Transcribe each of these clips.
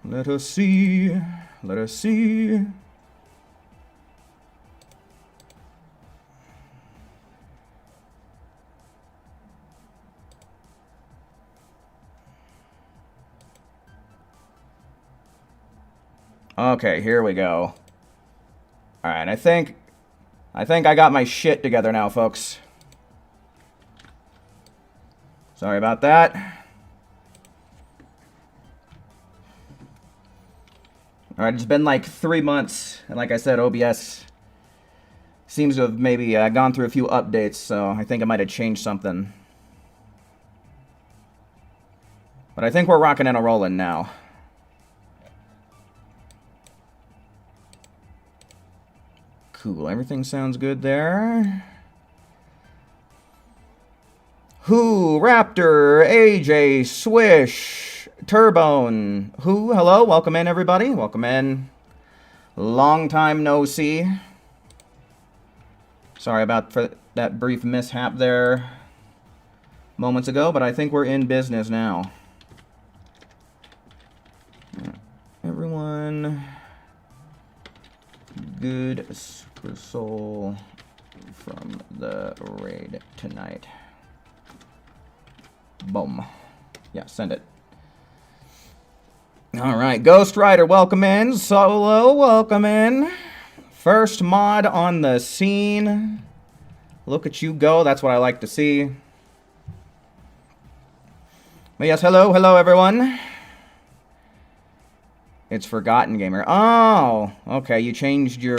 Let us see. Let us see. Okay, here we go. Alright, I think I got my shit together now, folks. Sorry about that. Alright, it's been like 3 months, and like I said, OBS seems to have maybe gone through a few updates, so I think I might have changed something. But I think we're rocking and rolling now. Cool, everything sounds good there. Who, Raptor, AJ, Swish, Turbone. Who, hello, welcome in everybody, welcome in. Long time no see. Sorry about for that brief mishap there moments ago, but I think we're in business now. Everyone, good Super Soul from the raid tonight. Boom. Yeah, send it. Alright, Ghost Rider, welcome in. Solo, welcome in. First mod on the scene. Look at you go, that's what I like to see. But yes, hello everyone. It's Forgotten Gamer. Oh, okay, you changed your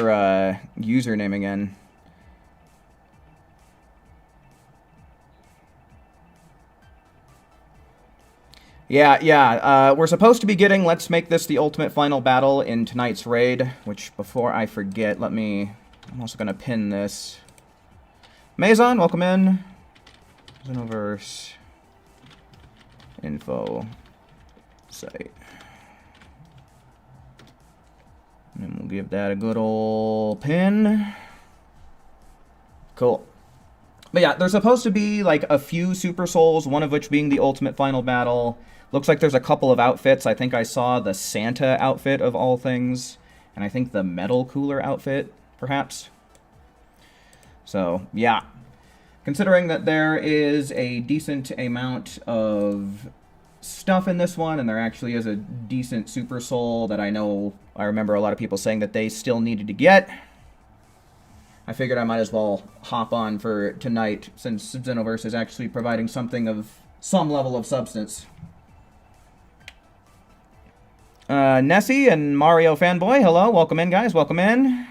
username again. Yeah, we're supposed to be getting Let's Make This the Ultimate Final Battle in tonight's raid, which, before I forget, I'm also going to pin this. Mazon, welcome in. Xenoverse info site. And we'll give that a good old pin. Cool. But yeah, there's supposed to be like a few Super Souls, one of which being the Ultimate Final Battle. Looks like there's a couple of outfits. I think I saw the Santa outfit of all things. And I think the Metal Cooler outfit, perhaps. So, yeah. Considering that there is a decent amount of stuff in this one, and there actually is a decent Super Soul that I remember a lot of people saying that they still needed to get, I figured I might as well hop on for tonight, since Xenoverse is actually providing something of some level of substance. Nessie and Mario Fanboy, hello, welcome in guys, welcome in.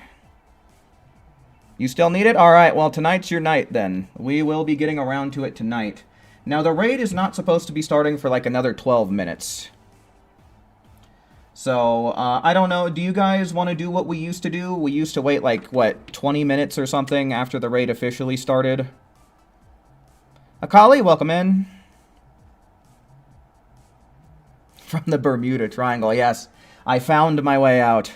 You still need it? Alright, well tonight's your night then. We will be getting around to it tonight. Now the raid is not supposed to be starting for like another 12 minutes. So, I don't know, do you guys want to do what we used to do? We used to wait like, what, 20 minutes or something after the raid officially started? Akali, welcome in. From the Bermuda Triangle, yes. I found my way out.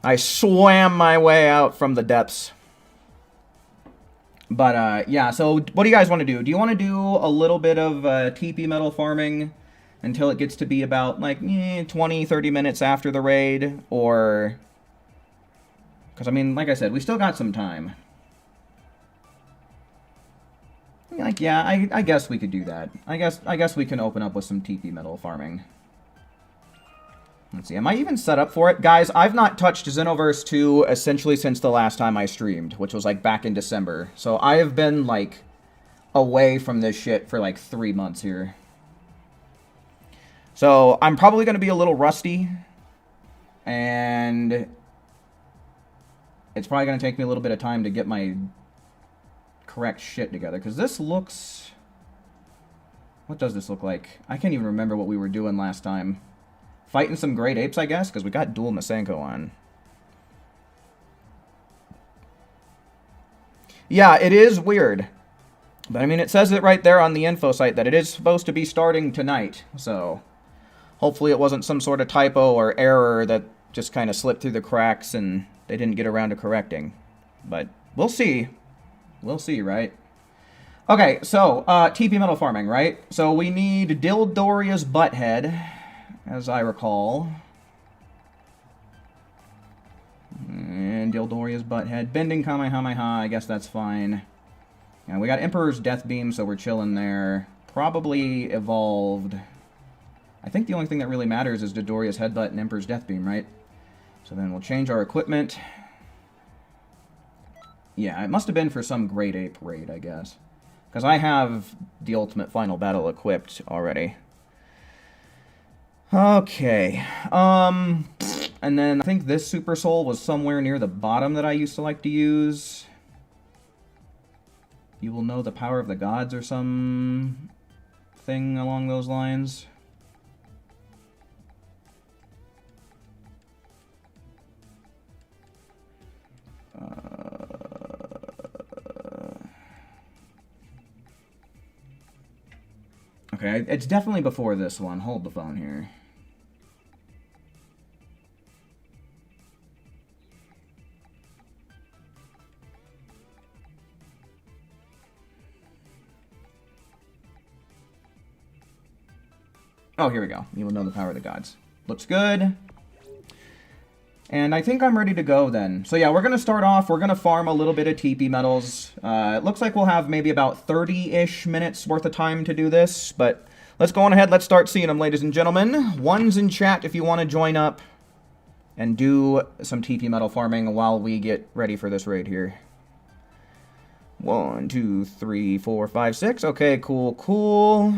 I swam my way out from the depths. But, yeah, so what do you guys want to do? Do you want to do a little bit of TP metal farming until it gets to be about, like, 20, 30 minutes after the raid? Or... because, I mean, like I said, we still got some time. Like, yeah, I guess we could do that. I guess we can open up with some TP metal farming. Let's see, am I even set up for it? Guys, I've not touched Xenoverse 2 essentially since the last time I streamed, which was, like, back in December. So I have been, like, away from this shit for, like, 3 months here. So I'm probably going to be a little rusty. And it's probably going to take me a little bit of time to get my correct shit together. Because this looks... what does this look like? I can't even remember what we were doing last time. Fighting some great apes, I guess, because we got dual Masenko on. Yeah, it is weird. But, I mean, it says it right there on the info site that it is supposed to be starting tonight. So, hopefully it wasn't some sort of typo or error that just kind of slipped through the cracks and they didn't get around to correcting. But, we'll see. We'll see, right? Okay, so, TP metal farming, right? So we need Dildoria's Butthead, as I recall. And Dildoria's Butthead. Bending Kamehameha, I guess that's fine. And we got Emperor's Death Beam, so we're chilling there. Probably evolved. I think the only thing that really matters is Dildoria's Headbutt and Emperor's Death Beam, right? So then we'll change our equipment. Yeah, it must have been for some Great Ape raid, I guess. Because I have the Ultimate Final Battle equipped already. Okay. And then I think this Super Soul was somewhere near the bottom that I used to like to use. You will know the power of the gods or some thing along those lines. Okay, it's definitely before this one. Hold the phone here. Oh, here we go. You will know the power of the gods. Looks good. And I think I'm ready to go then. So yeah, we're going to start off. We're going to farm a little bit of TP metals. It looks like we'll have maybe about 30-ish minutes worth of time to do this. But let's go on ahead. Let's start seeing them, ladies and gentlemen. One's in chat if you want to join up and do some TP metal farming while we get ready for this raid here. 1, 2, 3, 4, 5, 6. Okay, cool, cool.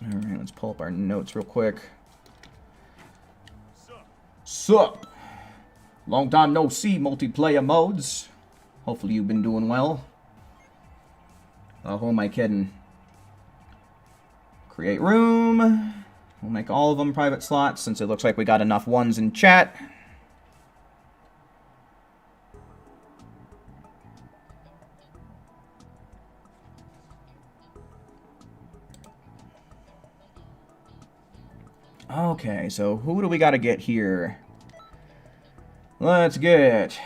All right, let's pull up our notes real quick. Sup? Long time no see, multiplayer modes. Hopefully you've been doing well. Who am I kidding? Create room. We'll make all of them private slots since it looks like we got enough ones in chat. Okay, so who do we got to get here? Let's get...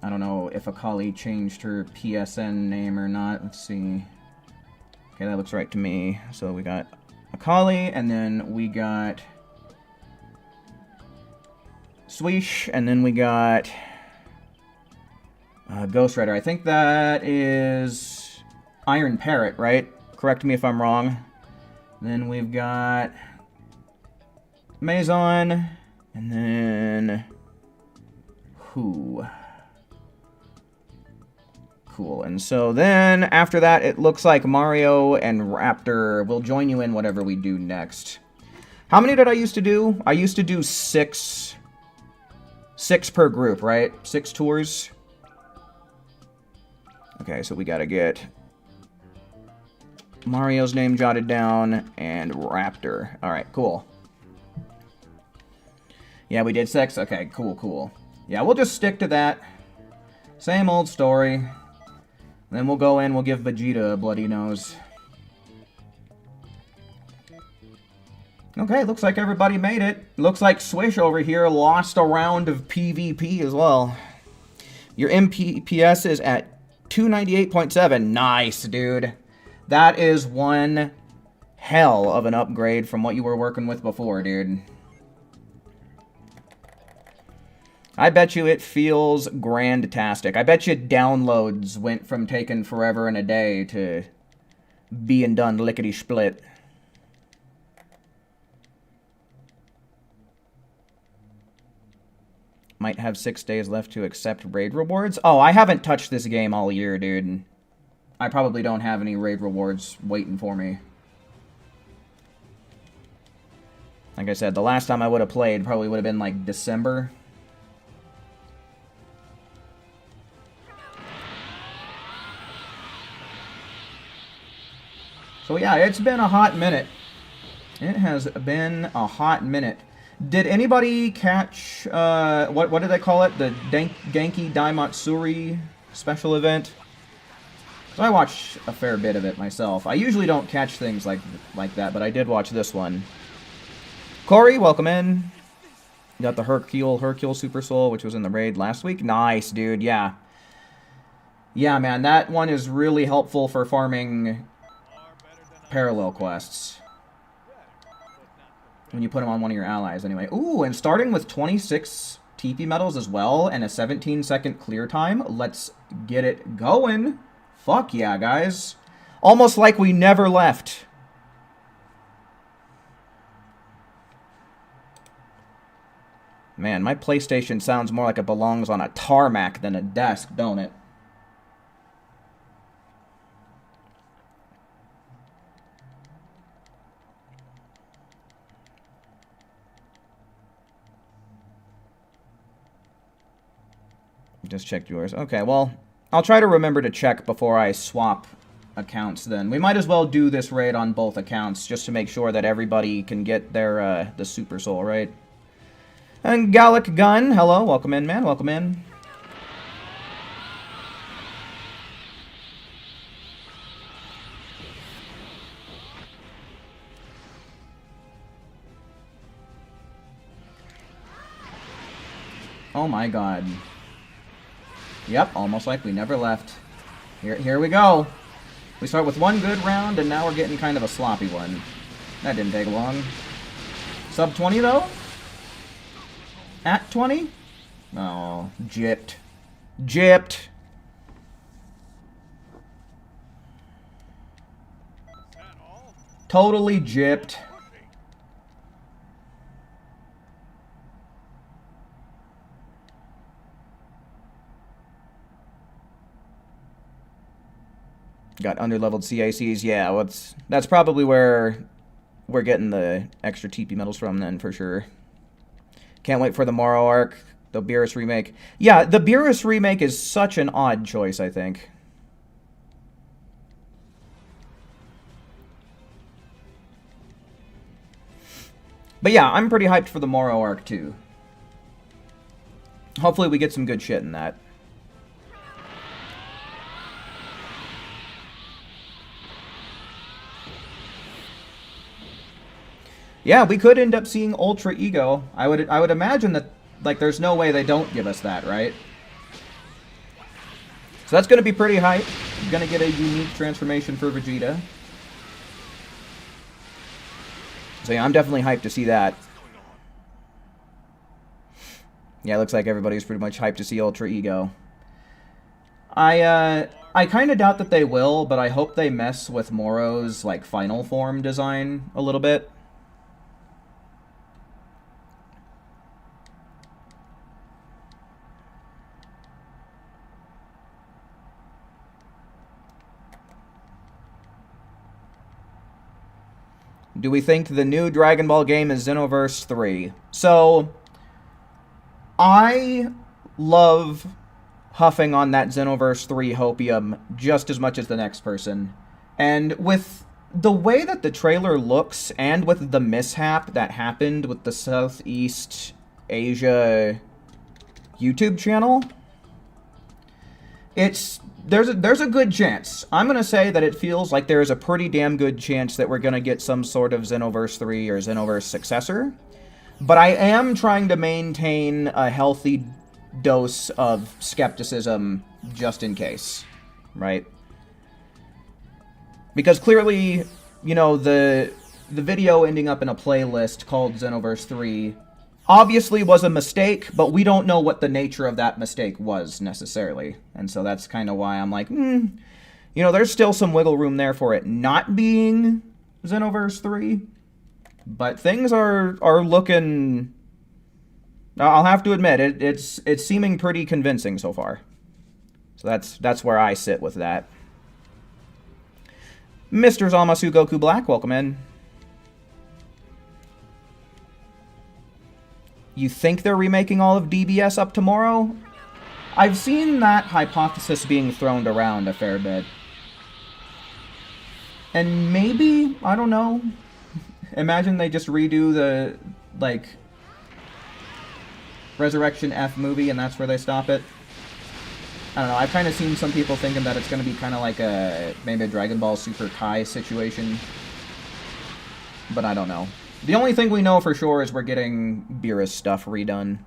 I don't know if Akali changed her PSN name or not. Let's see. Okay, that looks right to me. So we got Akali, and then we got Swish, and then we got Ghost Rider. I think that is Iron Parrot, right? Correct me if I'm wrong. Then we've got Maison, and then who? Cool. And so then after that, it looks like Mario and Raptor will join you in whatever we do next. How many did I used to do? I used to do six per group, right? 6 tours. Okay, so we gotta get Mario's name jotted down and Raptor. Alright, cool. Yeah, we did 6? Okay, cool, cool. Yeah, we'll just stick to that. Same old story. Then we'll go in, we'll give Vegeta a bloody nose. Okay, looks like everybody made it. Looks like Swish over here lost a round of PvP as well. Your MPS is at 298.7. Nice, dude. That is one hell of an upgrade from what you were working with before, dude. I bet you it feels grand-tastic. I bet you downloads went from taking forever and a day to being done lickety-split. Might have 6 days left to accept raid rewards. Oh, I haven't touched this game all year, dude. I probably don't have any raid rewards waiting for me. Like I said, the last time I would have played probably would have been like December. So yeah, it's been a hot minute. It has been a hot minute. Did anybody catch, what did they call it? The Genki Daimatsuri special event? So I watched a fair bit of it myself. I usually don't catch things like that, but I did watch this one. Corey, welcome in. You got the Hercule Super Soul, which was in the raid last week. Nice, dude. Yeah. Yeah, man, that one is really helpful for farming parallel quests. When you put them on one of your allies, anyway. Ooh, and starting with 26 TP medals as well, and a 17-second clear time. Let's get it going. Fuck yeah, guys. Almost like we never left. Man, my PlayStation sounds more like it belongs on a tarmac than a desk, don't it? Just checked yours. Okay, well, I'll try to remember to check before I swap accounts then. We might as well do this raid on both accounts just to make sure that everybody can get their, the Super Soul, right? And Gallic Gun, hello, welcome in, man, welcome in. Oh my god. Yep, almost like we never left. Here we go. We start with one good round, and now we're getting kind of a sloppy one. That didn't take long. Sub 20, though? At 20? Oh, gypped. Gypped. Totally gypped. Got underleveled CICs. Yeah, that's probably where we're getting the extra TP medals from then, for sure. Can't wait for the Morrow arc, the Beerus remake. Yeah, the Beerus remake is such an odd choice, I think. But yeah, I'm pretty hyped for the Morrow arc, too. Hopefully we get some good shit in that. Yeah, we could end up seeing Ultra Ego. I would imagine that, like, there's no way they don't give us that, right? So that's going to be pretty hype. Going to get a unique transformation for Vegeta. So yeah, I'm definitely hyped to see that. Yeah, it looks like everybody's pretty much hyped to see Ultra Ego. I kind of doubt that they will, but I hope they mess with Morrow's, like, final form design a little bit. Do we think the new Dragon Ball game is Xenoverse 3? So, I love huffing on that Xenoverse 3 hopium just as much as the next person. And with the way that the trailer looks, and with the mishap that happened with the Southeast Asia YouTube channel, there's a good chance. I'm going to say that it feels like there is a pretty damn good chance that we're going to get some sort of Xenoverse 3 or Xenoverse successor. But I am trying to maintain a healthy dose of skepticism just in case, right? Because clearly, you know, the video ending up in a playlist called Xenoverse 3 obviously was a mistake, but we don't know what the nature of that mistake was necessarily. And so that's kind of why I'm like, you know, there's still some wiggle room there for it not being Xenoverse 3. But things are looking, I'll have to admit, it's seeming pretty convincing so far. So that's where I sit with that. Mr. Zamasu Goku Black, welcome in. You think they're remaking all of DBS up tomorrow? I've seen that hypothesis being thrown around a fair bit. And maybe, I don't know. Imagine they just redo the, like, Resurrection F movie and that's where they stop it. I don't know, I've kind of seen some people thinking that it's going to be kind of like maybe a Dragon Ball Super Kai situation. But I don't know. The only thing we know for sure is we're getting Beerus stuff redone.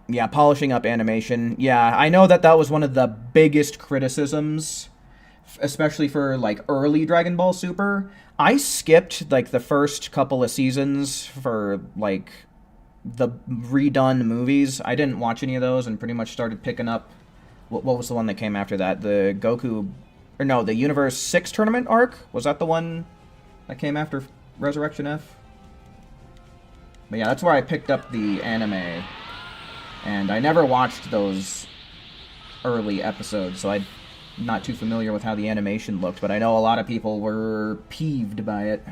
Yeah, polishing up animation. Yeah, I know that that was one of the biggest criticisms, especially for like early Dragon Ball Super. I skipped like the first couple of seasons for like the redone movies. I didn't watch any of those and pretty much started picking up what was the one that came after that? The Goku or no, the Universe 6 tournament arc? Was that the one that came after Resurrection F? But yeah, that's where I picked up the anime. And I never watched those early episodes, so I'm not too familiar with how the animation looked, but I know a lot of people were peeved by it.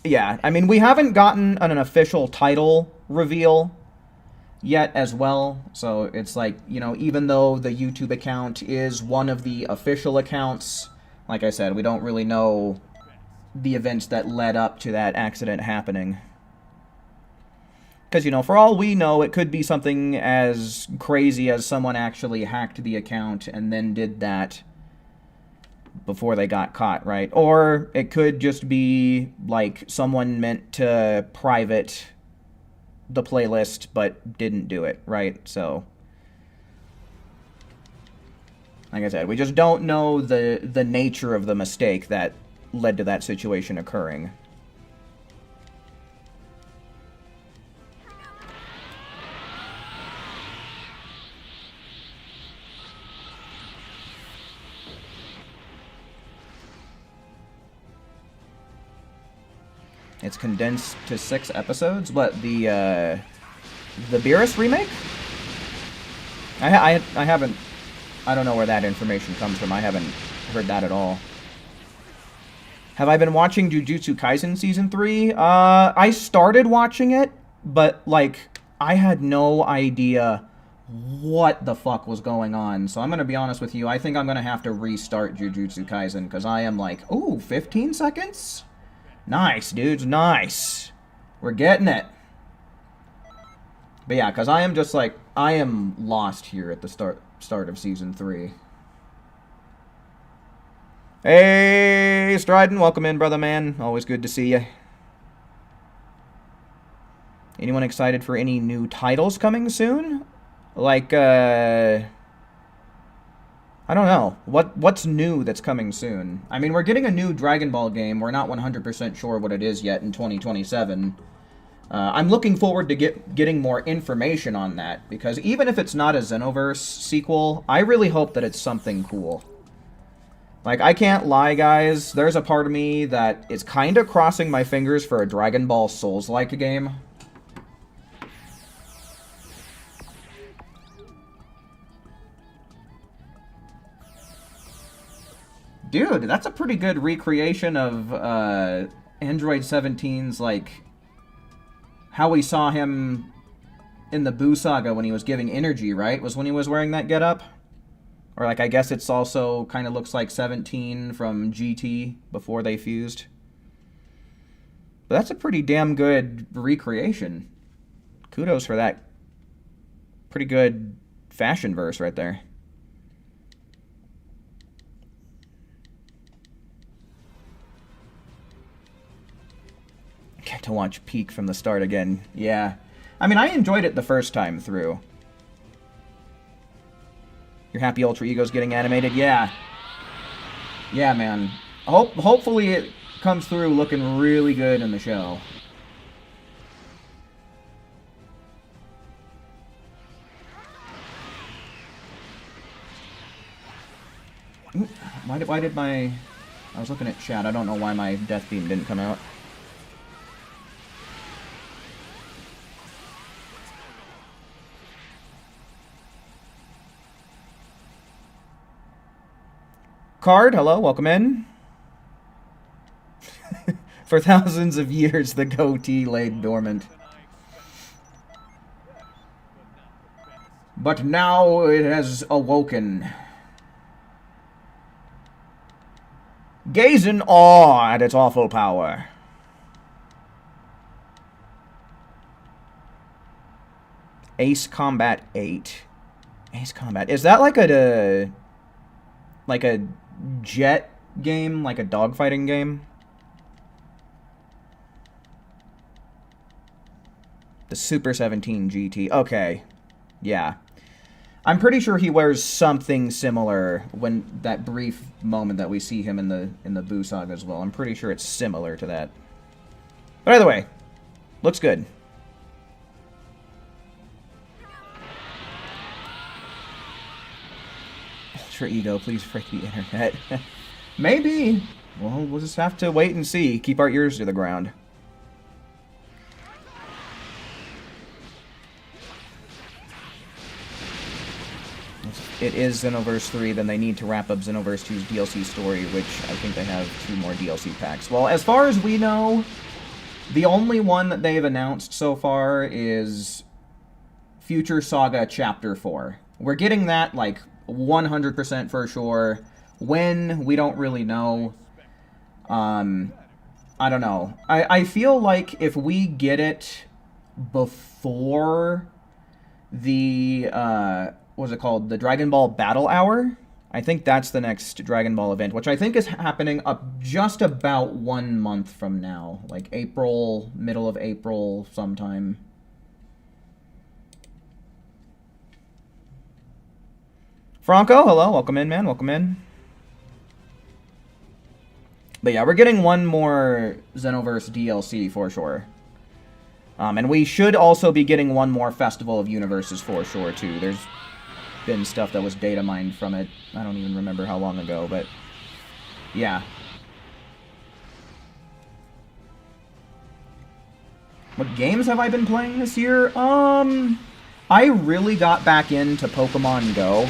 Yeah, I mean, we haven't gotten an official title reveal yet as well. So it's like, you know, even though the YouTube account is one of the official accounts, like I said, we don't really know the events that led up to that accident happening. Because, you know, for all we know, it could be something as crazy as someone actually hacked the account and then did that before they got caught, right? Or it could just be like someone meant to private the playlist but didn't do it, right? So like I said, we just don't know the nature of the mistake that led to that situation occurring. It's condensed to 6 episodes. What, the Beerus remake? I haven't... I don't know where that information comes from. I haven't heard that at all. Have I been watching Jujutsu Kaisen Season 3? I started watching it, but, like, I had no idea what the fuck was going on. So I'm going to be honest with you. I think I'm going to have to restart Jujutsu Kaisen, because I am like, ooh, 15 seconds? Nice, dudes, nice. We're getting it. But yeah, because I am just like, I am lost here at the start of Season 3. Hey, Stridon, welcome in, brother man. Always good to see you. Anyone excited for any new titles coming soon? Like, I don't know. What's new that's coming soon? I mean, we're getting a new Dragon Ball game. We're not 100% sure what it is yet in 2027. I'm looking forward to getting more information on that, because even if it's not a Xenoverse sequel, I really hope that it's something cool. Like, I can't lie, guys. There's a part of me that is kind of crossing my fingers for a Dragon Ball Souls-like game. Dude, that's a pretty good recreation of Android 17's, like, how we saw him in the Buu Saga when he was giving energy, right? Was when he was wearing that getup? Or, like, I guess it's also kind of looks like 17 from GT before they fused. But that's a pretty damn good recreation. Kudos for that. Pretty good fashion verse right there. Get to watch Peak from the start again. Yeah. I mean, I enjoyed it the first time through. You're happy Ultra Ego's getting animated? Yeah. Yeah, man. Hopefully it comes through looking really good in the show. Ooh, why did my... I was looking at chat. I don't know why my Death Beam didn't come out. Card, hello, welcome in. For thousands of years, the goatee lay dormant. But now it has awoken. Gaze in awe at its awful power. Ace Combat 8. Ace Combat. Is that like a jet game? Like a dogfighting game? The Super 17 GT. Okay. Yeah. I'm pretty sure he wears something similar when that brief moment that we see him in the Boo Saga as well. I'm pretty sure it's similar to that. But either way, looks good. Ultra Ego, please freak the internet. Maybe. Well, we'll just have to wait and see. Keep our ears to the ground. If it is Xenoverse 3, then they need to wrap up Xenoverse 2's DLC story, which I think they have 2 more DLC packs. Well, as far as we know, the only one that they've announced so far is Future Saga Chapter 4. We're getting that, like, 100% for sure. When, we don't really know. I don't know. I feel like if we get it before the, what's it called? The Dragon Ball Battle Hour? I think that's the next Dragon Ball event, which I think is happening up just about 1 month from now. Like April, middle of April sometime. Franco, hello. Welcome in, man. Welcome in. But yeah, we're getting one more Xenoverse DLC for sure. And we should also be getting one more Festival of Universes for sure, too. There's been stuff that was data mined from it. I don't even remember how long ago, but yeah. What games have I been playing this year? I really got back into Pokemon Go.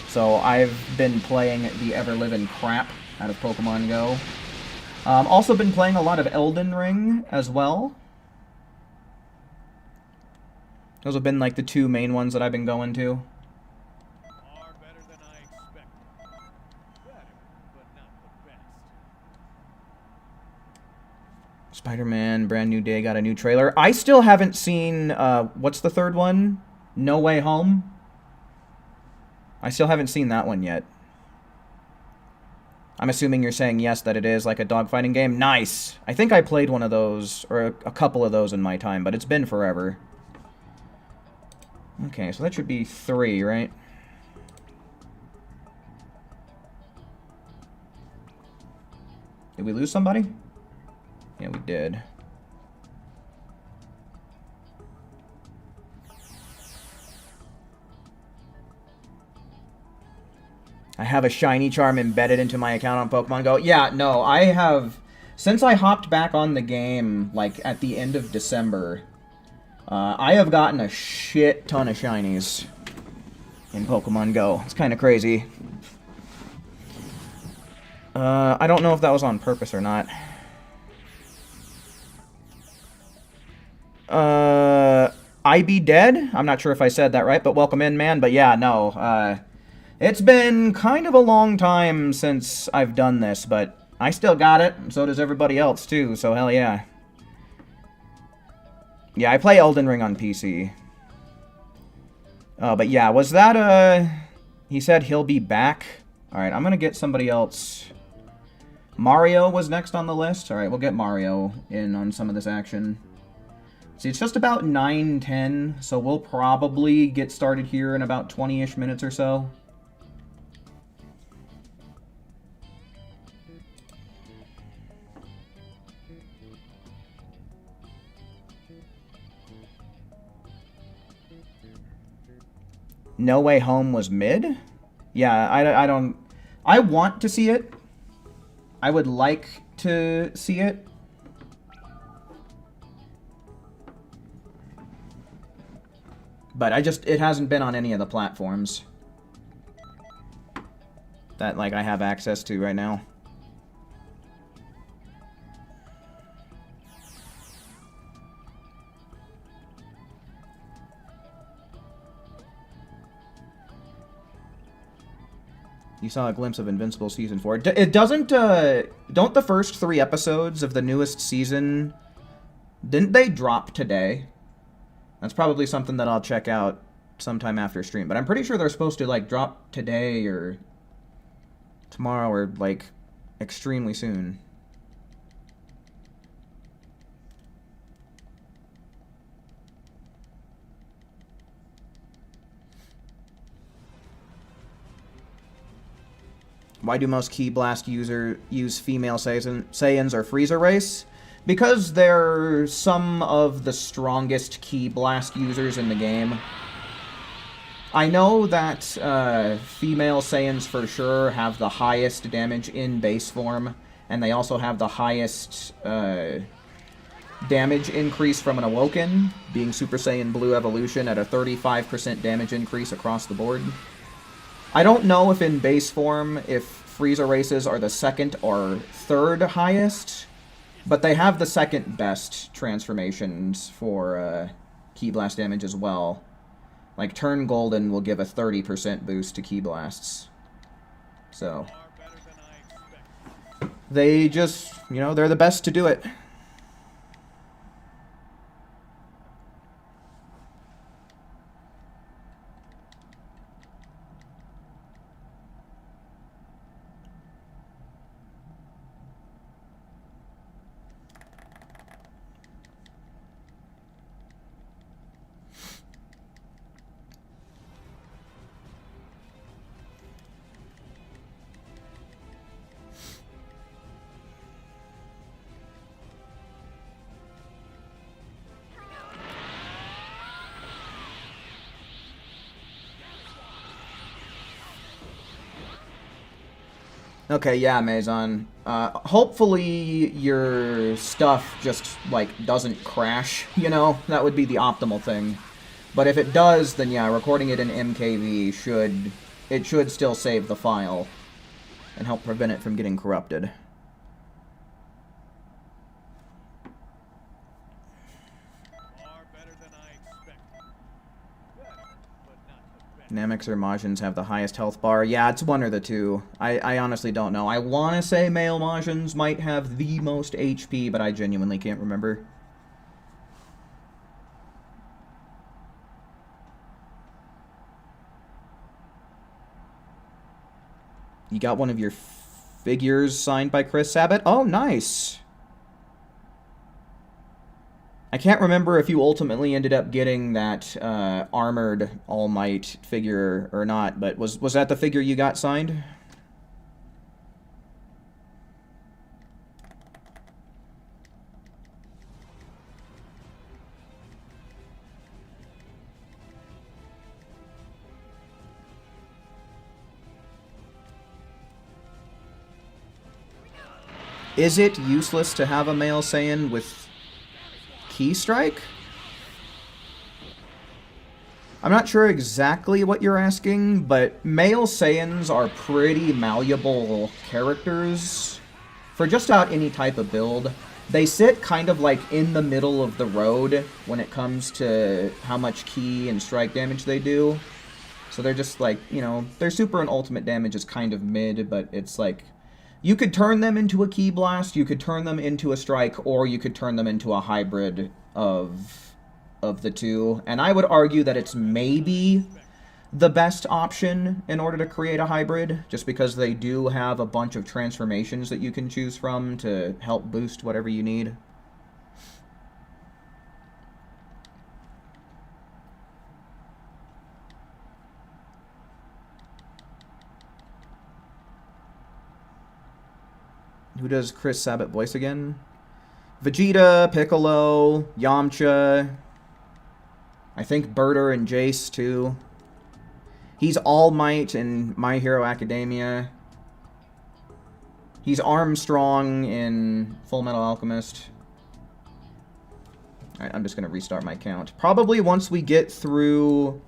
So I've been playing the ever-living crap out of Pokemon Go. Also been playing a lot of Elden Ring as well. Those have been like the 2 main ones that I've been going to. Spider-Man, brand new day, got a new trailer. I still haven't seen, what's the third one? No Way Home? I still haven't seen that one yet. I'm assuming you're saying yes, that it is like a dogfighting game. Nice! I think I played one of those, or a couple of those in my time, but it's been forever. Okay, so that should be 3, right? Did we lose somebody? Yeah, we did. I have a shiny charm embedded into my account on Pokemon Go. Yeah, no, I have... Since I hopped back on the game, like, at the end of December, I have gotten a shit ton of shinies in Pokemon Go. It's kind of crazy. I don't know if that was on purpose or not. I Be Dead? I'm not sure if I said that right, but welcome in, man. But yeah, no, it's been kind of a long time since I've done this, but I still got it, and so does everybody else, too, so hell yeah. Yeah, I play Elden Ring on PC. But yeah, was that, he said he'll be back? Alright, I'm gonna get somebody else. Mario was next on the list. Alright, we'll get Mario in on some of this action. See, it's just about 9:10, so we'll probably get started here in about 20-ish minutes or so. No Way Home was mid? Yeah, I don't... I want to see it. I would like to see it. But it hasn't been on any of the platforms that, like, I have access to right now. You saw a glimpse of Invincible Season 4. It doesn't, don't the first 3 episodes of the newest season, didn't they drop today? That's probably something that I'll check out sometime after stream. But I'm pretty sure they're supposed to, like, drop today or tomorrow or, like, extremely soon. Why do most Ki Blast users use female Saiyans or Frieza race? Because they're some of the strongest Ki Blast users in the game. I know that female Saiyans for sure have the highest damage in base form, and they also have the highest damage increase from an Awoken, being Super Saiyan Blue Evolution at a 35% damage increase across the board. I don't know if in base form, if Frieza races are the second or third highest, but they have the second best transformations for Ki Blast damage as well. Like, Turn Golden will give a 30% boost to Ki Blasts. So, they just, you know, they're the best to do it. Okay, yeah, Maison. Hopefully your stuff just, like, doesn't crash, you know? That would be the optimal thing. But if it does, then yeah, recording it in MKV should still save the file and help prevent it from getting corrupted. Nameks or Majins have the highest health bar. Yeah, it's one or the two. I honestly don't know. I want to say male Majins might have the most HP, but I genuinely can't remember. You got one of your figures signed by Chris Sabat? Oh, nice! I can't remember if you ultimately ended up getting that armored All Might figure or not, but was that the figure you got signed? Is it useless to have a male Saiyan with Ki Strike? I'm not sure exactly what you're asking, but male Saiyans are pretty malleable characters for just about any type of build. They sit kind of like in the middle of the road when it comes to how much Ki and strike damage they do. So they're just like, you know, their super and ultimate damage is kind of mid, but it's like, you could turn them into a Ki Blast, you could turn them into a strike, or you could turn them into a hybrid of the two. And I would argue that it's maybe the best option in order to create a hybrid, just because they do have a bunch of transformations that you can choose from to help boost whatever you need. Who does Chris Sabat voice again? Vegeta, Piccolo, Yamcha. I think Berter and Jace, too. He's All Might in My Hero Academia. He's Armstrong in Full Metal Alchemist. Alright, I'm just going to restart my count. Probably once we get through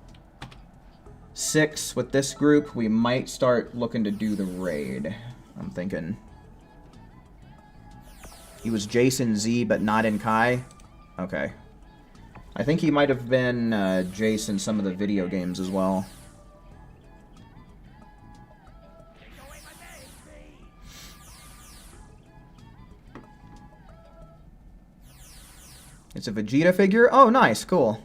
6 with this group, we might start looking to do the raid. I'm thinking. He was Jason Z, but not in Kai? Okay. I think he might have been Jace in some of the video games as well. It's a Vegeta figure? Oh, nice, cool.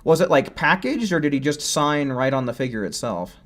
Was it, like, packaged, or did he just sign right on the figure itself?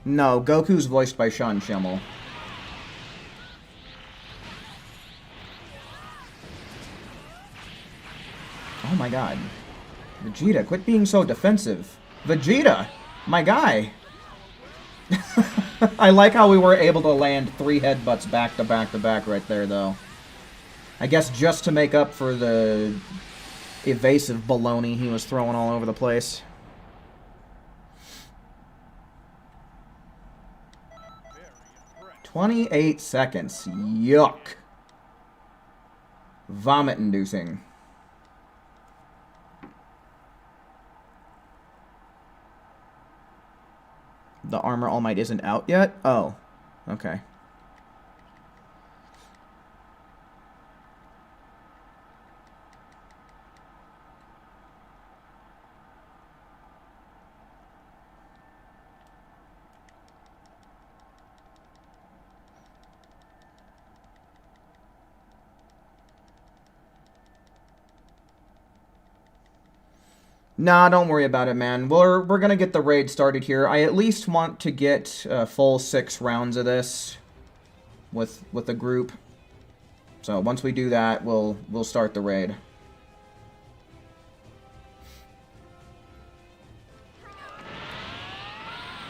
No, Goku's voiced by Sean Schimmel. Oh my god. Vegeta, quit being so defensive. Vegeta! My guy! I like how we were able to land 3 headbutts back to back to back right there, though. I guess just to make up for the evasive baloney he was throwing all over the place. "28 seconds. Yuck. Vomit-inducing." The Armor All Might isn't out yet? Oh. Okay. Nah, don't worry about it, man. We're gonna get the raid started here. I at least want to get a full 6 rounds of this with the group. So once we do that, we'll start the raid.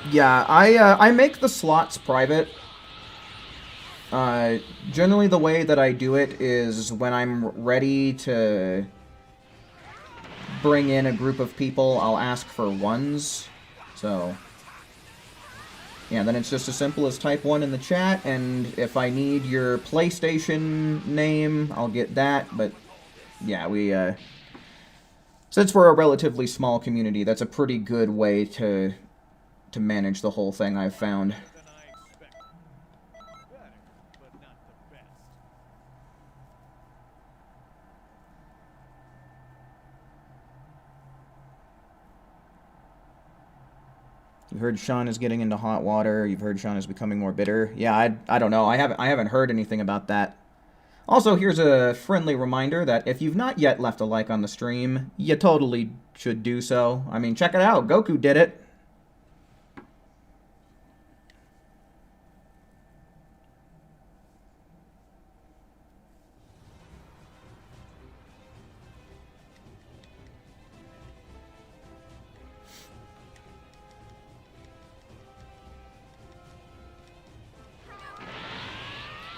Yeah, I make the slots private. Generally the way that I do it is when I'm ready to bring in a group of people, I'll ask for ones. So, yeah, then it's just as simple as type 1 in the chat, and if I need your PlayStation name, I'll get that. But, yeah, since we're a relatively small community, that's a pretty good way to manage the whole thing, I've found. You've heard Sean is getting into hot water. You've heard Sean is becoming more bitter. Yeah, I don't know. I haven't heard anything about that. Also, here's a friendly reminder that if you've not yet left a like on the stream, you totally should do so. I mean, check it out. Goku did it.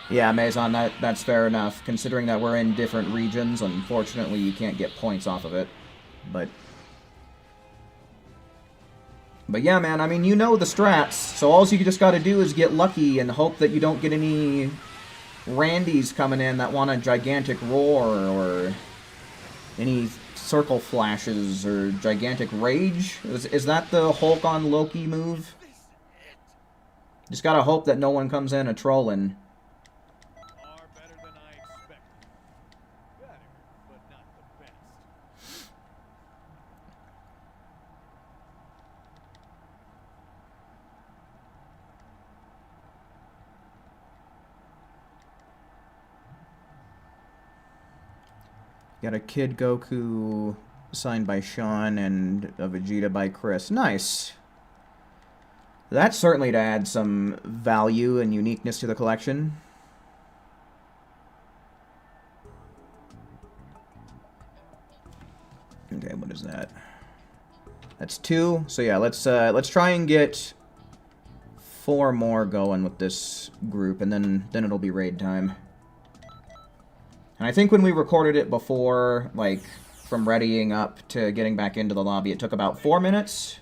Yeah, Maison, that's fair enough. Considering that we're in different regions, unfortunately you can't get points off of it. But yeah, man, I mean, you know the strats, so all you just gotta do is get lucky and hope that you don't get any Randys coming in that want a gigantic roar, or any circle flashes, or gigantic rage. Is that the Hulk on Loki move? Just gotta hope that no one comes in a trolling. Got a Kid Goku signed by Sean and a Vegeta by Chris. Nice. That's certainly to add some value and uniqueness to the collection. Okay, what is that? That's 2. So yeah, let's try and get 4 more going with this group, and then it'll be raid time. And I think when we recorded it before, like, from readying up to getting back into the lobby, it took about 4 minutes.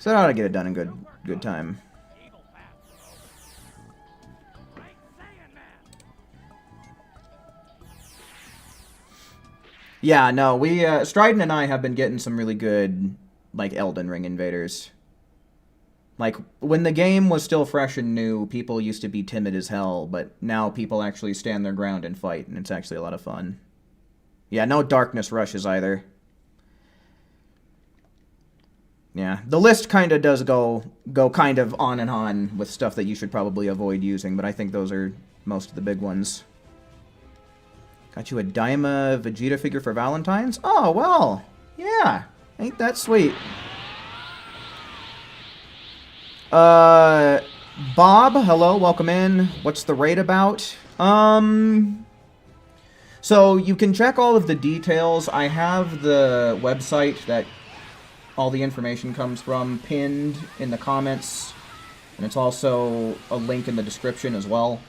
So that ought to get it done in good time. Yeah, no, we, Strident and I have been getting some really good, like, Elden Ring invaders. Like, when the game was still fresh and new, people used to be timid as hell, but now people actually stand their ground and fight, and it's actually a lot of fun. Yeah, no darkness rushes either. Yeah, the list kind of does go kind of on and on with stuff that you should probably avoid using, but I think those are most of the big ones. Got you a Daima Vegeta figure for Valentine's? Oh, well, yeah, ain't that sweet. Bob, hello, welcome in. What's the raid about? So you can check all of the details. I have the website that all the information comes from pinned in the comments, and it's also a link in the description as well.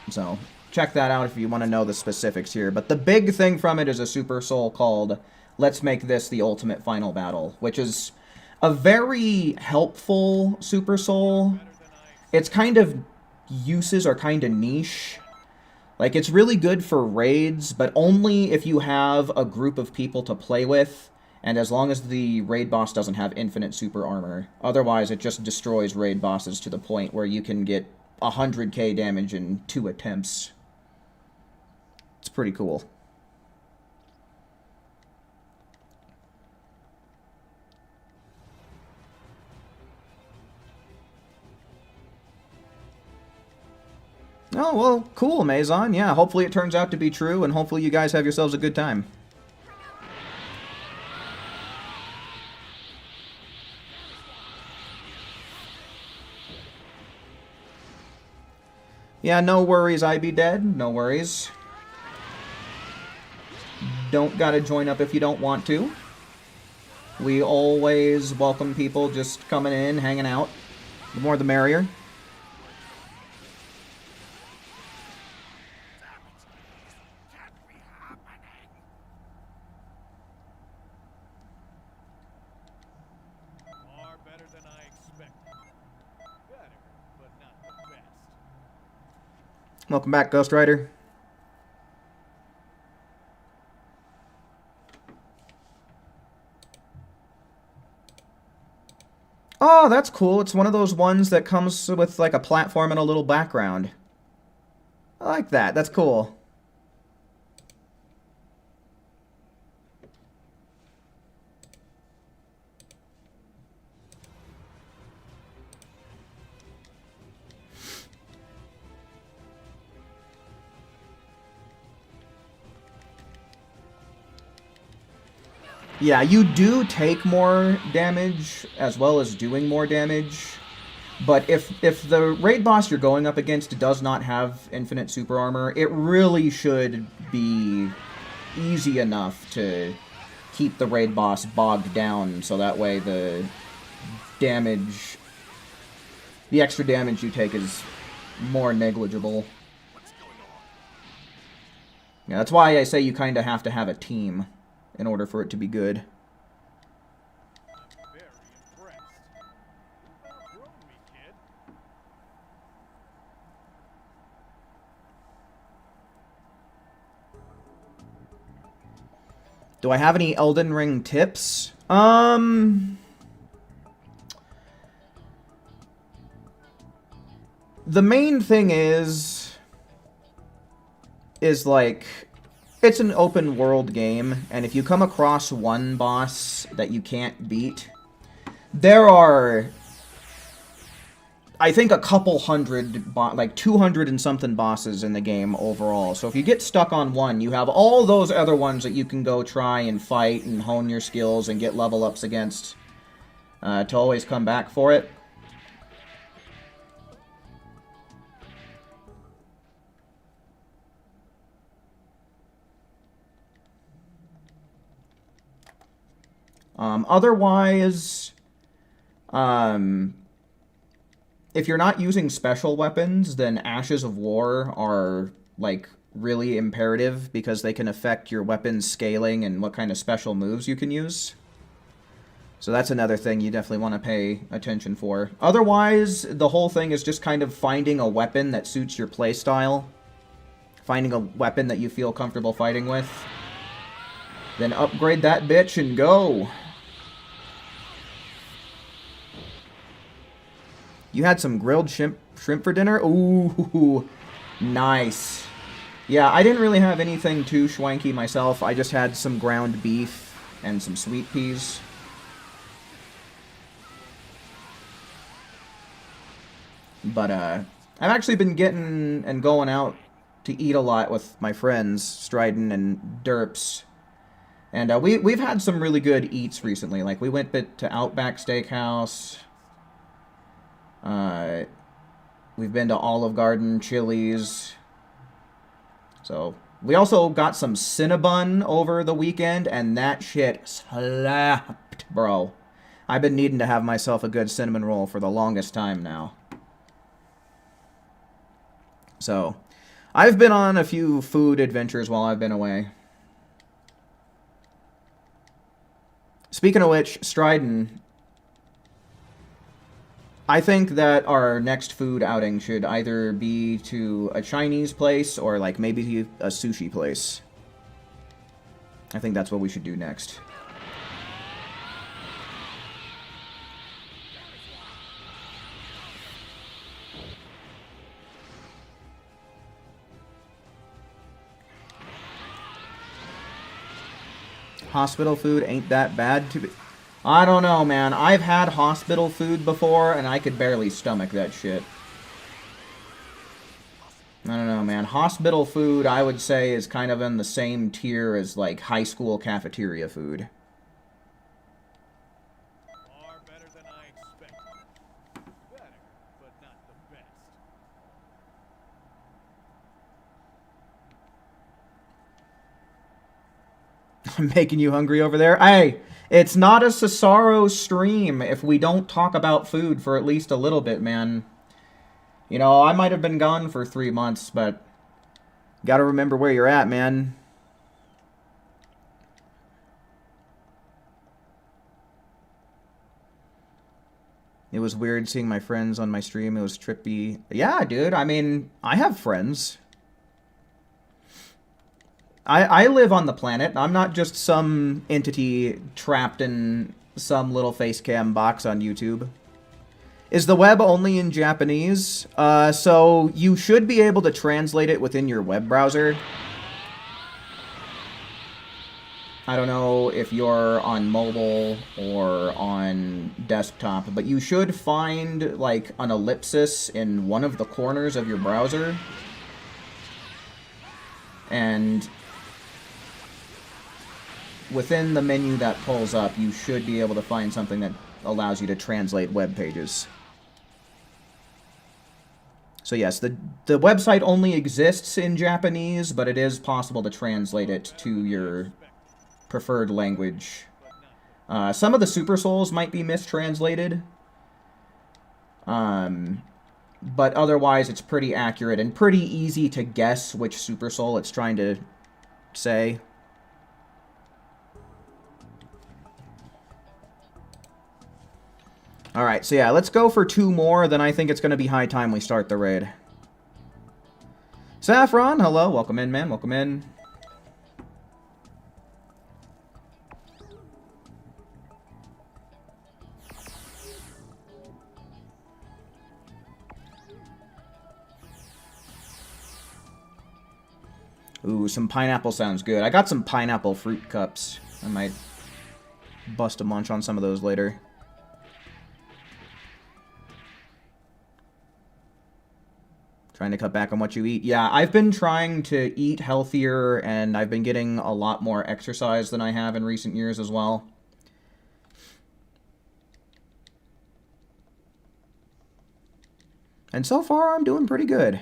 So check that out if you want to know the specifics here. But the big thing from it is a Super Soul called Let's Make This the Ultimate Final Battle, which is a very helpful Super Soul. Its kind of uses are kind of niche. Like, it's really good for raids, but only if you have a group of people to play with, and as long as the raid boss doesn't have infinite super armor. Otherwise, it just destroys raid bosses to the point where you can get 100k damage in 2 attempts. It's pretty cool. Oh, well, cool, Maison. Yeah, hopefully it turns out to be true, and hopefully you guys have yourselves a good time. Yeah, no worries, I be dead. No worries. Don't gotta join up if you don't want to. We always welcome people just coming in, hanging out. The more the merrier. Welcome back, Ghost Rider. Oh, that's cool. It's one of those ones that comes with, like, a platform and a little background. I like that. That's cool. Yeah, you do take more damage as well as doing more damage. But if the raid boss you're going up against does not have infinite super armor, it really should be easy enough to keep the raid boss bogged down, so that way the damage, the extra damage you take is more negligible. Yeah, that's why I say you kind of have to have a team in order for it to be good. Do I have any Elden Ring tips? The main thing is like, it's an open world game, and if you come across one boss that you can't beat, there are, I think, a couple hundred, like 200 and something bosses in the game overall. So if you get stuck on one, you have all those other ones that you can go try and fight and hone your skills and get level ups against to always come back for it. Otherwise, if you're not using special weapons, then Ashes of War are, like, really imperative because they can affect your weapon's scaling and what kind of special moves you can use. So that's another thing you definitely want to pay attention for. Otherwise, the whole thing is just kind of finding a weapon that suits your playstyle. Finding a weapon that you feel comfortable fighting with. Then upgrade that bitch and go. You had some grilled shrimp for dinner? Ooh, nice. Yeah, I didn't really have anything too schwanky myself. I just had some ground beef and some sweet peas. But, I've actually been getting and going out to eat a lot with my friends, Stridon and Derps. And we've had some really good eats recently. Like, we went to Outback Steakhouse. We've been to Olive Garden, Chili's. So, we also got some Cinnabon over the weekend, and that shit slapped, bro. I've been needing to have myself a good cinnamon roll for the longest time now. So, I've been on a few food adventures while I've been away. Speaking of which, Stridon, I think that our next food outing should either be to a Chinese place or, like, maybe a sushi place. I think that's what we should do next. Hospital food ain't that bad to be... I don't know, man. I've had hospital food before, and I could barely stomach that shit. I don't know, man. Hospital food, I would say, is kind of in the same tier as, like, high school cafeteria food. Far better than I expected. Better, but not the best. I'm making you hungry over there? Hey, it's not a Cesaro stream if we don't talk about food for at least a little bit, man. You know, I might have been gone for 3 months, but gotta remember where you're at, man. It was weird seeing my friends on my stream. It was trippy. Yeah, dude, I mean, I have friends. I live on the planet. I'm not just some entity trapped in some little face cam box on YouTube. Is the web only in Japanese? So you should be able to translate it within your web browser. I don't know if you're on mobile or on desktop, but you should find, like, an ellipsis in one of the corners of your browser. And within the menu that pulls up, you should be able to find something that allows you to translate web pages. So yes, the website only exists in Japanese, but it is possible to translate it to your preferred language. Some of the Super Souls might be mistranslated. But otherwise, it's pretty accurate and pretty easy to guess which Super Soul it's trying to say. Alright, so yeah, let's go for 2 more, then I think it's going to be high time we start the raid. Saffron, hello, welcome in, man, welcome in. Ooh, some pineapple sounds good. I got some pineapple fruit cups. I might bust a munch on some of those later. Trying to cut back on what you eat. Yeah, I've been trying to eat healthier, and I've been getting a lot more exercise than I have in recent years as well. And so far, I'm doing pretty good.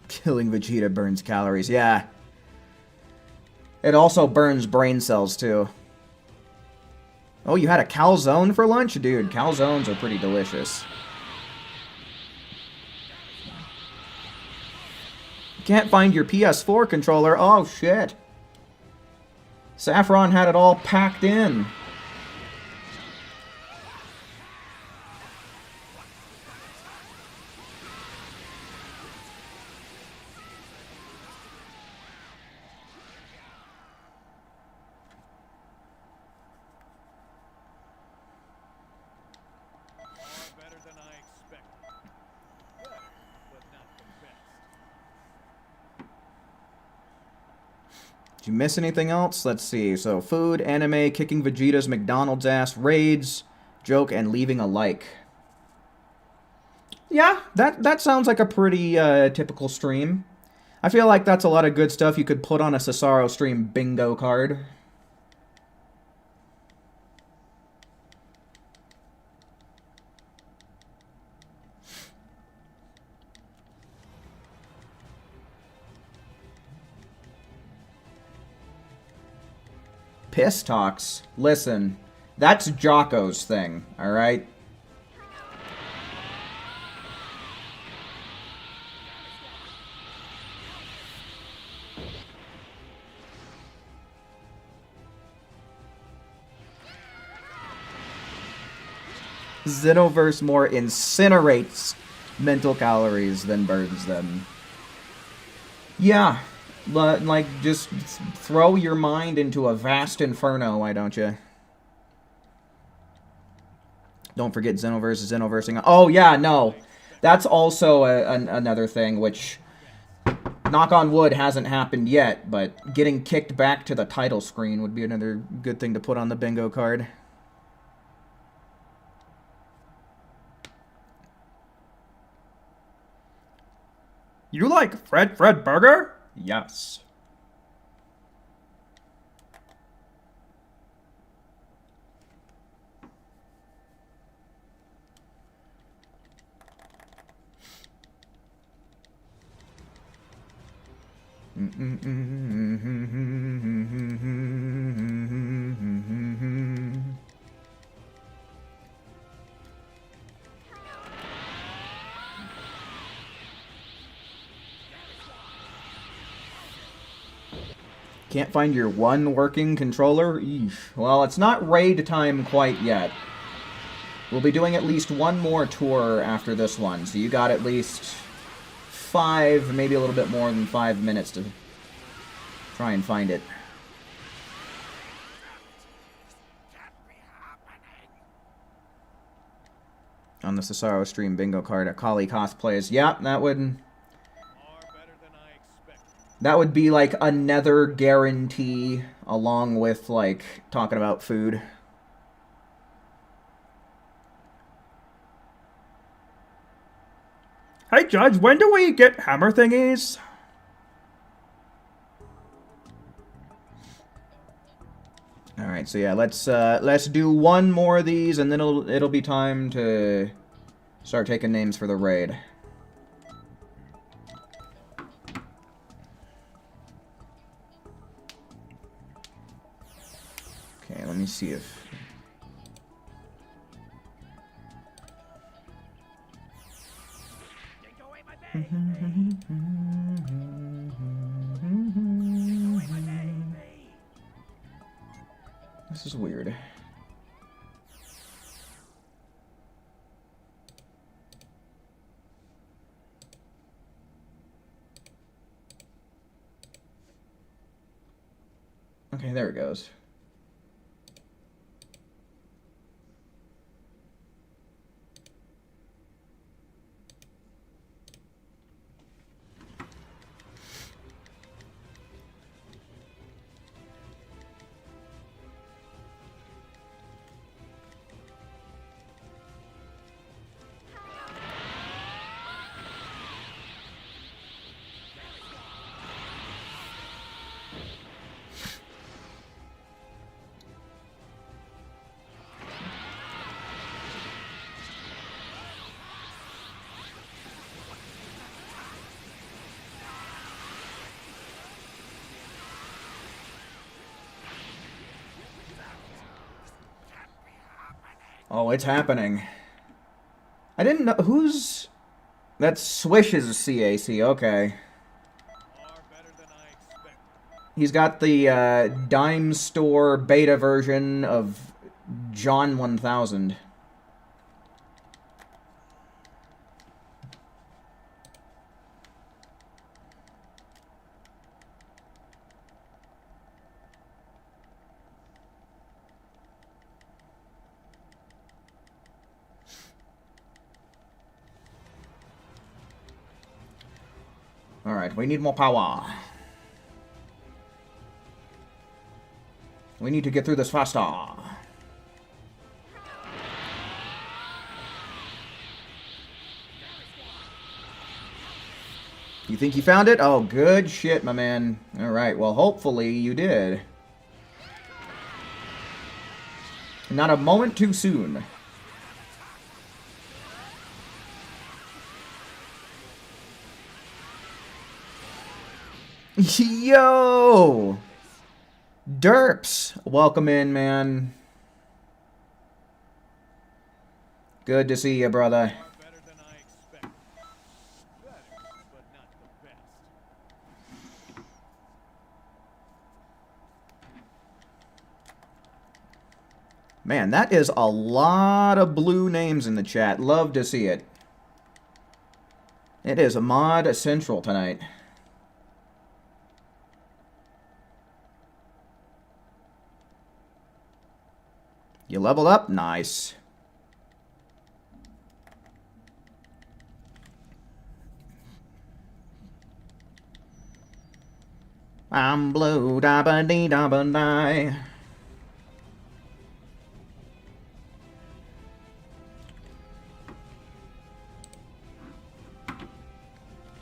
Killing Vegeta burns calories. Yeah. It also burns brain cells, too. Oh, you had a calzone for lunch? Dude, calzones are pretty delicious. Can't find your PS4 controller. Oh, shit. Saffron had it all packed in. Far better than I expected. Better, but not the best. Did you miss anything else? Let's see. So, food, anime, kicking Vegeta's McDonald's ass, raids, joke, and leaving a like. Yeah, that sounds like a pretty typical stream. I feel like that's a lot of good stuff you could put on a Cesaro stream bingo card. Piss talks. Listen, that's Jocko's thing, alright? Xenoverse more incinerates mental calories than burns them. Yeah, but, like, just throw your mind into a vast inferno, why don't you? Don't forget Xenoverse is Xenoversing. Oh, yeah, no. That's also another thing, which, knock on wood, hasn't happened yet, but getting kicked back to the title screen would be another good thing to put on the bingo card. You like Fred Burger? Yes. Can't find your one working controller? Eesh. Well, it's not raid time quite yet. We'll be doing at least one more tour after this one, so you got at least 5, maybe a little bit more than 5 minutes to try and find it. On the Cesaro stream bingo card at Kali Cosplays. Yeah, that would be like another guarantee along with like talking about food. Hey Judge, when do we get hammer thingies? All right, so yeah, let's do one more of these, and then it'll be time to start taking names for the raid. Okay, let me see if. This is weird. Okay, there it goes. Oh, it's happening. I didn't know who's. That's Swish's CAC. Okay. He's got the dime store beta version of John 1000. Alright, we need more power. We need to get through this faster. You think you found it? Oh, good shit, my man. Alright, well, hopefully you did. Not a moment too soon. Yo! Derps! Welcome in, man. Good to see you, brother. Better than I expected. Better, but not the best. Man, that is a lot of blue names in the chat. Love to see it. It is Mod Central tonight. You leveled up? Nice. I'm blue, da ba dee da ba die.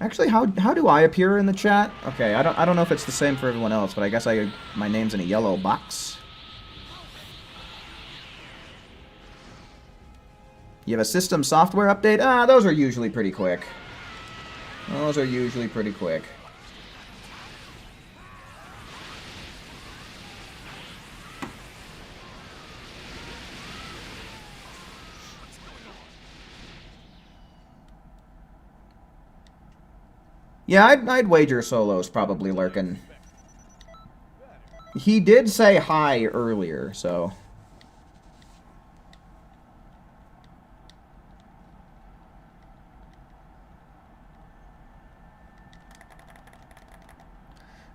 Actually, how do I appear in the chat? Okay, I don't know if it's the same for everyone else, but I guess my name's in a yellow box. You have a system software update? Ah, those are usually pretty quick. Those are usually pretty quick. Yeah, I'd wager Solo's probably lurking. He did say hi earlier, so...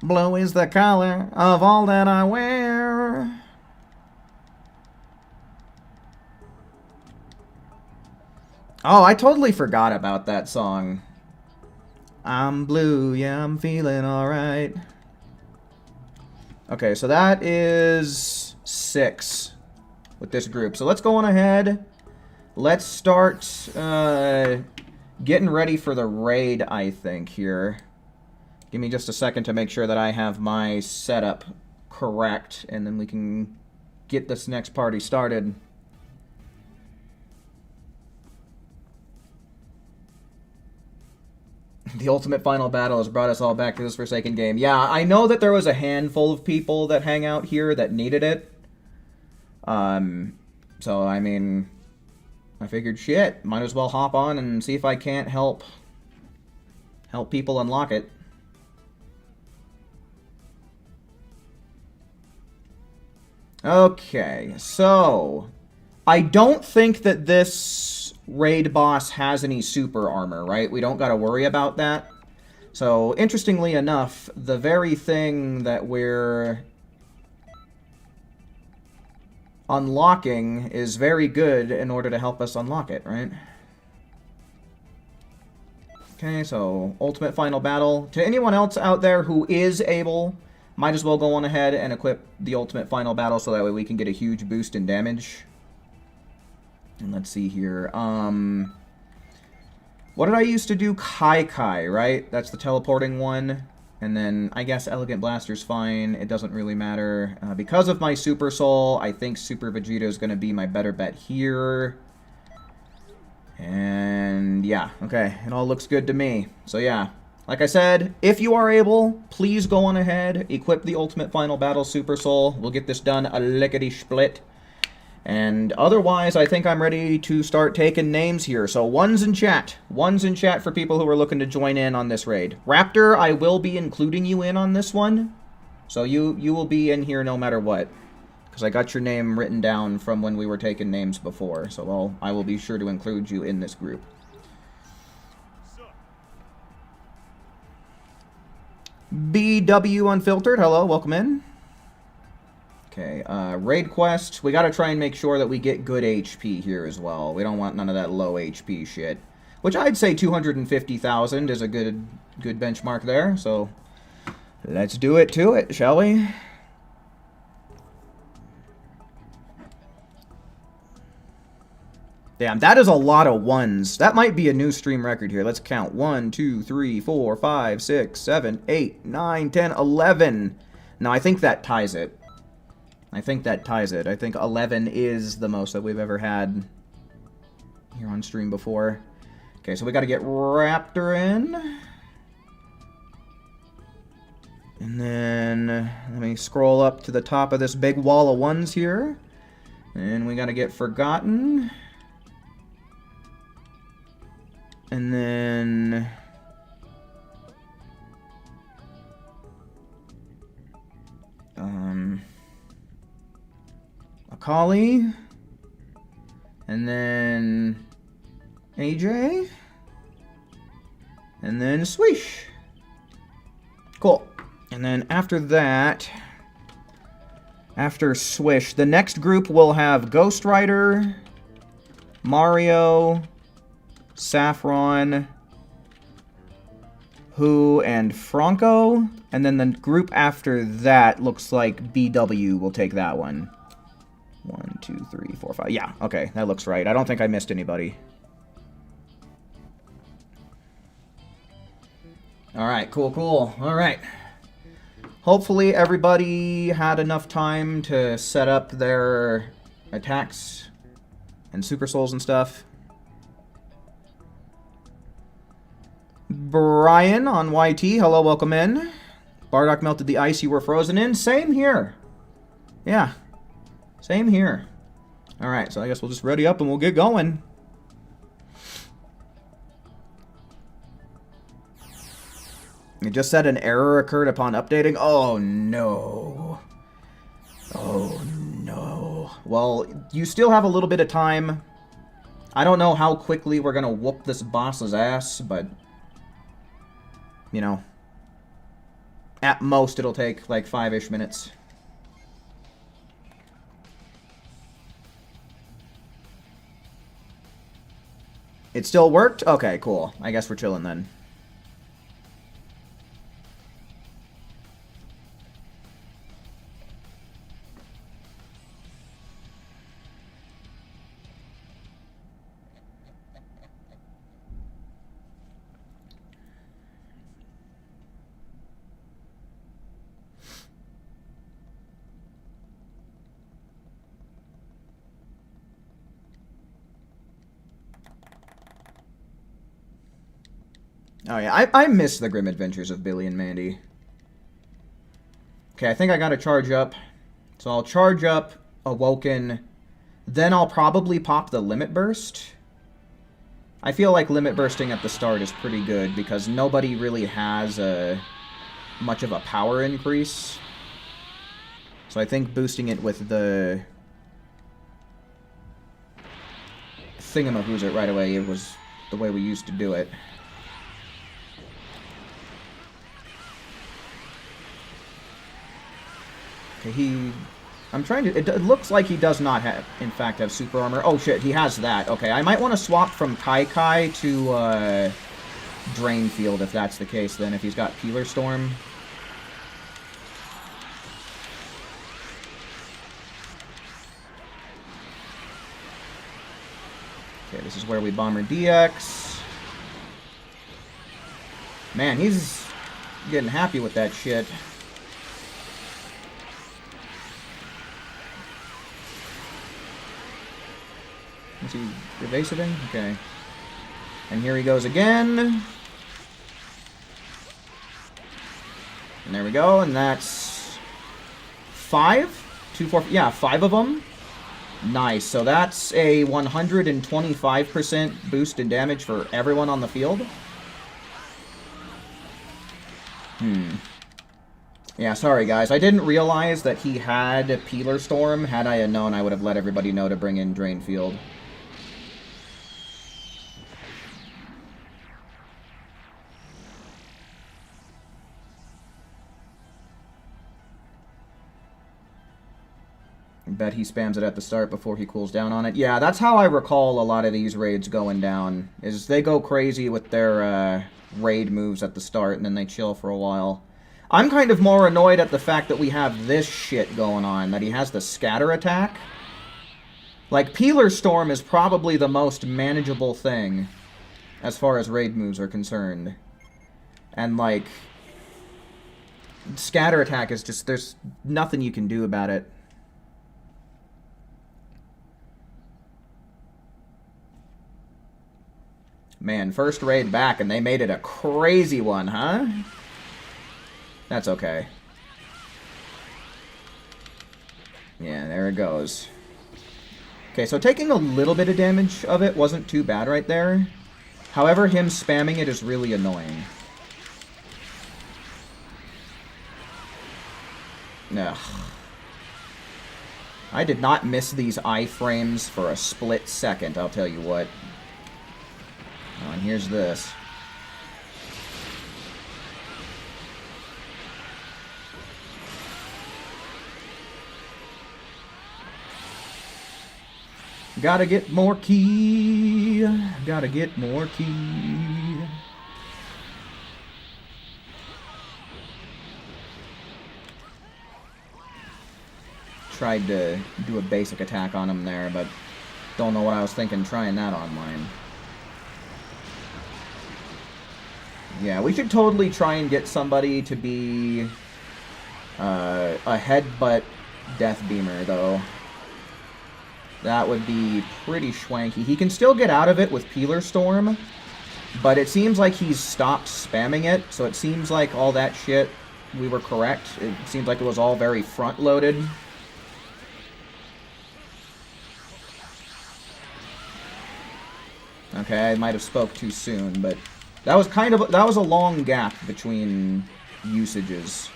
Blue is the color of all that I wear. Oh, I totally forgot about that song. I'm blue, yeah, I'm feeling alright. Okay, so that is 6 with this group. So let's go on ahead. Let's start getting ready for the raid, I think, here. Give me just a second to make sure that I have my setup correct, and then we can get this next party started. The ultimate final battle has brought us all back to this Forsaken game. Yeah, I know that there was a handful of people that hang out here that needed it. So, I mean, I figured, shit, might as well hop on and see if I can't help people unlock it. Okay, so I don't think that this raid boss has any super armor, right? We don't got to worry about that. So, interestingly enough, the very thing that we're unlocking is very good in order to help us unlock it, right? Okay, so ultimate final battle. To anyone else out there who is able, might as well go on ahead and equip the ultimate final battle so that way we can get a huge boost in damage. And let's see here. What did I used to do? Kai, right? That's the teleporting one. And then I guess Elegant Blaster's fine. It doesn't really matter. Because of my Super Soul, I think Super Vegeta is going to be my better bet here. And yeah, okay. It all looks good to me. So yeah. Like I said, if you are able, please go on ahead, equip the Ultimate Final Battle Super Soul. We'll get this done a lickety-split. And otherwise, I think I'm ready to start taking names here. So one's in chat. One's in chat for people who are looking to join in on this raid. Raptor, I will be including you in on this one. So you will be in here no matter what. Because I got your name written down from when we were taking names before. So I will be sure to include you in this group. Sir. BW Unfiltered, hello, welcome in. Okay, raid quest. We gotta try and make sure that we get good HP here as well. We don't want none of that low HP shit. Which I'd say 250,000 is a good benchmark there, so let's do it to it, shall we? Damn, that is a lot of ones. That might be a new stream record here. Let's count. 1, 2, 3, 4, 5, 6, 7, 8, 9, 10, 11. No, I think that ties it. I think 11 is the most that we've ever had here on stream before. Okay, so we got to get Raptor in. And then let me scroll up to the top of this big wall of ones here. And we got to get Forgotten. And then Akali, and then AJ, and then Swish. Cool. And then after that, after Swish, the next group will have Ghost Rider, Mario, Saffron, Who, and Franco. And then the group after that looks like BW will take that one. 1, 2, 3, 4, 5. Yeah, okay, that looks right. I don't think I missed anybody. Alright, cool, cool. Alright. Hopefully everybody had enough time to set up their attacks and Super Souls and stuff. Brian on YT, hello, welcome in. Bardock melted the ice you were frozen in. Same here. Yeah. Same here. Alright, so I guess we'll just ready up and we'll get going. It just said an error occurred upon updating. Oh, no. Oh, no. Well, you still have a little bit of time. I don't know how quickly we're going to whoop this boss's ass, but, you know, at most it'll take like 5-ish minutes. It still worked? Okay, cool. I guess we're chilling then. Oh yeah, I miss the grim adventures of Billy and Mandy. Okay, I think I gotta charge up. So I'll charge up Awoken. Then I'll probably pop the Limit Burst. I feel like Limit Bursting at the start is pretty good because nobody really has much of a power increase. So I think boosting it with the Thingamahoozer right away, it was the way we used to do it. Okay, I'm trying to... It looks like he does not have, in fact, have super armor. Oh, shit, he has that. Okay, I might want to swap from Kai Kai to Drain Field if that's the case, then, if he's got Peeler Storm. Okay, this is where we Bomber DX. Man, he's getting happy with that shit. Is he evasiving? Okay. And here he goes again. And there we go, and that's 5? 2, 4, yeah, 5 of them. Nice, so that's a 125% boost in damage for everyone on the field. Yeah, sorry guys. I didn't realize that he had Peeler Storm. Had I known, I would have let everybody know to bring in Drain Field. I bet he spams it at the start before he cools down on it. Yeah, that's how I recall a lot of these raids going down. Is they go crazy with their raid moves at the start, and then they chill for a while. I'm kind of more annoyed at the fact that we have this shit going on, that he has the scatter attack. Like, Peeler Storm is probably the most manageable thing as far as raid moves are concerned. And, like, scatter attack is just, there's nothing you can do about it. Man, first raid back and they made it a crazy one, huh? That's okay. Yeah, there it goes. Okay, so taking a little bit of damage of it wasn't too bad right there. However, him spamming it is really annoying. Ugh. I did not miss these iframes for a split second, I'll tell you what. Oh, and here's this. Gotta get more key. Gotta get more key. Tried to do a basic attack on him there, but don't know what I was thinking trying that online. Yeah, we should totally try and get somebody to be a headbutt death beamer, though. That would be pretty schwanky. He can still get out of it with Peeler Storm, but it seems like he's stopped spamming it, so it seems like all that shit, we were correct. It seems like it was all very front-loaded. Okay, I might have spoke too soon, but that was a long gap between usages.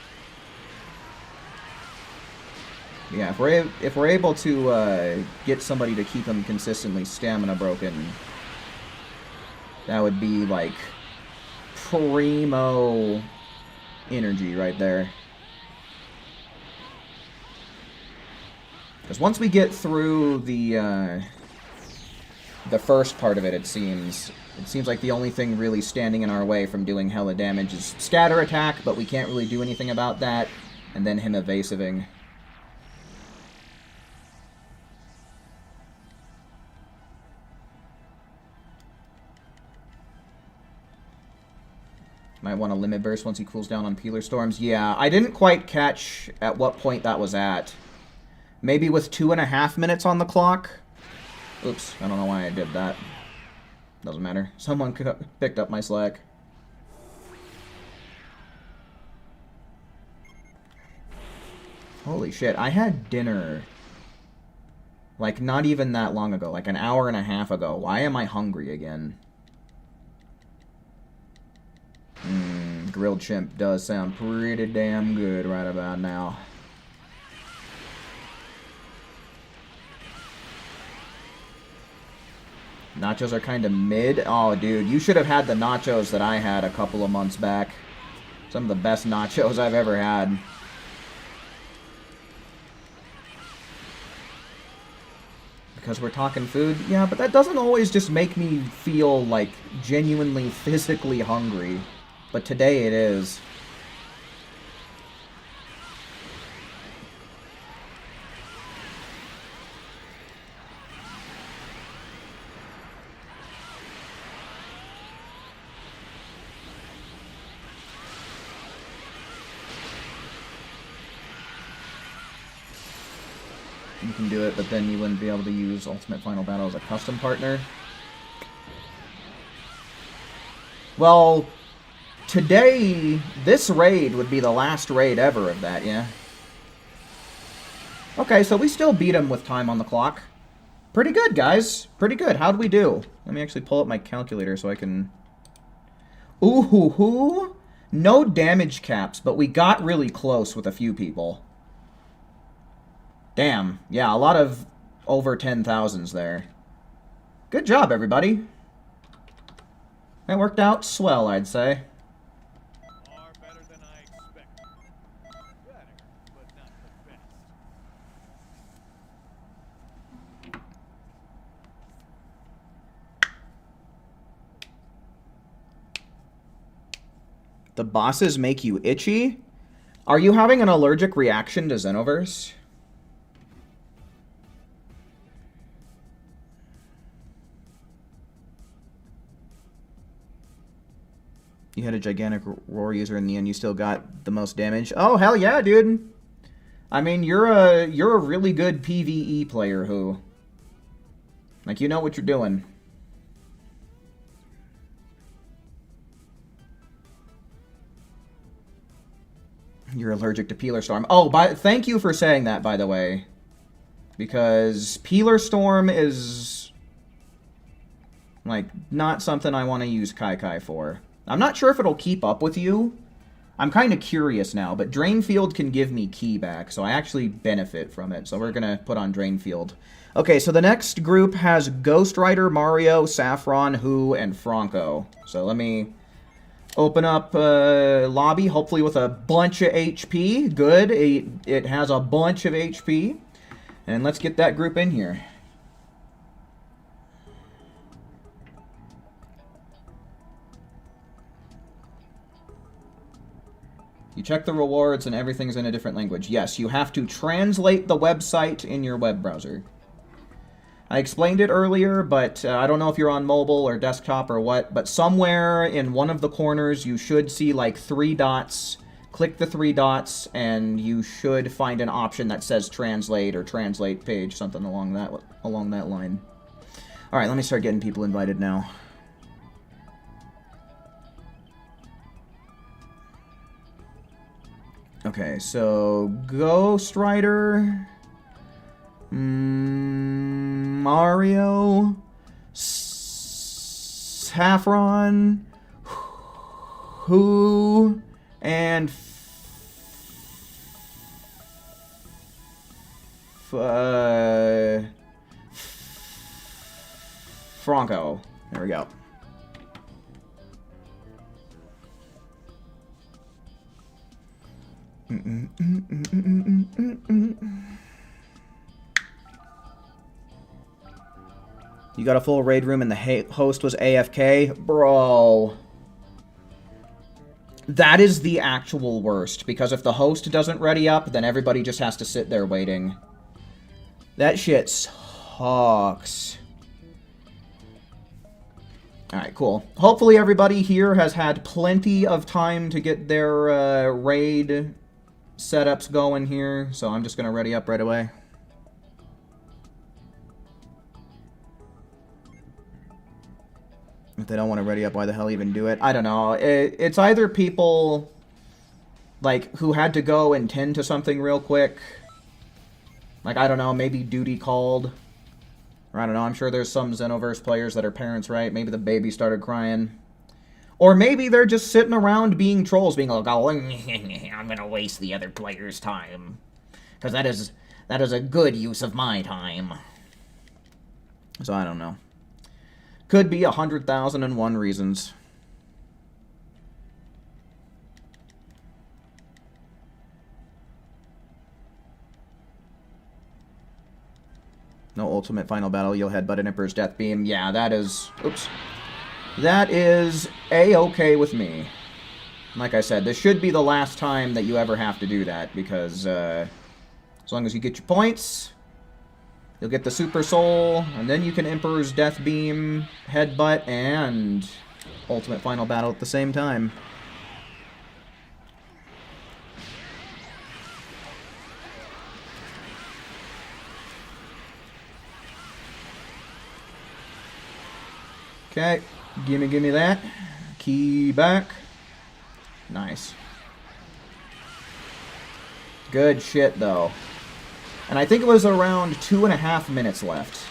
Yeah, if we're able to get somebody to keep him consistently stamina broken, that would be like primo energy right there. Because once we get through the first part of it, it seems like the only thing really standing in our way from doing hella damage is scatter attack, but we can't really do anything about that, and then him evasiving. Might want to limit burst once he cools down on Peeler Storms. Yeah, I didn't quite catch at what point that was at. Maybe with 2.5 minutes on the clock? Oops, I don't know why I did that. Doesn't matter. Someone picked up my slack. Holy shit, I had dinner like not even that long ago, like an hour and a half ago. Why am I hungry again? Grilled shrimp does sound pretty damn good right about now. Nachos are kind of mid. Oh, dude, you should have had the nachos that I had a couple of months back. Some of the best nachos I've ever had. Because we're talking food? Yeah, but that doesn't always just make me feel, like, genuinely physically hungry. But today it is. You can do it, but then you wouldn't be able to use Ultimate Final Battle as a custom partner. Well, today, this raid would be the last raid ever of that, yeah? Okay, so we still beat him with time on the clock. Pretty good, guys. Pretty good. How'd we do? Let me actually pull up my calculator so I can... Ooh-hoo-hoo! No damage caps, but we got really close with a few people. Damn. Yeah, a lot of over 10,000s there. Good job, everybody. That worked out swell, I'd say. Far better than I expected. Better, but not the best. The bosses make you itchy? Are you having an allergic reaction to Xenoverse? You had a gigantic roar user in the end. You still got the most damage. Oh hell yeah, dude! I mean, you're a really good PvE player, who, like, you know what you're doing. You're allergic to Peeler Storm. Oh, thank you for saying that, by the way, because Peeler Storm is, like, not something I want to use Kai for. I'm not sure if it'll keep up with you. I'm kind of curious now, but Drainfield can give me Ki back, so I actually benefit from it. So we're going to put on Drainfield. Okay, so the next group has Ghost Rider, Mario, Saffron, Who, and Franco. So let me open up lobby, hopefully with a bunch of HP. Good, it has a bunch of HP. And let's get that group in here. You check the rewards and everything's in a different language. Yes, you have to translate the website in your web browser. I explained it earlier, but I don't know if you're on mobile or desktop or what, but somewhere in one of the corners you should see like 3 dots. Click the 3 dots and you should find an option that says translate or translate page, something along that line. All right, let me start getting people invited now. Okay, so Ghost Rider, Mario, Saffron, Who, and Franco. There we go. You got a full raid room and the host was AFK? Bro. That is the actual worst, because if the host doesn't ready up, then everybody just has to sit there waiting. That shit sucks. Alright, cool. Hopefully everybody here has had plenty of time to get their raid setups going here, so I'm just going to ready up right away. If they don't want to ready up, why the hell even do it? I don't know. It's either people, like, who had to go and tend to something real quick. Like, I don't know, maybe duty called. Or I don't know, I'm sure there's some Xenoverse players that are parents, right? Maybe the baby started crying. Or maybe they're just sitting around being trolls, being like, oh, I'm gonna waste the other player's time. Because that is a good use of my time. So I don't know. Could be 100,001 reasons. No ultimate final battle, you'll headbutt an Emperor's Death Beam. Yeah, that is... Oops. That is A-okay with me. Like I said, this should be the last time that you ever have to do that, because as long as you get your points, you'll get the Super Soul, and then you can Emperor's Death Beam, Headbutt, and Ultimate Final Battle at the same time. Okay, gimme that. Key back. Nice. Good shit, though. And I think it was around 2.5 minutes left.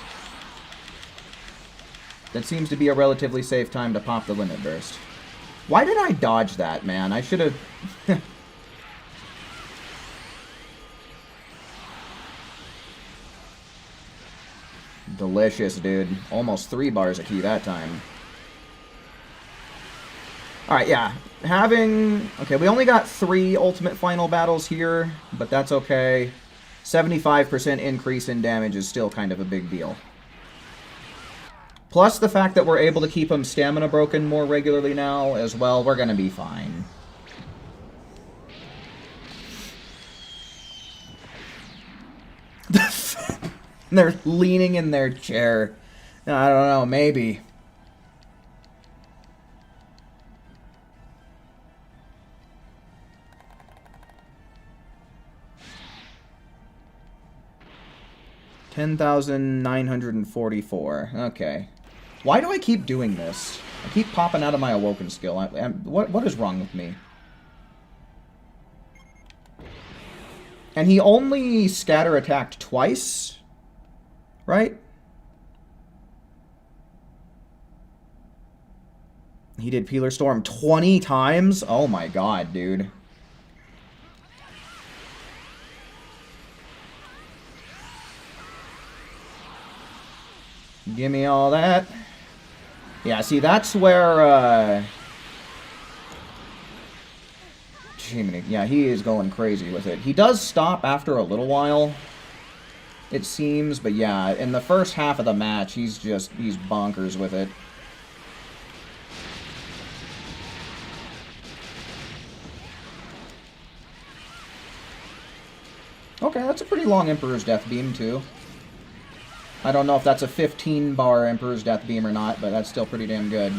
That seems to be a relatively safe time to pop the Limit Burst. Why did I dodge that, man? I should have... Delicious, dude. Almost 3 bars of key that time. Alright, yeah. Having... Okay, we only got 3 ultimate final battles here, but that's okay. 75% increase in damage is still kind of a big deal. Plus the fact that we're able to keep him stamina broken more regularly now as well, we're gonna be fine. They're leaning in their chair. I don't know, maybe. $10,944. Okay. Why do I keep doing this? I keep popping out of my Awoken skill. What is wrong with me? And he only scatter attacked twice? Right? He did Peeler Storm 20 times? Oh my god, dude. Give me all that. Yeah, see, that's where, yeah, he is going crazy with it. He does stop after a little while, it seems, but yeah, in the first half of the match, he's bonkers with it. Okay, that's a pretty long Emperor's Death Beam, too. I don't know if that's a 15-bar Emperor's Death Beam or not, but that's still pretty damn good.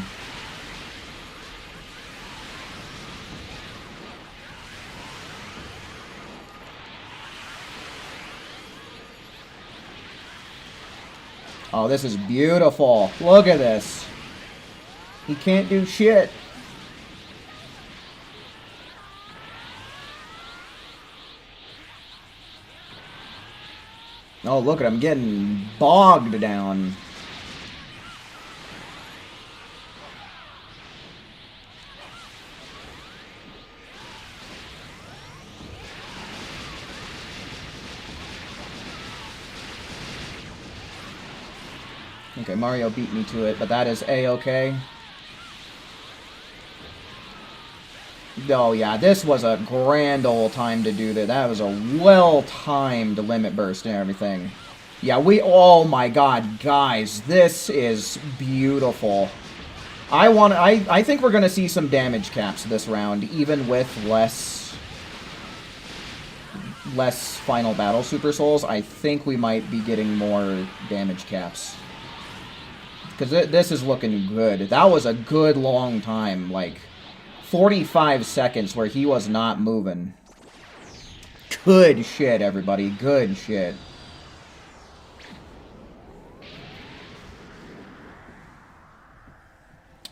Oh, this is beautiful. Look at this. He can't do shit. Oh, look at him getting bogged down. Okay, Mario beat me to it, but that is A-okay. Oh yeah, this was a grand old time to do that. That was a well-timed limit burst and everything. Yeah, oh my god, guys, this is beautiful. I think we're gonna see some damage caps this round, even with less final battle Super Souls. I think we might be getting more damage caps. Because this is looking good. That was a good long time, like 45 seconds where he was not moving. Good shit, everybody. Good shit.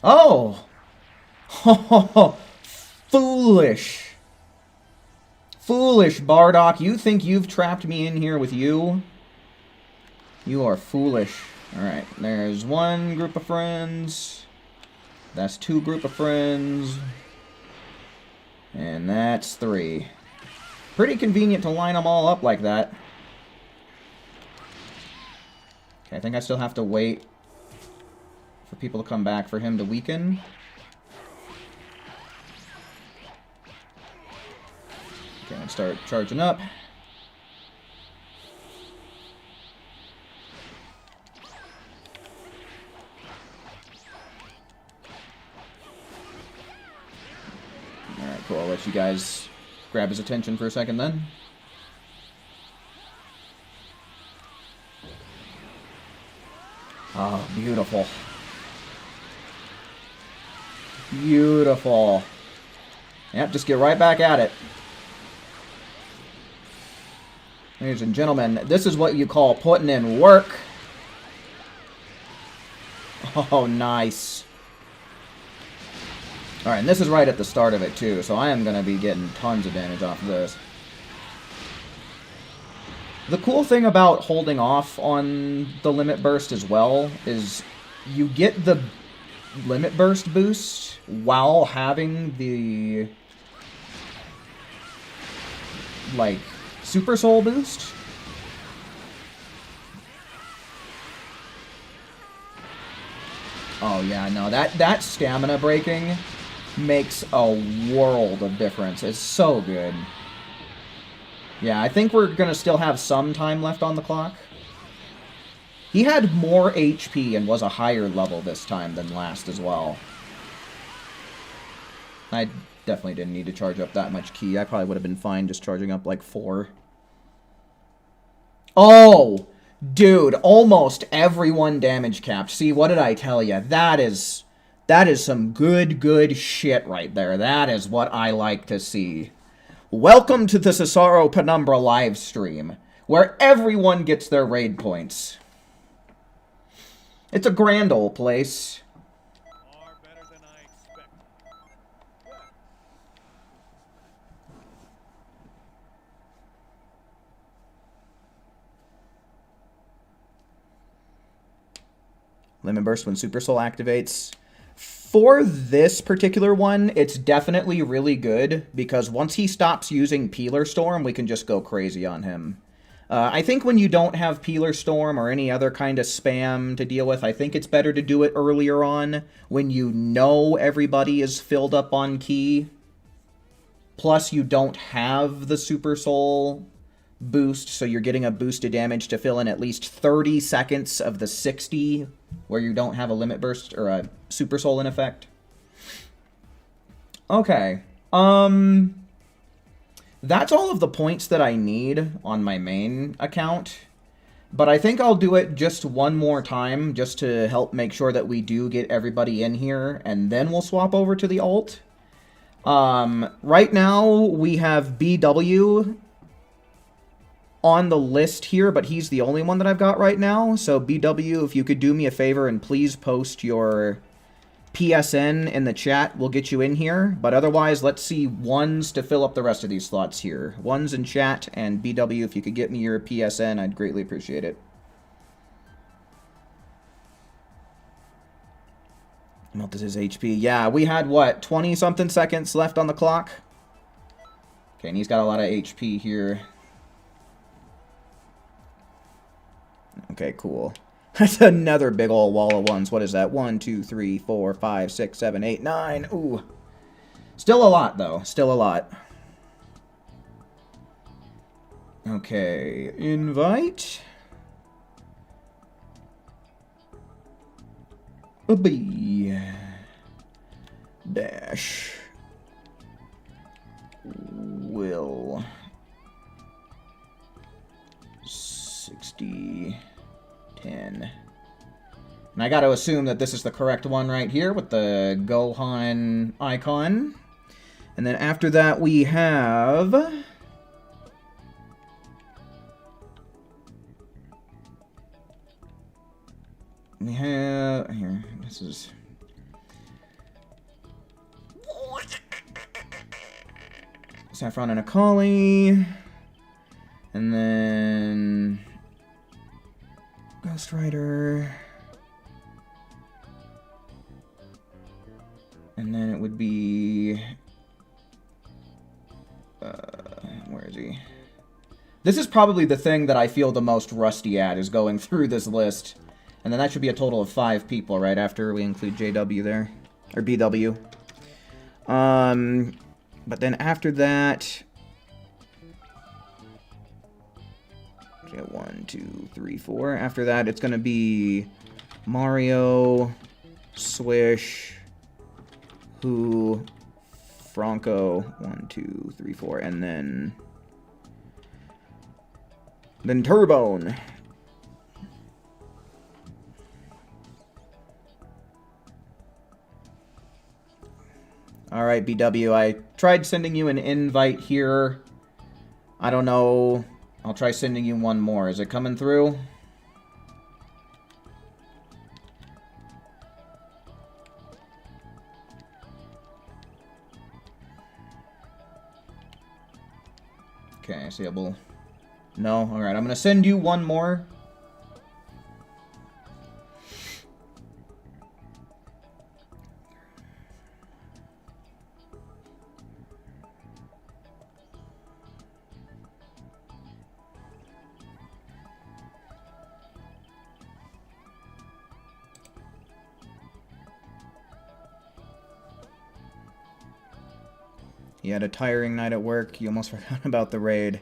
Oh! Foolish. Foolish, Bardock. You think you've trapped me in here with you? You are foolish. Alright, there's 1 group of friends. That's 2 group of friends. And that's 3. Pretty convenient to line them all up like that. Okay, I think I still have to wait for people to come back for him to weaken. Okay, let's start charging up. Alright, cool. I'll let you guys grab his attention for a second then. Oh, beautiful. Beautiful. Yep, just get right back at it. Ladies and gentlemen, this is what you call putting in work. Oh, nice. Alright, and this is right at the start of it, too, so I am going to be getting tons of damage off of this. The cool thing about holding off on the limit burst as well is you get the limit burst boost while having the like super soul boost. Oh yeah, no, that stamina breaking makes a world of difference. It's so good. Yeah, I think we're gonna still have some time left on the clock. He had more HP and was a higher level this time than last as well. I definitely didn't need to charge up that much ki. I probably would have been fine just charging up like 4. Oh! Dude, almost everyone damage capped. See, what did I tell you? That is some good shit right there. That is what I like to see. Welcome to the Cesaro Penumbra live stream, where everyone gets their raid points. It's a grand old place. Far better than I expected. Limit Burst when Super Soul activates. For this particular one, it's definitely really good, because once he stops using Peeler Storm, we can just go crazy on him. I think when you don't have Peeler Storm or any other kind of spam to deal with, I think it's better to do it earlier on, when you know everybody is filled up on ki. Plus, you don't have the Super Soul boost, so you're getting a boost to damage to fill in at least 30 seconds of the 60 where you don't have a limit burst or a super soul in effect. Okay. That's all of the points that I need on my main account. But I think I'll do it just one more time just to help make sure that we do get everybody in here, and then we'll swap over to the alt. Right now we have BW on the list here, but he's the only one that I've got right now. So BW, if you could do me a favor and please post your PSN in the chat, we'll get you in here. But otherwise, let's see ones to fill up the rest of these slots here. Ones in chat, and BW, if you could get me your PSN, I'd greatly appreciate it. Melted his HP. Yeah, we had, what, 20-something seconds left on the clock? Okay, and he's got a lot of HP here. Okay, cool. That's another big old wall of ones. What is that? 1, 2, 3, 4, 5, 6, 7, 8, 9. Ooh. Still a lot, though. Still a lot. Okay. Invite. A B. Dash. Will. 60. 10. And I got to assume that this is the correct one right here with the Gohan icon. And then after that we have... Here, this is... Saffron and Akali. And then... Ghost Rider. And then it would be... where is he? This is probably the thing that I feel the most rusty at, is going through this list. And then that should be a total of 5 people, right, after we include JW there. Or BW. But then after that... Okay, 1, 2, 3, 4. After that, it's going to be Mario, Swish, Who, Franco, 1, 2, 3, 4, and then Turbone. Alright, BW, I tried sending you an invite here. I don't know... I'll try sending you one more. Is it coming through? Okay, seeable. No? Alright, I'm gonna send you one more. You had a tiring night at work. You almost forgot about the raid.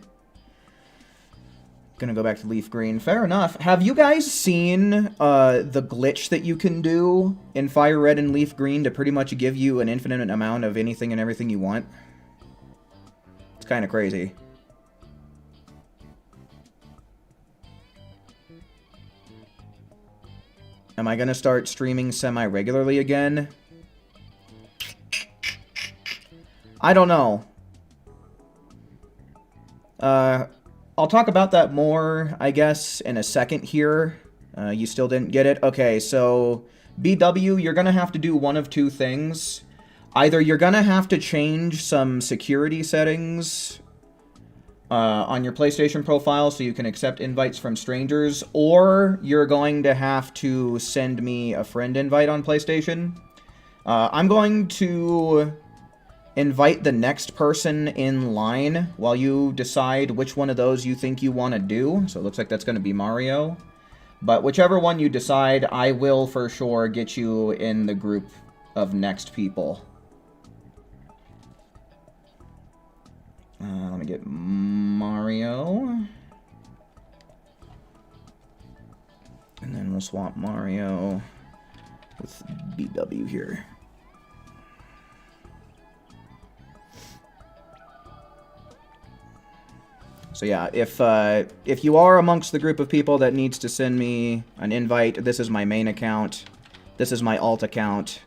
Gonna go back to Leaf Green. Fair enough. Have you guys seen the glitch that you can do in Fire Red and Leaf Green to pretty much give you an infinite amount of anything and everything you want? It's kind of crazy. Am I gonna start streaming semi-regularly again? I don't know. I'll talk about that more, I guess, in a second here. You still didn't get it? Okay, so BW, you're gonna have to do one of two things. Either you're gonna have to change some security settings on your PlayStation profile so you can accept invites from strangers, or you're going to have to send me a friend invite on PlayStation. I'm going to invite the next person in line while you decide which one of those you think you want to do. So it looks like that's going to be Mario. But whichever one you decide, I will for sure get you in the group of next people. Let me get Mario. And then we'll swap Mario with BW here. So yeah, if you are amongst the group of people that needs to send me an invite, this is my main account. This is my alt account.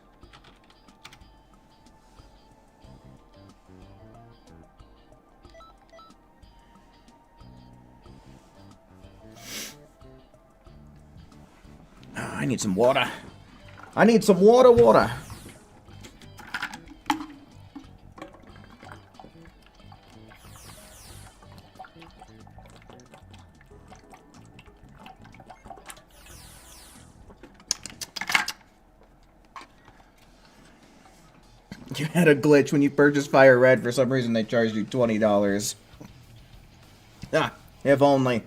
I need some water. I need some water. You had a glitch when you purchased Fire Red. For some reason, they charged you $20. Ah, if only.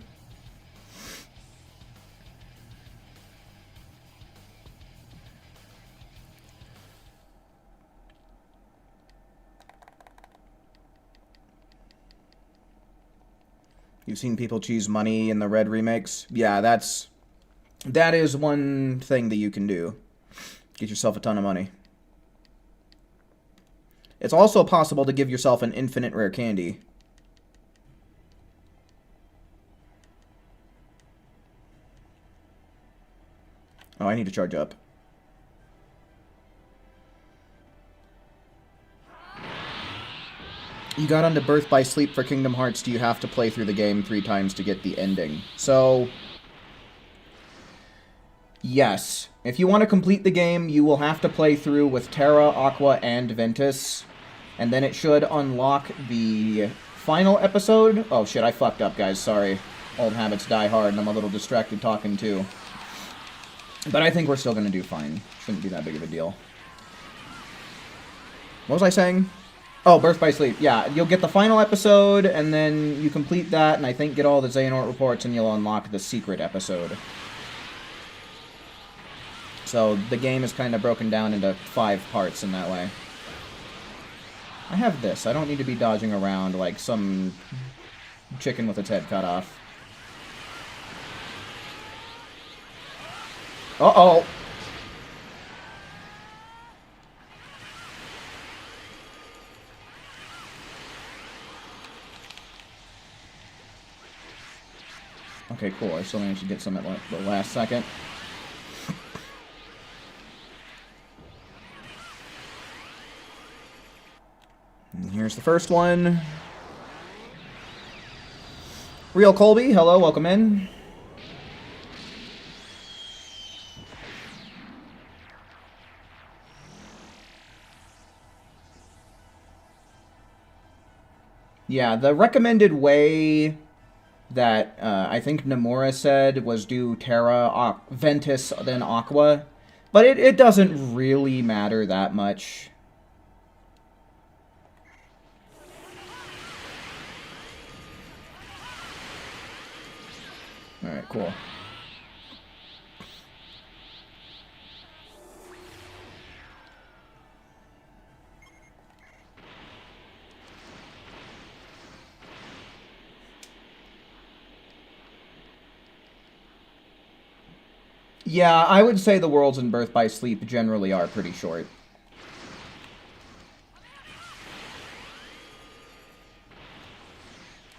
You've seen people choose money in the Red remakes? Yeah, that is one thing that you can do. Get yourself a ton of money. It's also possible to give yourself an infinite rare candy. Oh, I need to charge up. You got onto Birth by Sleep for Kingdom Hearts. Do you have to play through the game 3 times to get the ending? So, yes. If you want to complete the game, you will have to play through with Terra, Aqua, and Ventus. And then it should unlock the final episode. Oh shit, I fucked up, guys. Sorry. Old habits die hard, and I'm a little distracted talking too. But I think we're still going to do fine. Shouldn't be that big of a deal. What was I saying? Oh, Birth by Sleep. Yeah, you'll get the final episode, and then you complete that, and I think get all the Xehanort reports, and you'll unlock the secret episode. So the game is kind of broken down into 5 parts in that way. I have this. I don't need to be dodging around like some chicken with its head cut off. Uh-oh! Okay, cool. I still managed to get some at the last second. And here's the first one. Real Colby, hello, welcome in. Yeah, the recommended way that I think Nomura said was do Terra, Ventus, then Aqua. But it doesn't really matter that much. Alright, cool. Yeah, I would say the worlds in Birth by Sleep generally are pretty short.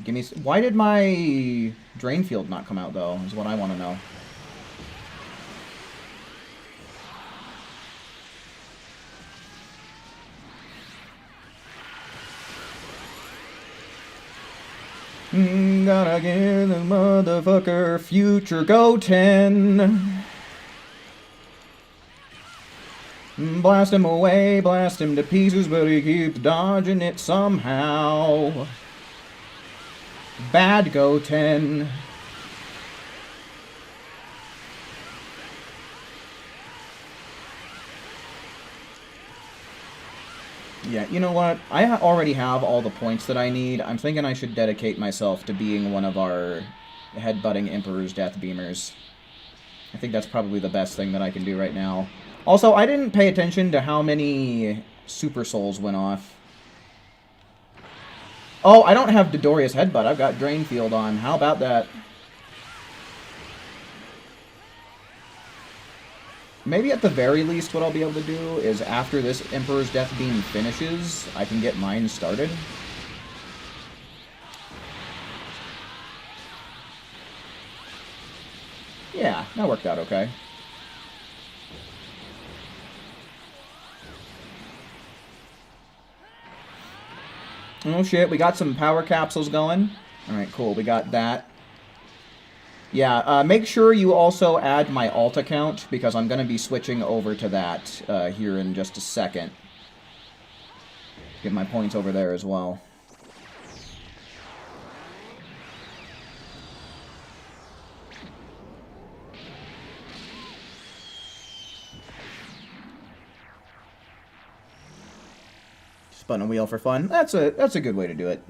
Give me... Why did my drain field not come out, though, is what I want to know. Gotta get the motherfucker future Goten. Blast him away, blast him to pieces, but he keeps dodging it somehow. Bad Goten. Yeah, you know what? I already have all the points that I need. I'm thinking I should dedicate myself to being one of our headbutting Emperor's Death Beamers. I think that's probably the best thing that I can do right now. Also, I didn't pay attention to how many Super Souls went off. Oh, I don't have Dodoria's Headbutt. I've got Drain Field on. How about that? Maybe at the very least what I'll be able to do is after this Emperor's Death Beam finishes, I can get mine started. Yeah, that worked out okay. Oh shit, we got some power capsules going. Alright, cool, we got that. Yeah, make sure you also add my alt account, because I'm going to be switching over to that here in just a second. Get my points over there as well. Spun a wheel for fun. That's a good way to do it.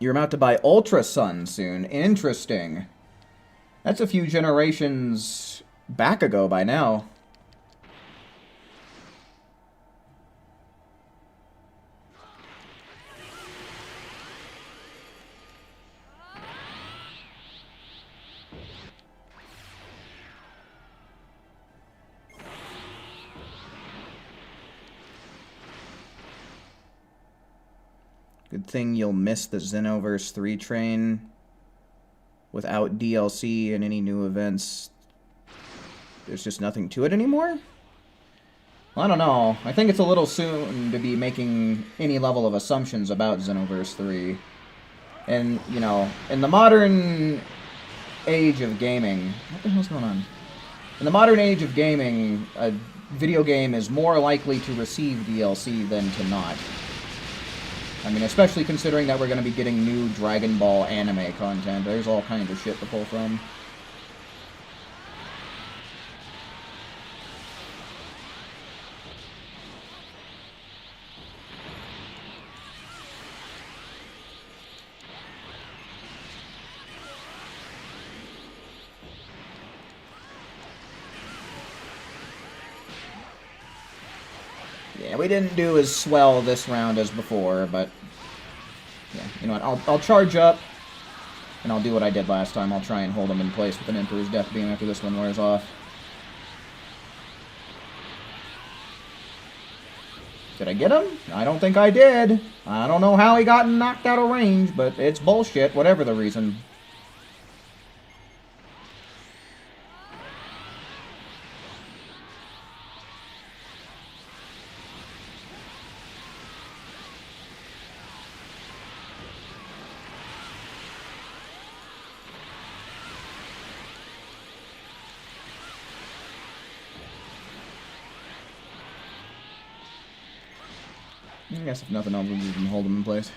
You're about to buy Ultra Sun soon. Interesting. That's a few generations back ago by now. Good thing you'll miss the Xenoverse 3 train without DLC and any new events. There's just nothing to it anymore? Well, I don't know. I think it's a little soon to be making any level of assumptions about Xenoverse 3. And, you know, in the modern age of gaming... What the hell's going on? In the modern age of gaming, a video game is more likely to receive DLC than to not. I mean, especially considering that we're going to be getting new Dragon Ball anime content. There's all kinds of shit to pull from. Yeah, we didn't do as swell this round as before, but yeah, you know what? I'll charge up, and I'll do what I did last time. I'll try and hold him in place with an Emperor's Death Beam after this one wears off. Did I get him? I don't think I did. I don't know how he got knocked out of range, but it's bullshit, whatever the reason. I guess if nothing else, we can hold him in place.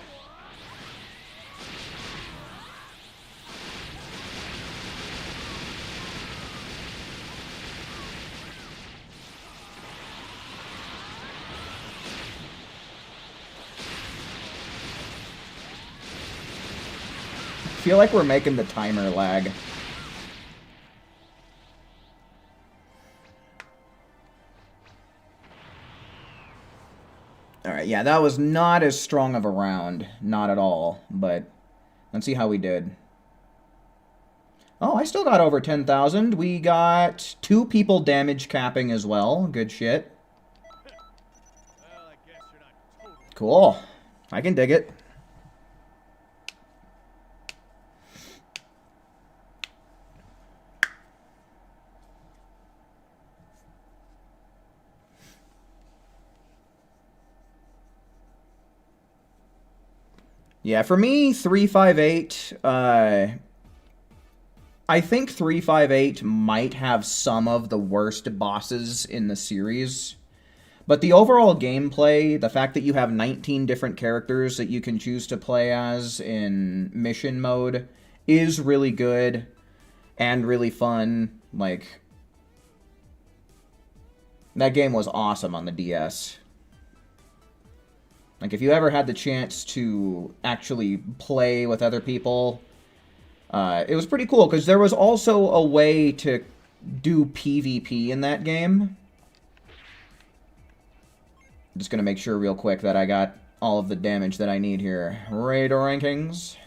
I feel like we're making the timer lag. Alright, yeah, that was not as strong of a round. Not at all. But let's see how we did. Oh, I still got over 10,000. We got 2 people damage capping as well. Good shit. Well, I guess you're not totally. Cool. I can dig it. Yeah, for me, 358, I think 358 might have some of the worst bosses in the series. But the overall gameplay, the fact that you have 19 different characters that you can choose to play as in mission mode is really good and really fun. Like, that game was awesome on the DS. Like, if you ever had the chance to actually play with other people, it was pretty cool, because there was also a way to do PvP in that game. I'm just going to make sure real quick that I got all of the damage that I need here. Radar rankings.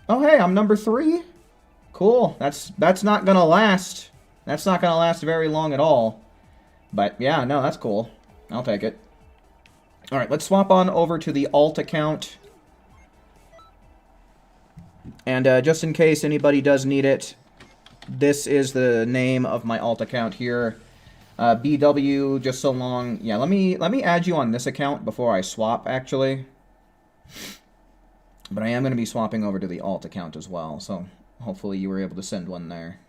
Oh, hey, I'm number 3. Cool. That's not going to last. That's not going to last very long at all. But, yeah, no, that's cool. I'll take it. Alright, let's swap on over to the alt account. And just in case anybody does need it, this is the name of my alt account here. BW, just so long. Yeah, let me add you on this account before I swap, actually. But I am going to be swapping over to the alt account as well, so hopefully you were able to send one there.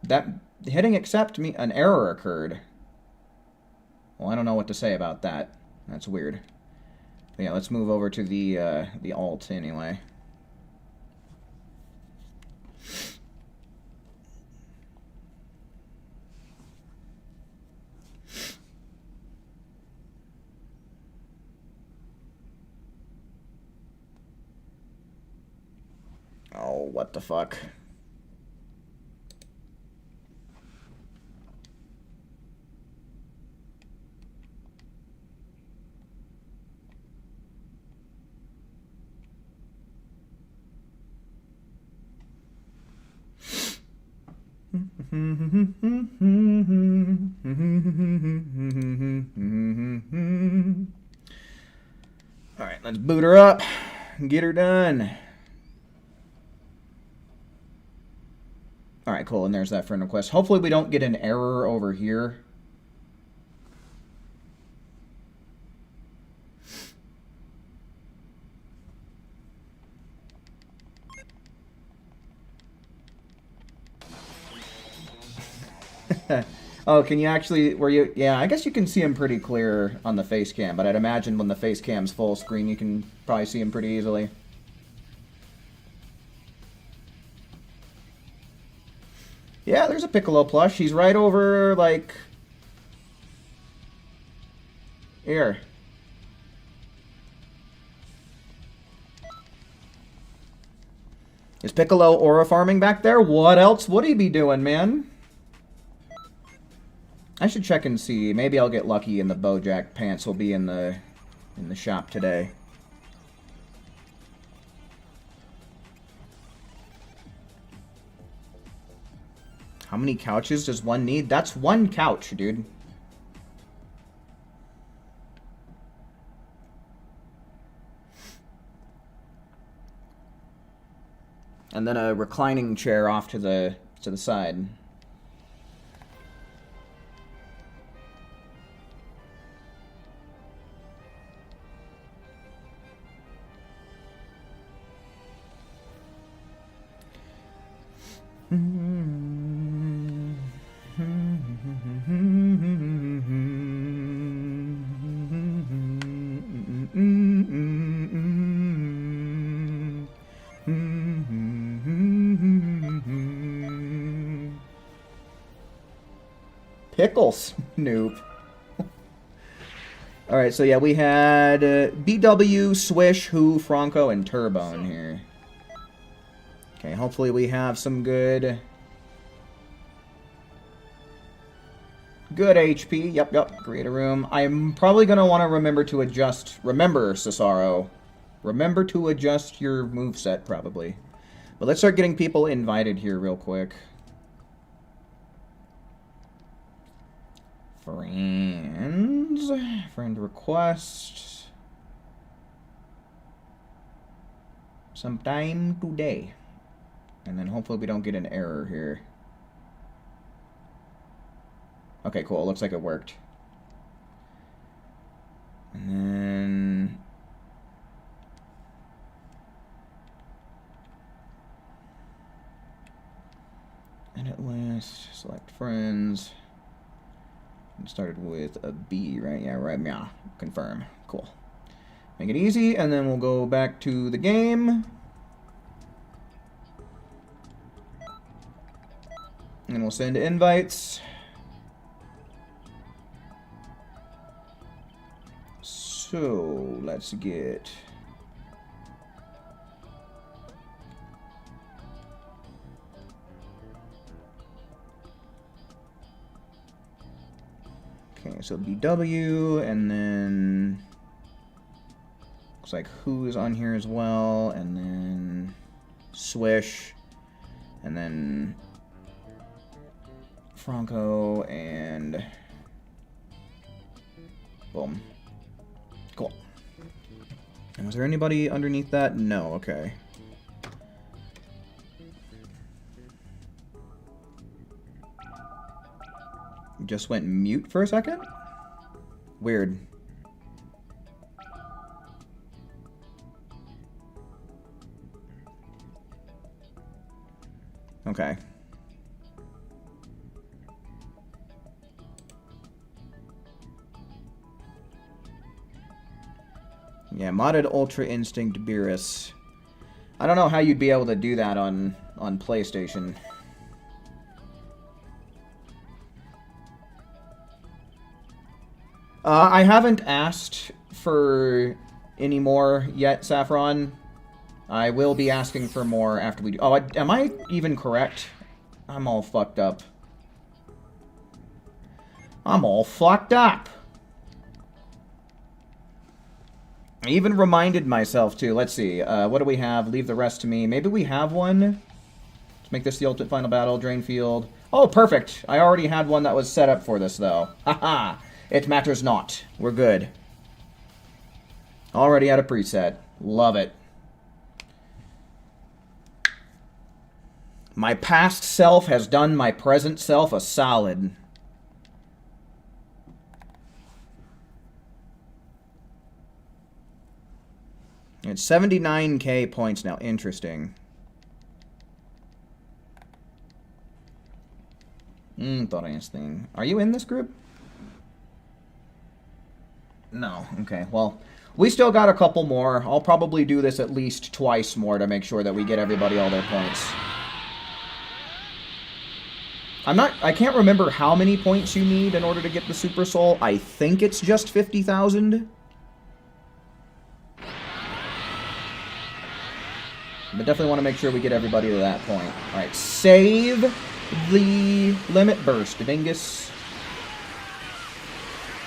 That hitting accept me an error occurred. Well, I don't know what to say about that. That's weird. But yeah, let's move over to the alt anyway. Oh, what the fuck? Alright, let's boot her up and get her done. Alright, cool, and there's that friend request. Hopefully we don't get an error over here. Oh, can you actually, yeah, I guess you can see him pretty clear on the face cam, but I'd imagine when the face cam's full screen, you can probably see him pretty easily. Yeah, there's a Piccolo plush. He's right over, like, here. Is Piccolo aura farming back there? What else would he be doing, man? I should check and see. Maybe I'll get lucky and the Bojack pants will be in the shop today. How many couches does one need? That's one couch, dude. And then a reclining chair off to the side. Pickles, noob. Alright, so yeah, we had BW, Swish, Who, Franco, and Turbone here. Okay, hopefully we have some good Good HP. Yep. Create a room. I'm probably going to want to remember to adjust. Remember, Cesaro. Remember to adjust your moveset, probably. But let's start getting people invited here real quick. Friends. Friend request. Sometime today. And then hopefully we don't get an error here. Okay, cool. Looks like it worked. And then... edit list, select friends. It started with a B, right? Yeah, right. Yeah. Confirm. Cool. Make it easy, and then we'll go back to the game. And we'll send invites. So, let's get... okay, so BW, and then... looks like Who is on here as well, and then... Swish, and then... Franco, and... boom. Cool. And was there anybody underneath that? No, okay. Just went mute for a second? Weird. Okay. Yeah, modded Ultra Instinct Beerus. I don't know how you'd be able to do that on PlayStation. I haven't asked for any more yet, Saffron. I will be asking for more after we do... oh, am I even correct? I'm all fucked up. I'm all fucked up. I even reminded myself, too. Let's see. What do we have? Leave the rest to me. Maybe we have one. Let's make this the ultimate final battle. Drain field. Oh, perfect. I already had one that was set up for this, though. Haha. It matters not. We're good. Already had a preset. Love it. My past self has done my present self a solid. It's 79k points now. Interesting. Interesting. Are you in this group? No. Okay, well, we still got a couple more. I'll probably do this at least twice more to make sure that we get everybody all their points. I can't remember how many points you need in order to get the Super Soul. I think it's just 50,000. But definitely want to make sure we get everybody to that point. Alright, save the limit burst, Dingus.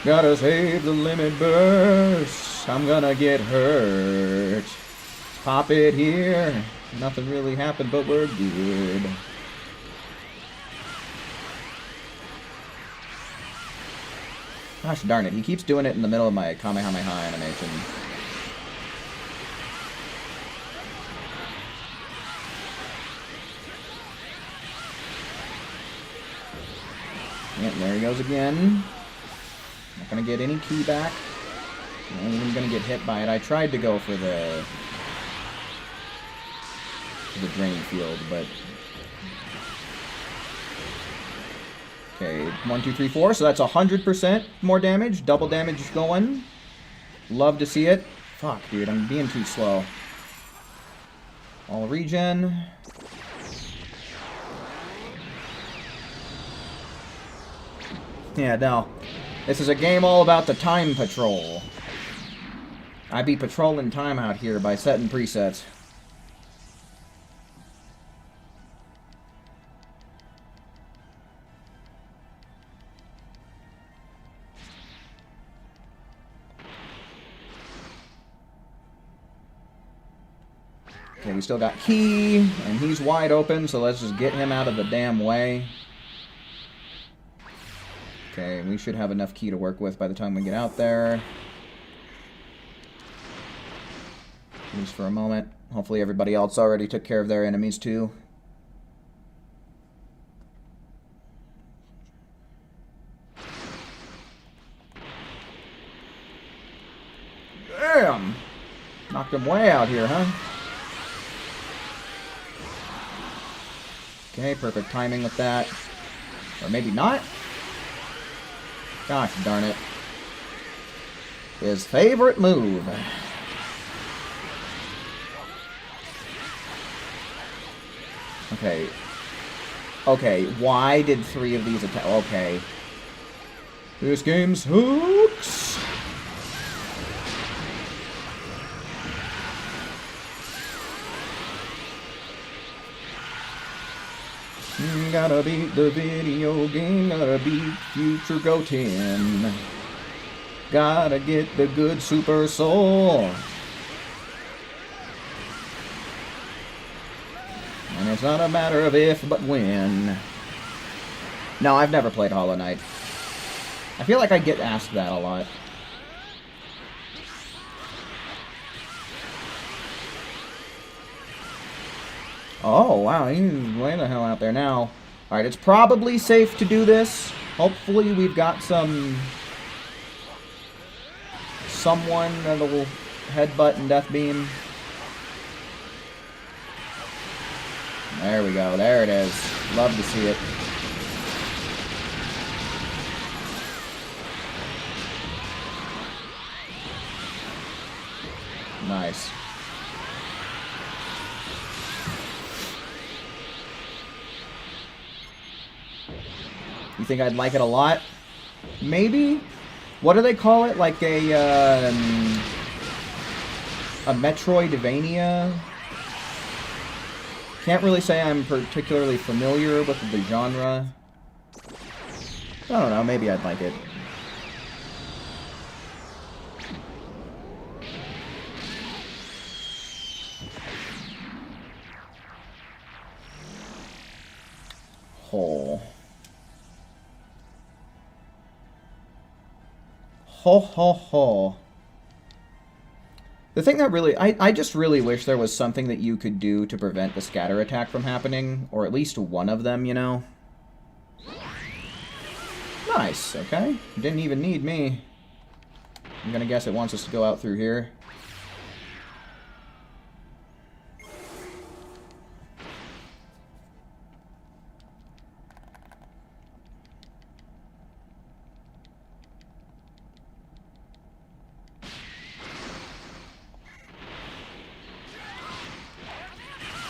Gotta save the limit burst. I'm gonna get hurt. Pop it here. Nothing really happened, but we're good. Gosh darn it, he keeps doing it in the middle of my Kamehameha animation. Yep, there he goes again. Not gonna get any key back. Not even gonna get hit by it. I tried to go for the drain field, but... okay, 1, 2, 3, 4. So that's 100% more damage. Double damage going. Love to see it. Fuck, dude, I'm being too slow. All regen. Yeah, no. This is a game all about the time patrol. I be patrolling time out here by setting presets. Okay, we still got Key, and he's wide open, so let's just get him out of the damn way. Okay, we should have enough Key to work with by the time we get out there. At least for a moment. Hopefully everybody else already took care of their enemies too. Damn! Knocked him way out here, huh? Okay, perfect timing with that. Or maybe not? Gosh darn it. His favorite move. Okay. Okay, why did 3 of these attack? Okay. This game sucks! Gotta beat the video game, gotta beat Future Go 10. Gotta get the good Super Soul. And it's not a matter of if, but when. No, I've never played Hollow Knight. I feel like I get asked that a lot. Oh, wow, he's way the hell out there now. Alright, it's probably safe to do this. Hopefully we've got someone that'll headbutt and death beam. There we go, there it is. Love to see it. Nice. You think I'd like it a lot? Maybe? What do they call it? Like a Metroidvania? Can't really say I'm particularly familiar with the genre. I don't know, maybe I'd like it. Ho. Ho ho ho. The thing that really... I just really wish there was something that you could do to prevent the scatter attack from happening. Or at least one of them, you know? Nice, okay. Didn't even need me. I'm gonna guess it wants us to go out through here.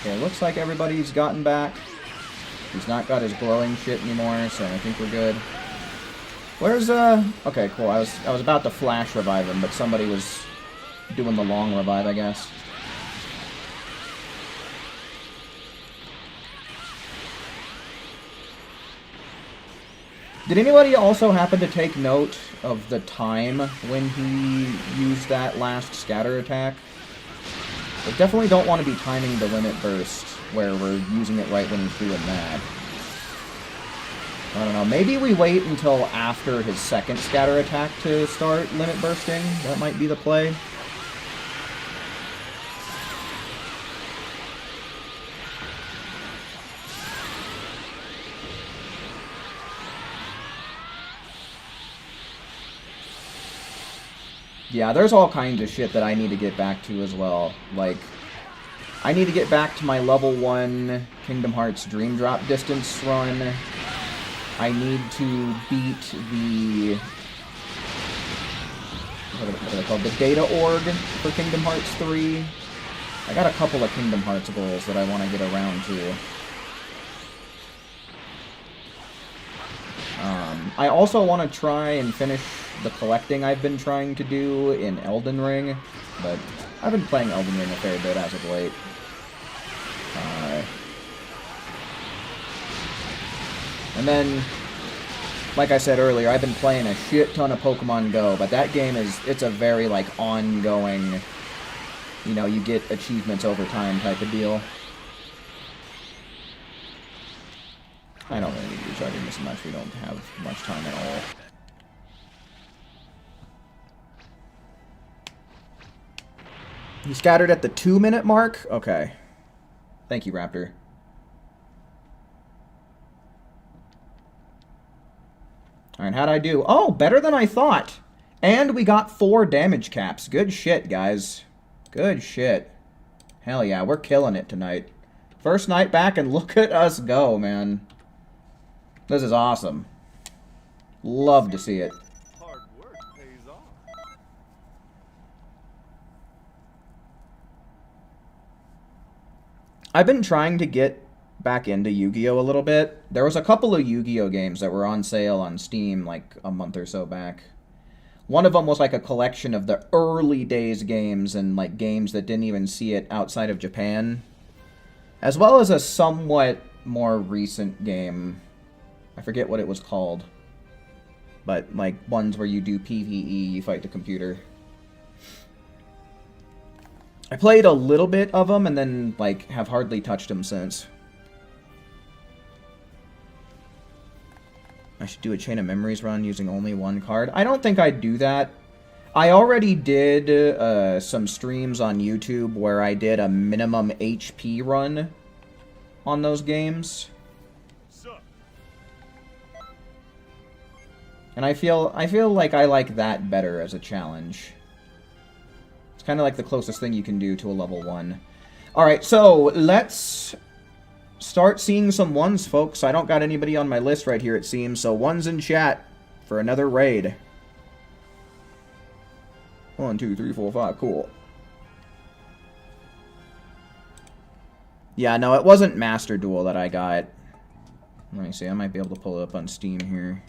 Okay, looks like everybody's gotten back. He's not got his glowing shit anymore, so I think we're good. Where's, okay, cool. I was about to flash revive him, but somebody was doing the long revive, I guess. Did anybody also happen to take note of the time when he used that last scatter attack? I definitely don't want to be timing the limit burst where we're using it right when he's doing that. I don't know, maybe we wait until after his second scatter attack to start limit bursting. That might be the play. Yeah, there's all kinds of shit that I need to get back to as well. Like, I need to get back to my level 1 Kingdom Hearts Dream Drop distance run. I need to beat the... what are they called? The Data Org for Kingdom Hearts 3. I got a couple of Kingdom Hearts goals that I want to get around to. I also want to try and finish the collecting I've been trying to do in Elden Ring, but I've been playing Elden Ring a fair bit as of late. And then, like I said earlier, I've been playing a shit ton of Pokemon Go, but that game is, it's a very, like, ongoing You know, you get achievements over time type of deal. I don't really need to be charging this much. We don't have much time at all. You scattered at the 2-minute mark? Okay. Thank you, Raptor. Alright, how'd I do? Oh, better than I thought. And we got 4 damage caps. Good shit, guys. Good shit. Hell yeah, we're killing it tonight. First night back, and look at us go, man. This is awesome. Love to see it. Hard work pays off. I've been trying to get back into Yu-Gi-Oh! A little bit. There was a couple of Yu-Gi-Oh! Games that were on sale on Steam like a month or so back. One of them was like a collection of the early days games and like games that didn't even see it outside of Japan. As well as a somewhat more recent game. I forget what it was called. But like ones where you do PvE, you fight the computer. I played a little bit of them and then like have hardly touched them since. I should do a Chain of Memories run using only one card. I don't think I'd do that. I already did some streams on YouTube where I did a minimum HP run on those games. And I feel like I like that better as a challenge. It's kind of like the closest thing you can do to a level 1. Alright, so let's start seeing some ones, folks. I don't got anybody on my list right here, it seems. So ones in chat for another raid. 1, 2, 3, 4, 5. Cool. Yeah, no, it wasn't Master Duel that I got. Let me see. I might be able to pull it up on Steam here.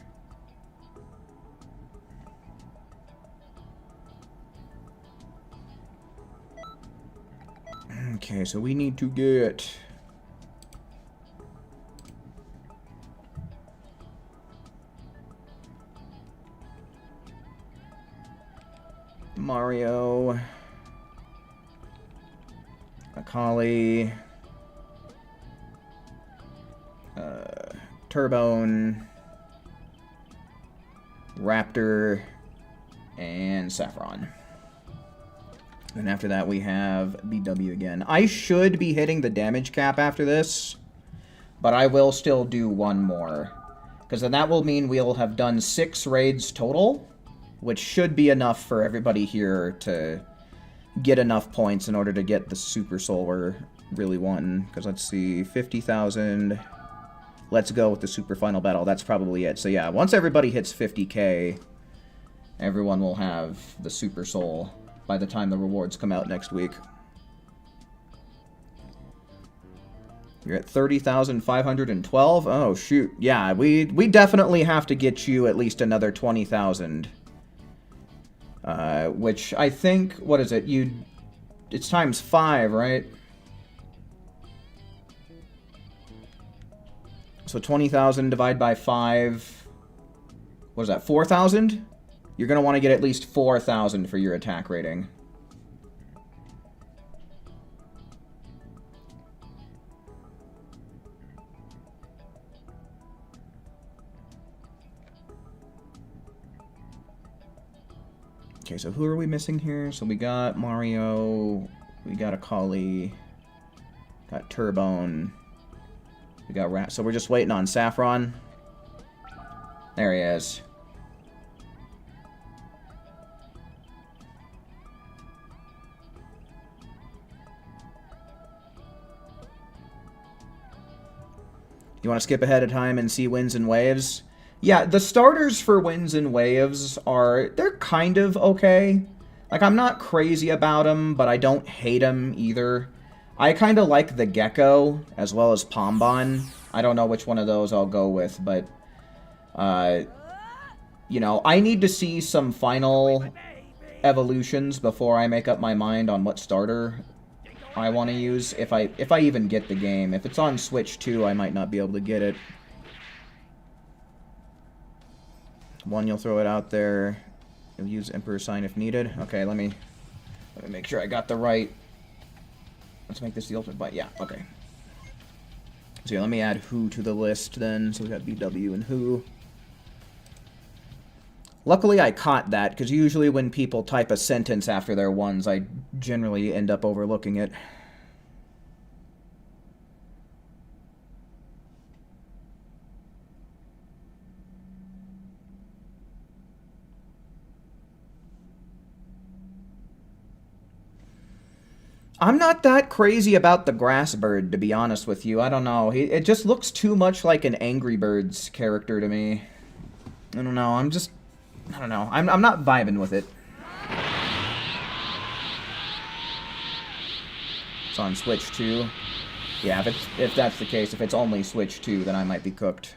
Okay, so we need to get... Mario, Akali, Turbone, Raptor, and Saffron. And after that we have BW again. I should be hitting the damage cap after this, but I will still do one more. Because then that will mean we'll have done 6 raids total, which should be enough for everybody here to get enough points in order to get the Super Soul we're really wanting. Because let's see, 50,000. Let's go with the Super Final Battle. That's probably it. So yeah, once everybody hits 50k, everyone will have the Super Soul by the time the rewards come out next week. You're at 30,512? Oh, shoot. Yeah, we definitely have to get you at least another 20,000. Which I think, what is it? It's times 5, right? So 20,000 divided by 5. What is that, 4,000? You're going to want to get at least 4,000 for your attack rating. Okay, so who are we missing here? So we got Mario, we got Akali, got Turbone, we got Rat. So we're just waiting on Saffron. There he is. You want to skip ahead of time and see Winds and Waves? Yeah, the starters for Winds and Waves they're kind of okay. Like, I'm not crazy about them, but I don't hate them either. I kind of like the Gecko, as well as Pombon. I don't know which one of those I'll go with, but, you know, I need to see some final evolutions before I make up my mind on what starter I want to use, if I even get the game. If it's on Switch 2, I might not be able to get it. One, you'll throw it out there. You'll use Emperor Sign if needed. Okay, let me make sure I got the right Let's make this the ultimate fight. Yeah, okay. So yeah, let me add who to the list then. So we got BW and who. Luckily I caught that, because usually when people type a sentence after their ones, I generally end up overlooking it. I'm not that crazy about the grass bird, to be honest with you. I don't know. It just looks too much like an Angry Birds character to me. I don't know. I don't know. I'm not vibing with it. It's on Switch 2. Yeah, if that's the case, if it's only Switch 2, then I might be cooked.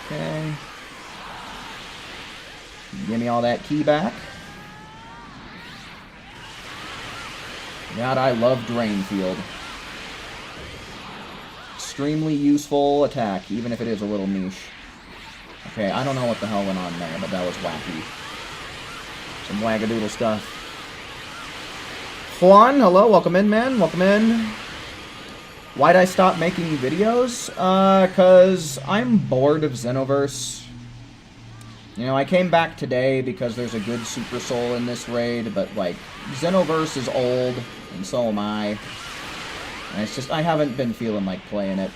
Okay. Give me all that key back. God, I love Drain Field. Extremely useful attack, even if it is a little niche. Okay, I don't know what the hell went on there, but that was wacky. Some wagadoodle stuff. Juan, hello, welcome in, man, welcome in. Why'd I stop making videos? 'Cause I'm bored of Xenoverse. You know, I came back today because there's a good Super Soul in this raid, but, like, Xenoverse is old, and so am I. And it's just, I haven't been feeling like playing it.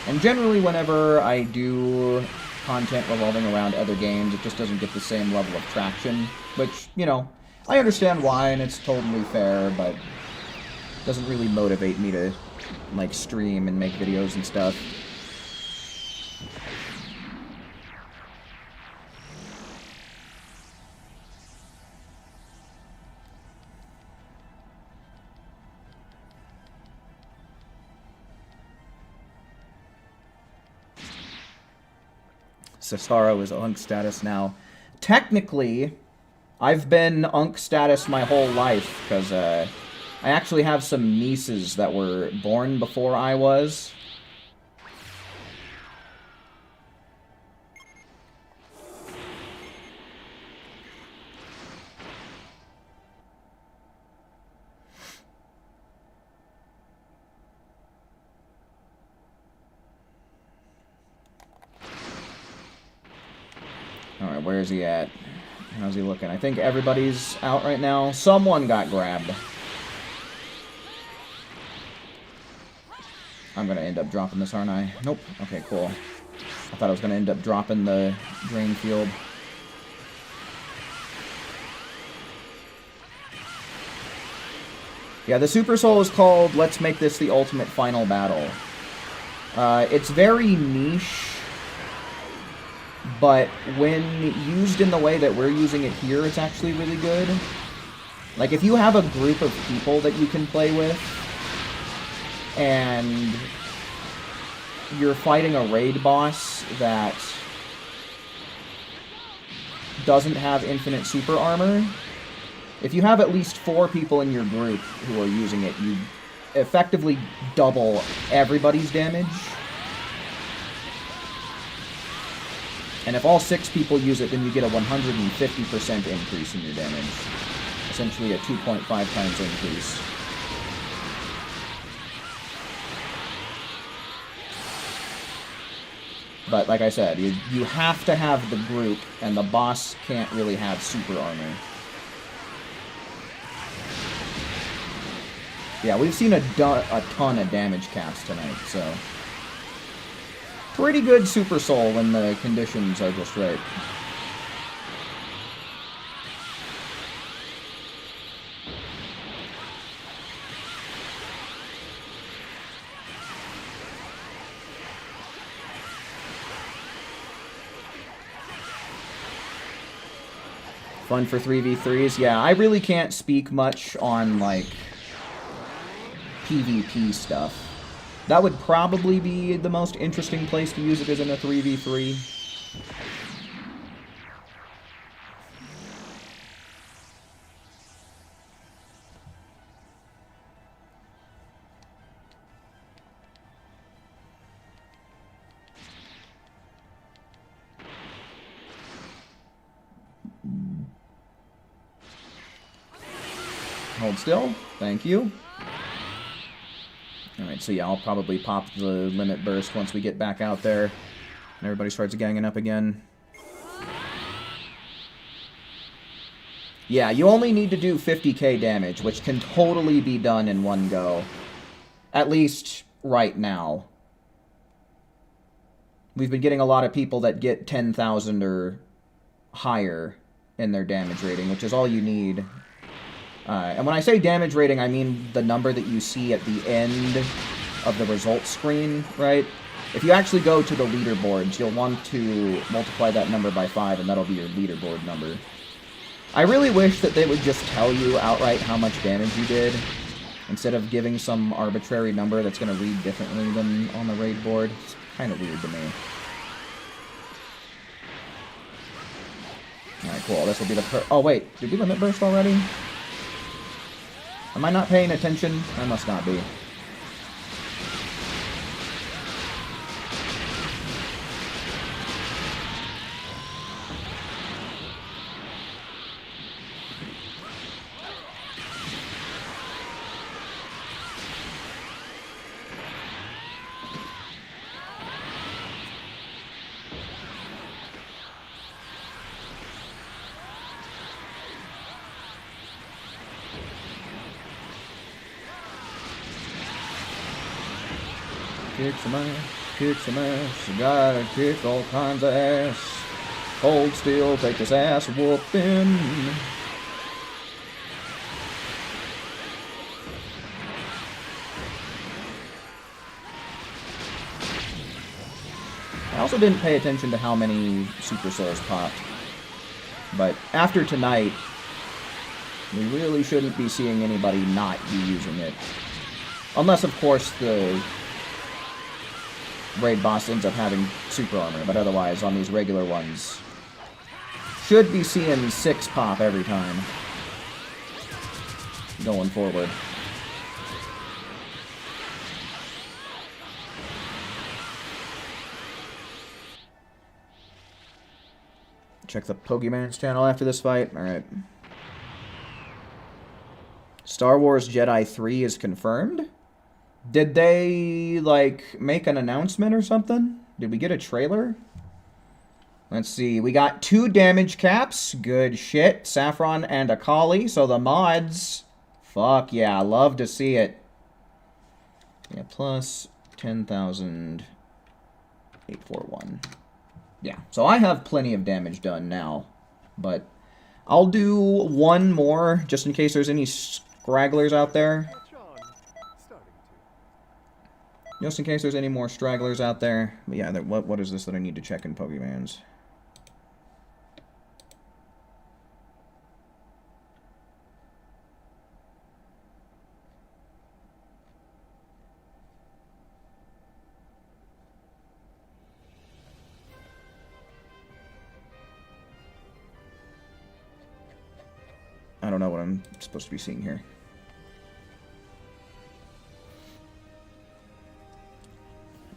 And generally, whenever I do content revolving around other games, it just doesn't get the same level of traction. Which, you know, I understand why, and it's totally fair, but it doesn't really motivate me to, like, stream and make videos and stuff. Sasaro is Unk status now. Technically, I've been Unk status my whole life, because I actually have some nieces that were born before I was. Alright, where is he at? How's he looking? I think everybody's out right now. Someone got grabbed. I'm gonna end up dropping this, aren't I? Nope. Okay, cool. I thought I was gonna end up dropping the drain field. Yeah, the Super Soul is called Let's Make This the Ultimate Final Battle. It's very niche, but when used in the way that we're using it here, it's actually really good. Like, if you have a group of people that you can play with, and you're fighting a raid boss that doesn't have infinite super armor, if you have at least 4 people in your group who are using it, you effectively double everybody's damage. And if all 6 people use it, then you get a 150% increase in your damage. Essentially a 2.5 times increase. But like I said, you have to have the group, and the boss can't really have super armor. Yeah, we've seen a ton of damage caps tonight, so... Pretty good Super Soul when the conditions are just right. Fun for 3v3s? Yeah, I really can't speak much on, like, PvP stuff. That would probably be the most interesting place to use it, is in a 3v3. hold still. Thank you. Alright, so yeah, I'll probably pop the limit burst once we get back out there. And everybody starts ganging up again. Yeah, you only need to do 50k damage, which can totally be done in one go. At least right now. We've been getting a lot of people that get 10,000 or higher in their damage rating, which is all you need. And when I say damage rating, I mean the number that you see at the end of the results screen, right? If you actually go to the leaderboards, you'll want to multiply that number by 5, and that'll be your leaderboard number. I really wish that they would just tell you outright how much damage you did, instead of giving some arbitrary number that's going to read differently than on the raid board. It's kind of weird to me. Alright, cool. This will be the oh, wait. Did we limit burst already? Am I not paying attention? I must not be. Kick some ass, you gotta kick all kinds of ass. Hold still, take this ass whooping. I also didn't pay attention to how many Super Souls popped. But after tonight, we really shouldn't be seeing anybody not be using it. Unless, of course, the raid boss ends up having super armor, but otherwise, on these regular ones, should be seeing 6 pop every time going forward. Check the Pokemon's channel after this fight. Alright. Star Wars Jedi 3 is confirmed? Did they, like, make an announcement or something? Did we get a trailer? Let's see. We got 2 damage caps. Good shit. Saffron and Akali. So the mods. Fuck yeah. Love to see it. Yeah, plus 10,841. Yeah. So I have plenty of damage done now. But I'll do one more just in case there's any stragglers out there. Just in case there's any more stragglers out there. But yeah, what is this that I need to check in Pokemons? I don't know what I'm supposed to be seeing here.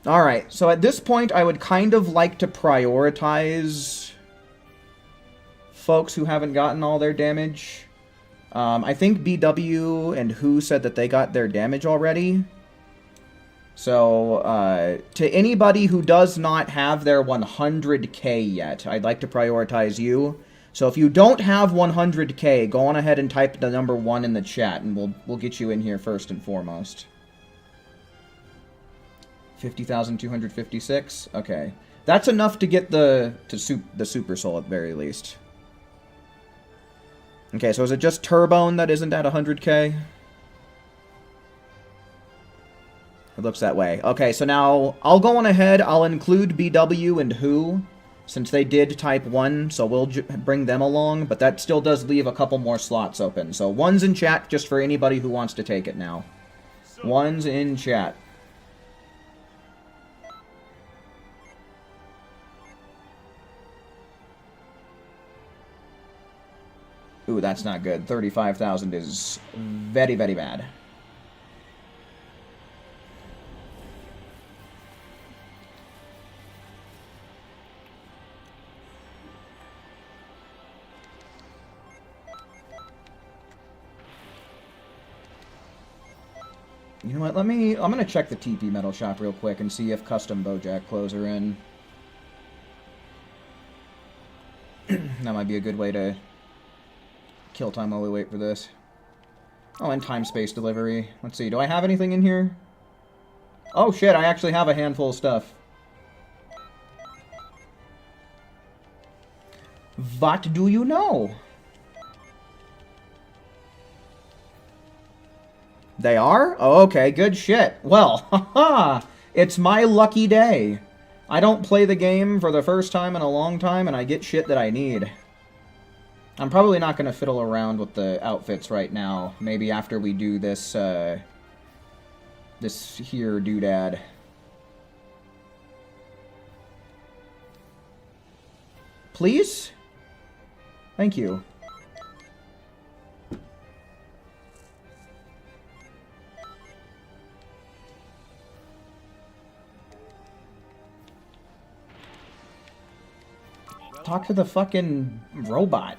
Alright, so at this point, I would kind of like to prioritize folks who haven't gotten all their damage. I think BW and Who said that they got their damage already. So, to anybody who does not have their 100k yet, I'd like to prioritize you. So if you don't have 100k, go on ahead and type the number 1 in the chat, and we'll get you in here first and foremost. 50,256? Okay. That's enough to get the Super Soul at the very least. Okay, so is it just Turbone that isn't at 100k? It looks that way. Okay, so now I'll go on ahead. I'll include BW and Who, since they did type 1, so we'll bring them along, but that still does leave a couple more slots open. So 1's in chat just for anybody who wants to take it now. 1's in chat. Ooh, that's not good. 35,000 is very, very bad. You know what, I'm gonna check the TP Metal Shop real quick and see if custom Bojack clothes are in. That might be a good way to kill time while we wait for this. Oh, and time-space delivery. Let's see, do I have anything in here? Oh shit, I actually have a handful of stuff. What do you know? They are? Oh, okay, good shit. Well, haha, it's my lucky day. I don't play the game for the first time in a long time, and I get shit that I need. I'm probably not going to fiddle around with the outfits right now. Maybe after we do this, this here doodad. Please? Thank you. Talk to the fucking robot.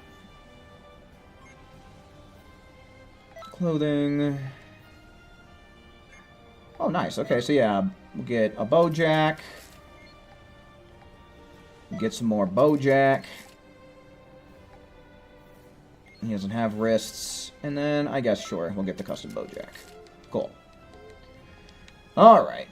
Clothing. Oh, nice. Okay, so yeah, we'll get a Bojack. Get some more Bojack. He doesn't have wrists. And then, I guess, sure, we'll get the custom Bojack. Cool. Alright.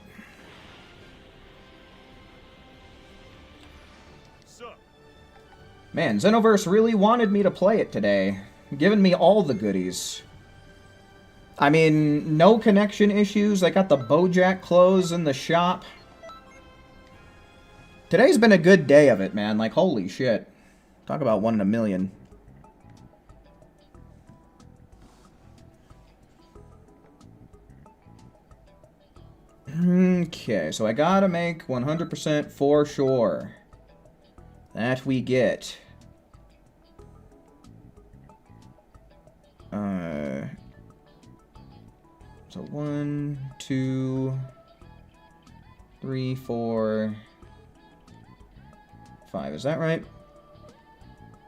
Man, Xenoverse really wanted me to play it today. Giving me all the goodies. I mean, no connection issues. I got the Bojack clothes in the shop. Today's been a good day of it, man. Like, holy shit. Talk about 1 in a million. Okay, so I gotta make 100% for sure. That we get. So 1, 2, 3, 4, 5. Is that right?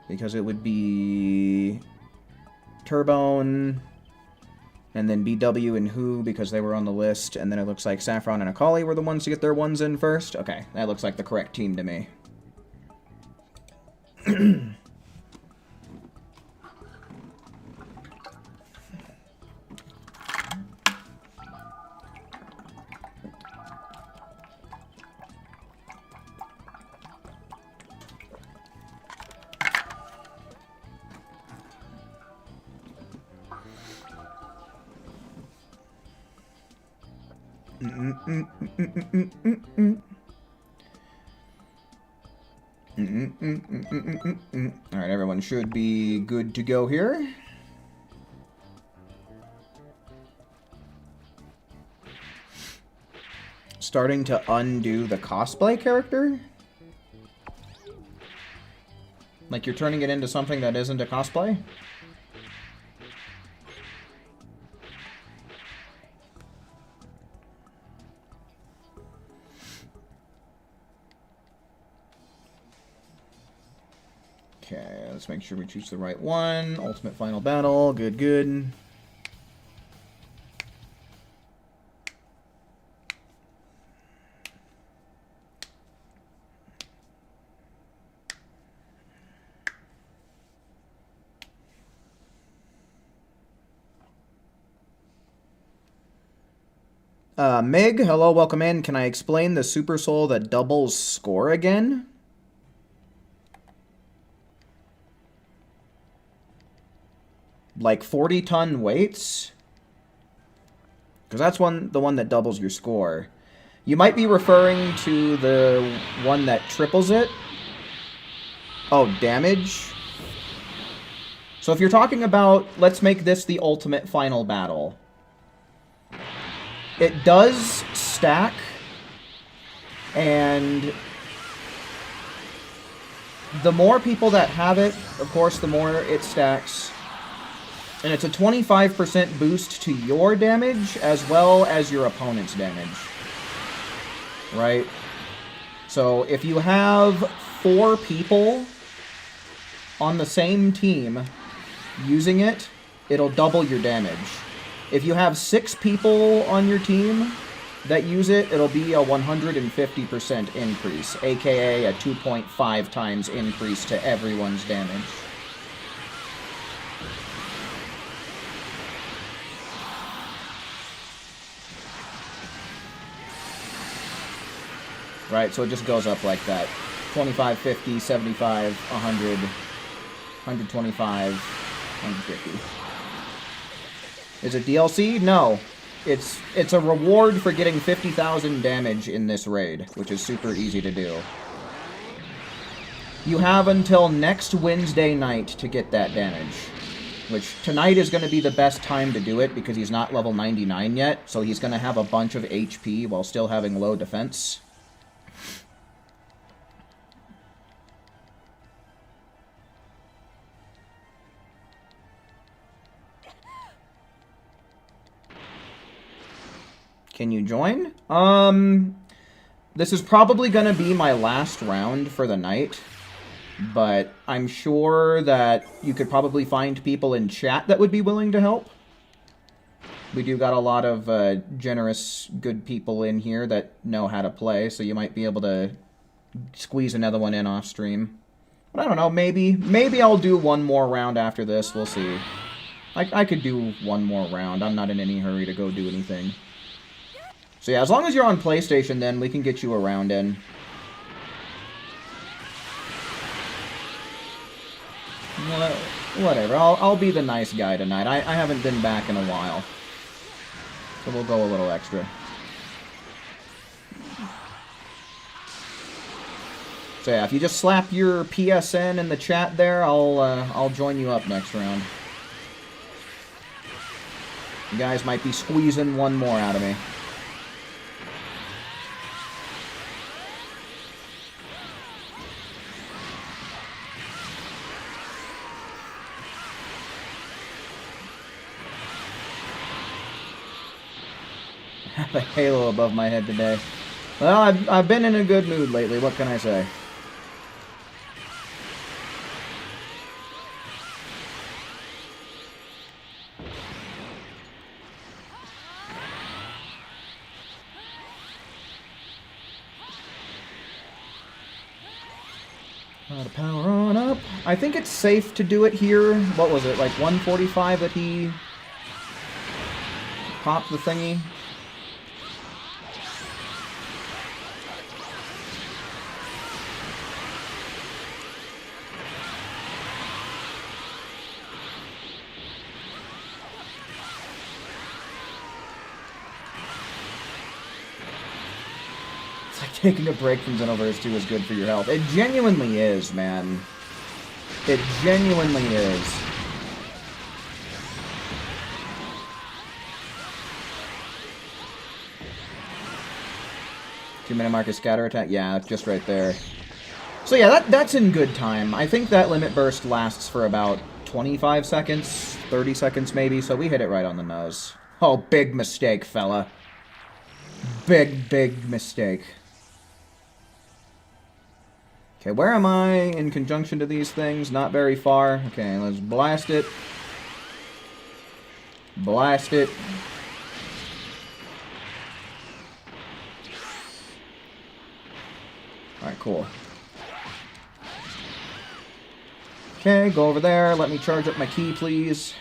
Because it would be Turbone, and then BW and Who because they were on the list, and then it looks like Saffron and Akali were the ones to get their ones in first. Okay, that looks like the correct team to me. Alright, everyone should be good to go here. Starting to undo the cosplay character? Like you're turning it into something that isn't a cosplay? Okay, let's make sure we choose the right one. Ultimate Final Battle. Good, good. Mig, hello, welcome in. Can I explain the Super Soul that doubles score again? Like 40-ton weights? Because that's the one that doubles your score. You might be referring to the one that triples it. Oh, damage? So if you're talking about, let's make this the ultimate final battle. It does stack, and the more people that have it, of course, the more it stacks. And it's a 25% boost to your damage as well as your opponent's damage. Right? So if you have 4 people on the same team using it, it'll double your damage. If you have 6 people on your team that use it, it'll be a 150% increase, aka a 2.5 times increase to everyone's damage. Right, so it just goes up like that. 25, 50, 75, 100, 125, 150. Is it DLC? No. It's a reward for getting 50,000 damage in this raid, which is super easy to do. You have until next Wednesday night to get that damage. Which, tonight is going to be the best time to do it, because he's not level 99 yet, so he's going to have a bunch of HP while still having low defense. Can you join? This is probably going to be my last round for the night, but I'm sure that you could probably find people in chat that would be willing to help. We do got a lot of generous, good people in here that know how to play, so you might be able to squeeze another one in off stream. But I don't know, maybe I'll do one more round after this, we'll see. I could do one more round, I'm not in any hurry to go do anything. So yeah, as long as you're on PlayStation, then we can get you a round in. Whatever, I'll be the nice guy tonight. I haven't been back in a while. So we'll go a little extra. So yeah, if you just slap your PSN in the chat there, I'll join you up next round. You guys might be squeezing one more out of me. Have a halo above my head today. Well, I've been in a good mood lately, what can I say? Power on up. I think it's safe to do it here. What was it, like 145 that he popped the thingy? Taking a break from Xenoverse 2 is good for your health. It genuinely is, man. It genuinely is. Two-minute mark is scatter attack? Yeah, just right there. So yeah, that's in good time. I think that limit burst lasts for about 25 seconds, 30 seconds maybe, so we hit it right on the nose. Oh, big mistake, fella. Big mistake. Okay, where am I in conjunction to these things? Not very far. Okay, let's blast it. Blast it. Alright, cool. Okay, go over there. Let me charge up my key, please.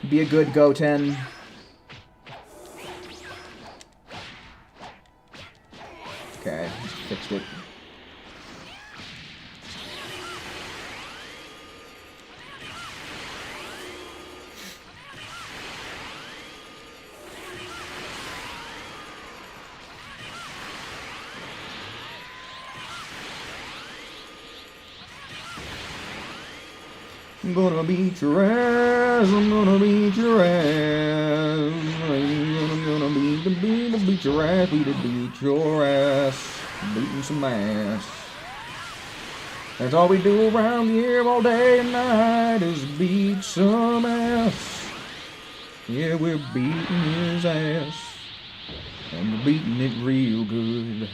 Be a good Goten. Okay, fixed it. I'm gonna beat your ass, I'm gonna beat your ass. I'm gonna beat your ass, beat your ass. Beating some ass. That's all we do around here all day and night is beat some ass. Yeah, we're beating his ass. And we're beating it real good.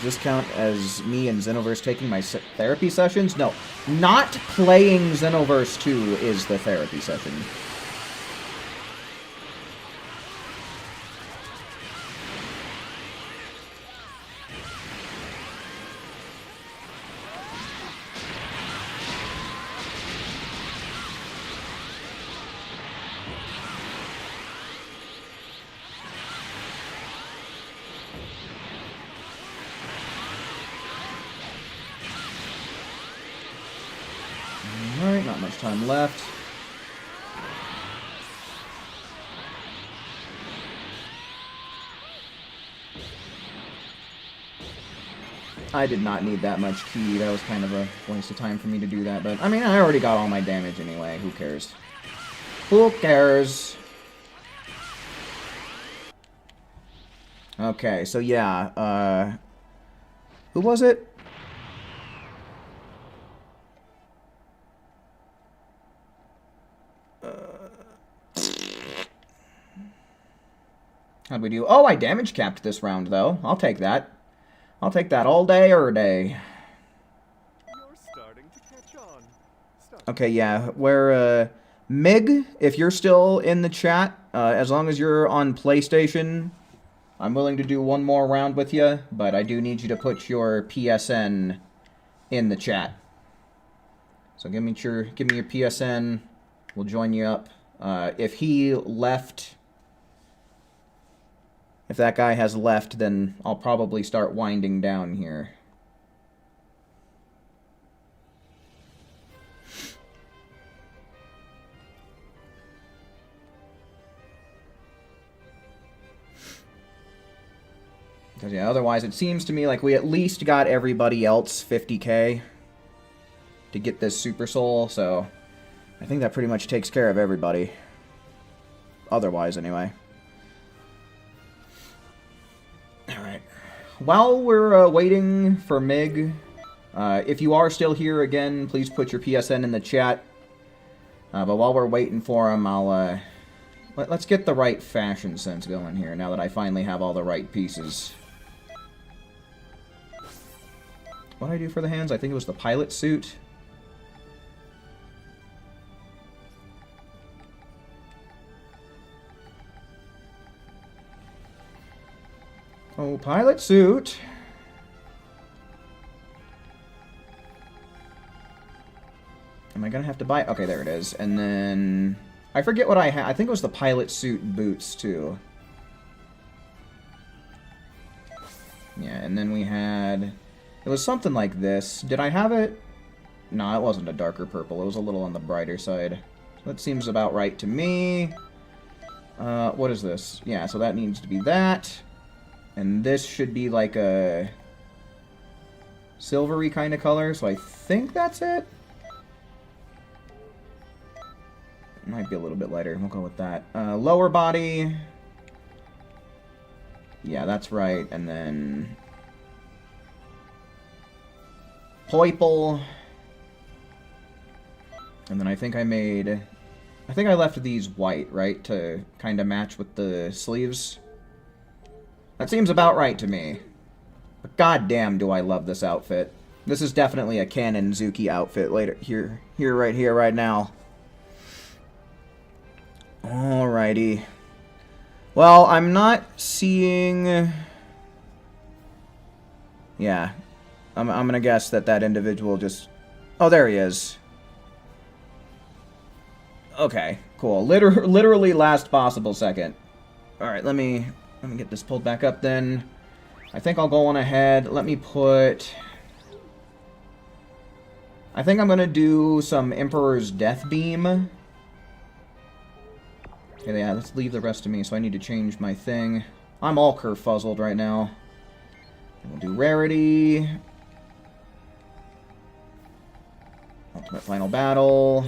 this count as me and Xenoverse taking my therapy sessions? No. Not playing Xenoverse 2 is the therapy session. Alright, not much time left. I did not need that much ki. That was kind of a waste of time for me to do that, but I mean, I already got all my damage anyway. Who cares? Who cares? Okay, so yeah, who was it? How'd we do? Oh, I damage capped this round, though. I'll take that. I'll take that all day or day. You're starting to catch on. Okay, yeah. Where, Mig, if you're still in the chat, as long as you're on PlayStation, I'm willing to do one more round with you, but I do need you to put your PSN in the chat. So give me your PSN. We'll join you up. If he left... If that guy has left, then I'll probably start winding down here. Because, yeah, otherwise it seems to me like we at least got everybody else 50k to get this Super Soul, so I think that pretty much takes care of everybody. Otherwise, anyway. Alright. While we're waiting for Mig, if you are still here again, please put your PSN in the chat. But while we're waiting for him, I'll, let's get the right fashion sense going here, now that I finally have all the right pieces. What did I do for the hands? I think it was the pilot suit. Oh, pilot suit. Am I gonna have to buy... Okay, there it is. And then... I forget what I had. I think it was the pilot suit boots, too. Yeah, and then we had... It was something like this. Did I have it? No, it wasn't a darker purple. It was a little on the brighter side. That seems about right to me. What is this? Yeah, so that needs to be that. And this should be like a silvery kind of color, so I think that's it. It might be a little bit lighter. We'll go with that. Lower body. Yeah, that's right. And then... Purple. And then I think I made... I think I left these white, right? To kind of match with the sleeves. That seems about right to me. But goddamn do I love this outfit. This is definitely a Canon Zuki outfit later right here, right now. Alrighty. Well, I'm not seeing... Yeah. I'm gonna guess that that individual just... Oh, there he is. Okay, cool. Literally last possible second. Alright, let me get this pulled back up then. I think I'll go on ahead. Let me put... I think I'm gonna do some Emperor's Death Beam. Okay, yeah, let's leave the rest to me, so I need to change my thing. I'm all kerfuzzled right now. And we'll do Rarity. Ultimate Final Battle.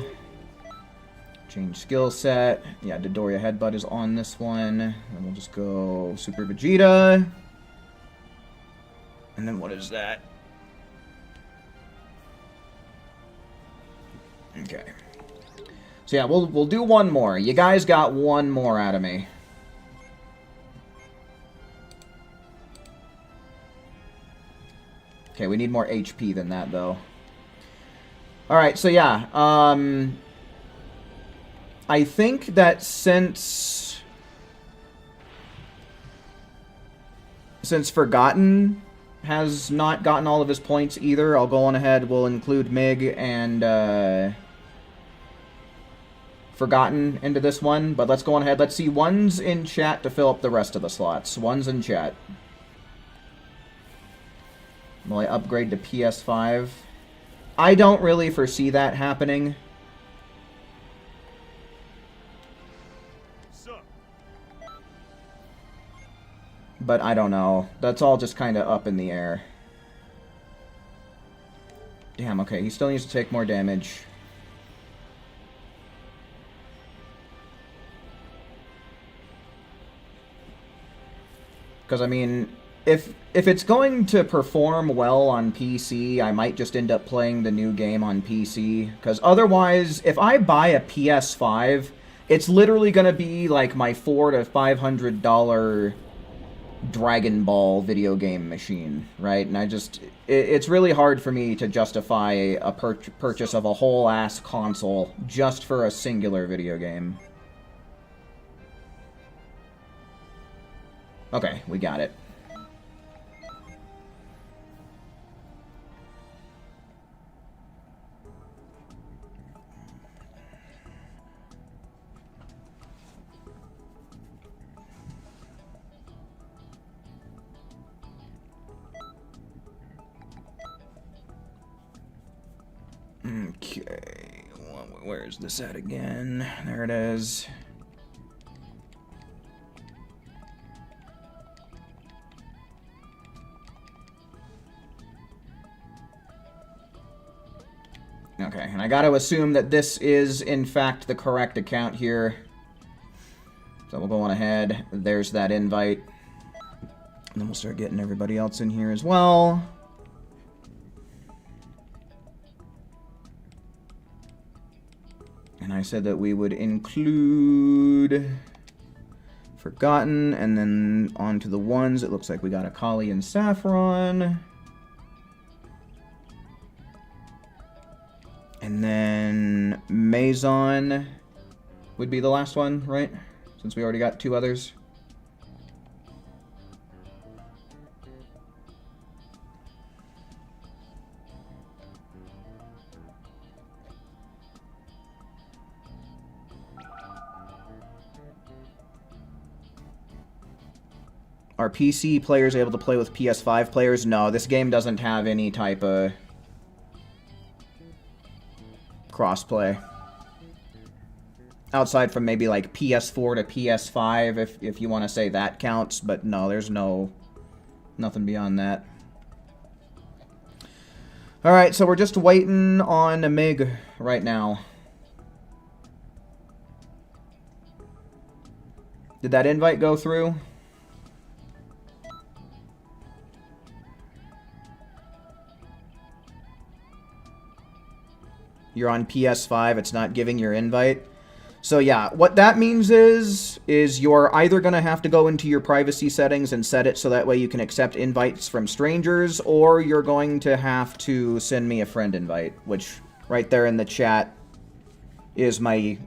Change skill set. Yeah, Dodoria Headbutt is on this one. And we'll just go Super Vegeta. And then what is that? Okay. So yeah, we'll do one more. You guys got one more out of me. Okay, we need more HP than that, though. Alright, so yeah. I think that since Forgotten has not gotten all of his points either, I'll go on ahead. We'll include Mig and Forgotten into this one. But let's go on ahead. Let's see ones in chat to fill up the rest of the slots. Ones in chat. Will I upgrade to PS5? I don't really foresee that happening. But I don't know. That's all just kind of up in the air. Damn, okay. He still needs to take more damage. Because, I mean, if it's going to perform well on PC, I might just end up playing the new game on PC. Because otherwise, if I buy a PS5, it's literally going to be like my $400 to $500 Dragon Ball video game machine, right? And it's really hard for me to justify a purchase of a whole ass console just for a singular video game. Okay, we got it. Okay, where is this at again? There it is. Okay, and I gotta assume that this is, in fact, the correct account here. So we'll go on ahead. There's that invite. And then we'll start getting everybody else in here as well. And I said that we would include Forgotten, and then on to the ones. It looks like we got Akali and Saffron. And then Maison would be the last one, right? Since we already got two others. Are PC players able to play with PS5 players? No, this game doesn't have any type of crossplay. Outside from maybe like PS4 to PS5, if you want to say that counts, but no, there's nothing beyond that. Alright, so we're just waiting on a MiG right now. Did that invite go through? You're on PS5, it's not giving your invite. So yeah, what that means is you're either going to have to go into your privacy settings and set it so that way you can accept invites from strangers, or you're going to have to send me a friend invite, which right there in the chat is my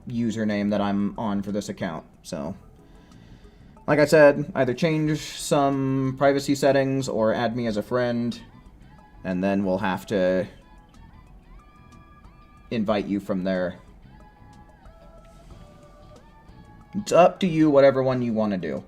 username that I'm on for this account. So, like I said, either change some privacy settings or add me as a friend, and then we'll have to invite you from there. It's up to you, whatever one you want to do.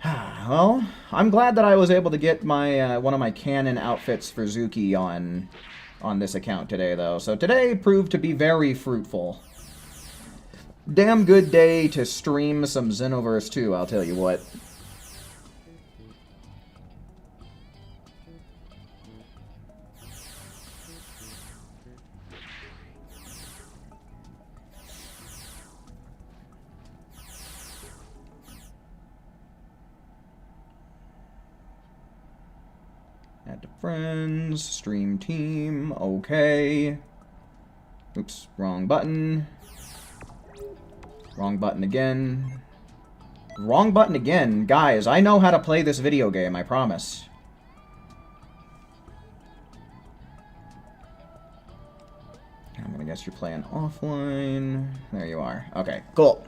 Well, I'm glad that I was able to get my one of my canon outfits for Zuki on this account today, though. So today proved to be very fruitful. Damn good day to stream some Xenoverse 2, I'll tell you what. Add to friends, stream team, okay. Oops, wrong button. Wrong button again. Wrong button again. Guys, I know how to play this video game, I promise. I'm gonna guess you're playing offline. There you are. Okay, cool.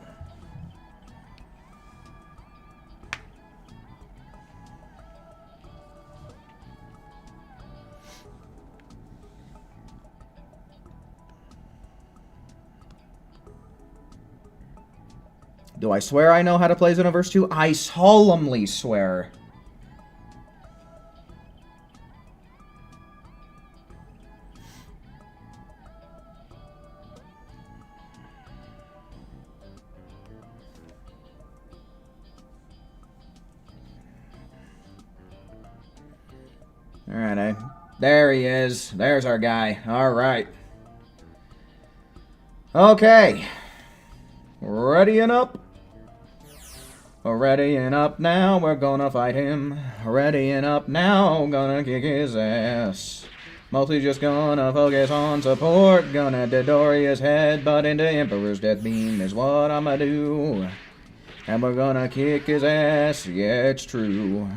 Do I swear I know how to play Xenoverse 2? I solemnly swear. Alright, there he is. There's our guy. Alright. Okay. Readying up. Readying up now, we're gonna fight him. Readying up now, gonna kick his ass. Mostly just gonna focus on support. Gonna Dodori his head, but into Emperor's Death Beam is what I'ma do. And we're gonna kick his ass, yeah, it's true.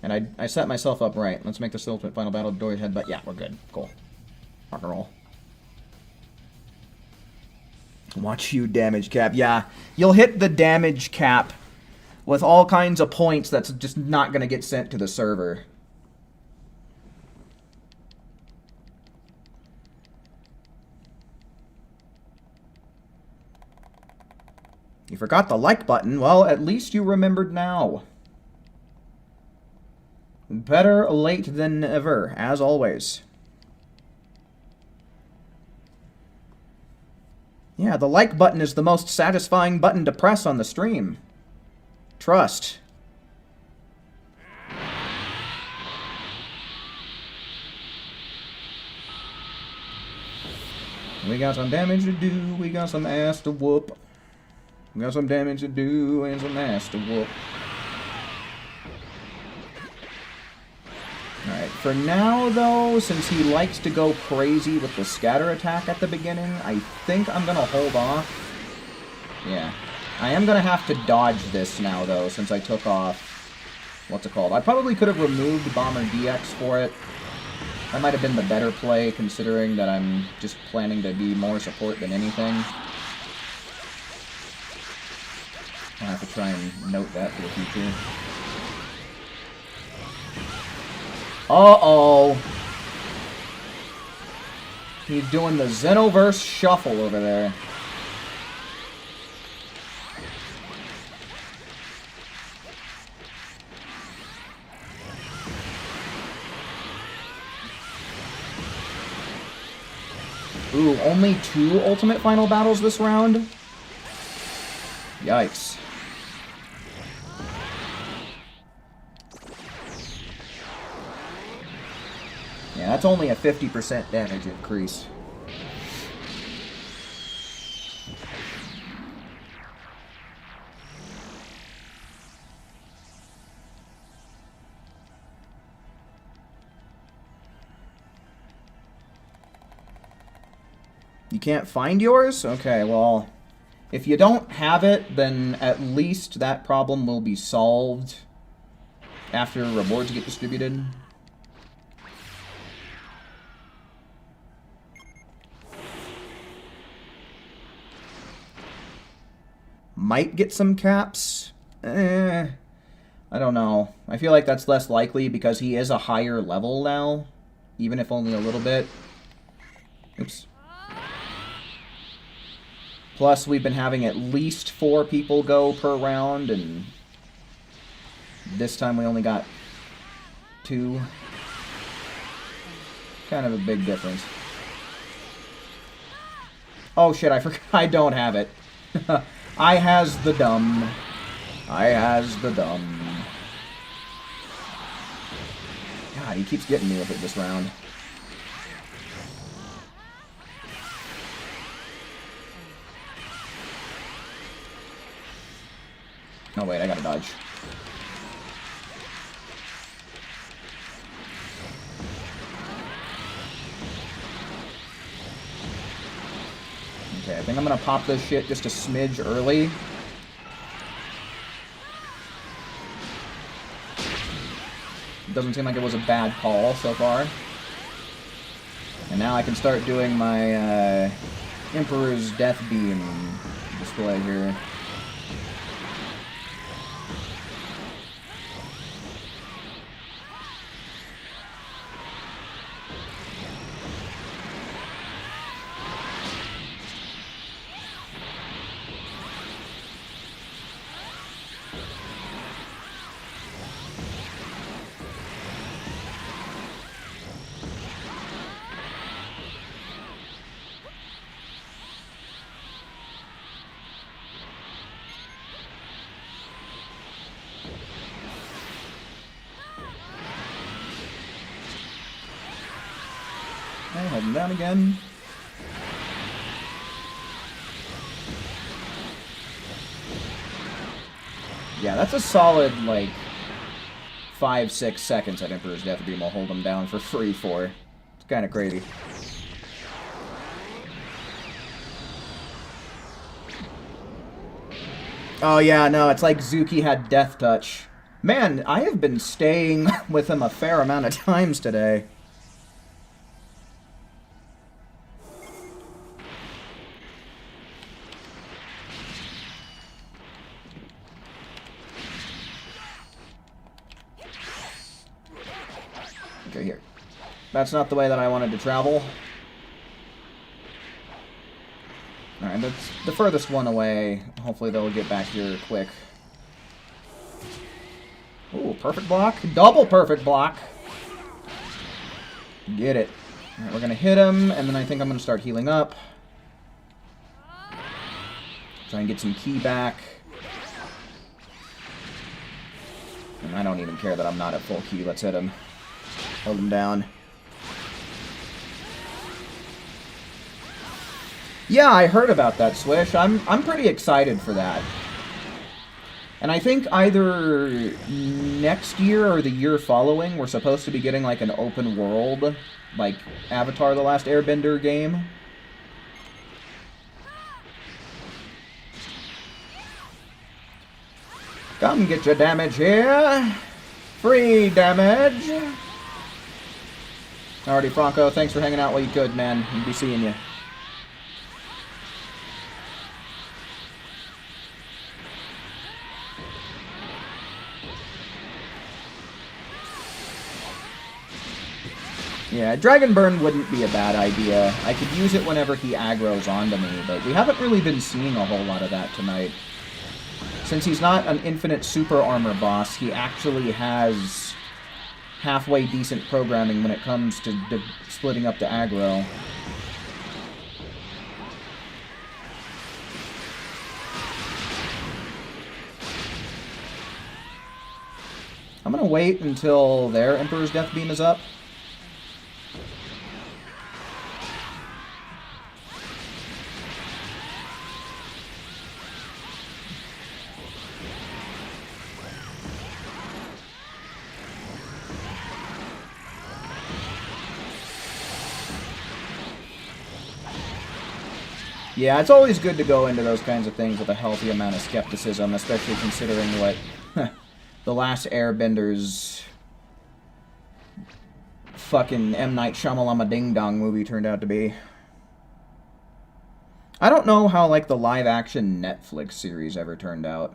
And I set myself up right. Let's make this the ultimate final battle, Dodori's head, but yeah, we're good. Cool. Rock and roll. Watch you damage cap. Yeah, you'll hit the damage cap with all kinds of points that's just not going to get sent to the server. You forgot the like button. Well, at least you remembered now. Better late than never, as always. Yeah, the like button is the most satisfying button to press on the stream. Trust. We got some damage to do, we got some ass to whoop. We got some damage to do and some ass to whoop. Alright, for now, though, since he likes to go crazy with the scatter attack at the beginning, I think I'm going to hold off. Yeah. I am going to have to dodge this now, though, since I took off... What's it called? I probably could have removed Bomber DX for it. That might have been the better play, considering that I'm just planning to be more support than anything. I'll have to try and note that for the future. Uh-oh. He's doing the Xenoverse shuffle over there. Ooh, only 2 ultimate final battles this round? Yikes. Yeah, that's only a 50% damage increase. You can't find yours? Okay, well, if you don't have it, then at least that problem will be solved after rewards get distributed. Might get some caps. I don't know. I feel like that's less likely because he is a higher level now, even if only a little bit. Oops. Plus, we've been having at least 4 people go per round, and this time we only got 2. Kind of a big difference. Oh shit, I forgot I don't have it. I has the dumb. I has the dumb. God, he keeps getting me with it this round. Oh wait, I gotta dodge. think I'm gonna pop this shit just a smidge early. Doesn't seem like it was a bad call so far. And now I can start doing my Emperor's Death Beam display here. Okay, hold him down again. Yeah, that's a solid, like, 5-6 seconds at Emperor's Death Beam will hold him down for free for. It's kind of crazy. Oh yeah, no, it's like Zuki had Death Touch. Man, I have been staying with him a fair amount of times today. Okay, here. That's not the way that I wanted to travel. Alright, that's the furthest one away. Hopefully they'll get back here quick. Ooh, perfect block. Double perfect block. Get it. Alright, we're gonna hit him, and then I think I'm gonna start healing up. Try and get some ki back. And I don't even care that I'm not at full ki. Let's hit him. Hold him down. Yeah, I heard about that, Swish. I'm pretty excited for that. And I think either next year or the year following, we're supposed to be getting like an open world, like Avatar: The Last Airbender game. Come get your damage here. Free damage. Alrighty, Franco, thanks for hanging out while you could, man. We'll be seeing you. Yeah, Dragon Burn wouldn't be a bad idea. I could use it whenever he aggroes onto me, but we haven't really been seeing a whole lot of that tonight. Since he's not an infinite super armor boss, he actually has halfway decent programming when it comes to splitting up the aggro. I'm gonna wait until their Emperor's Death Beam is up. Yeah, it's always good to go into those kinds of things with a healthy amount of skepticism, especially considering what The Last Airbender's fucking M. Night Shyamalama Ding Dong movie turned out to be. I don't know how, like, the live-action Netflix series ever turned out.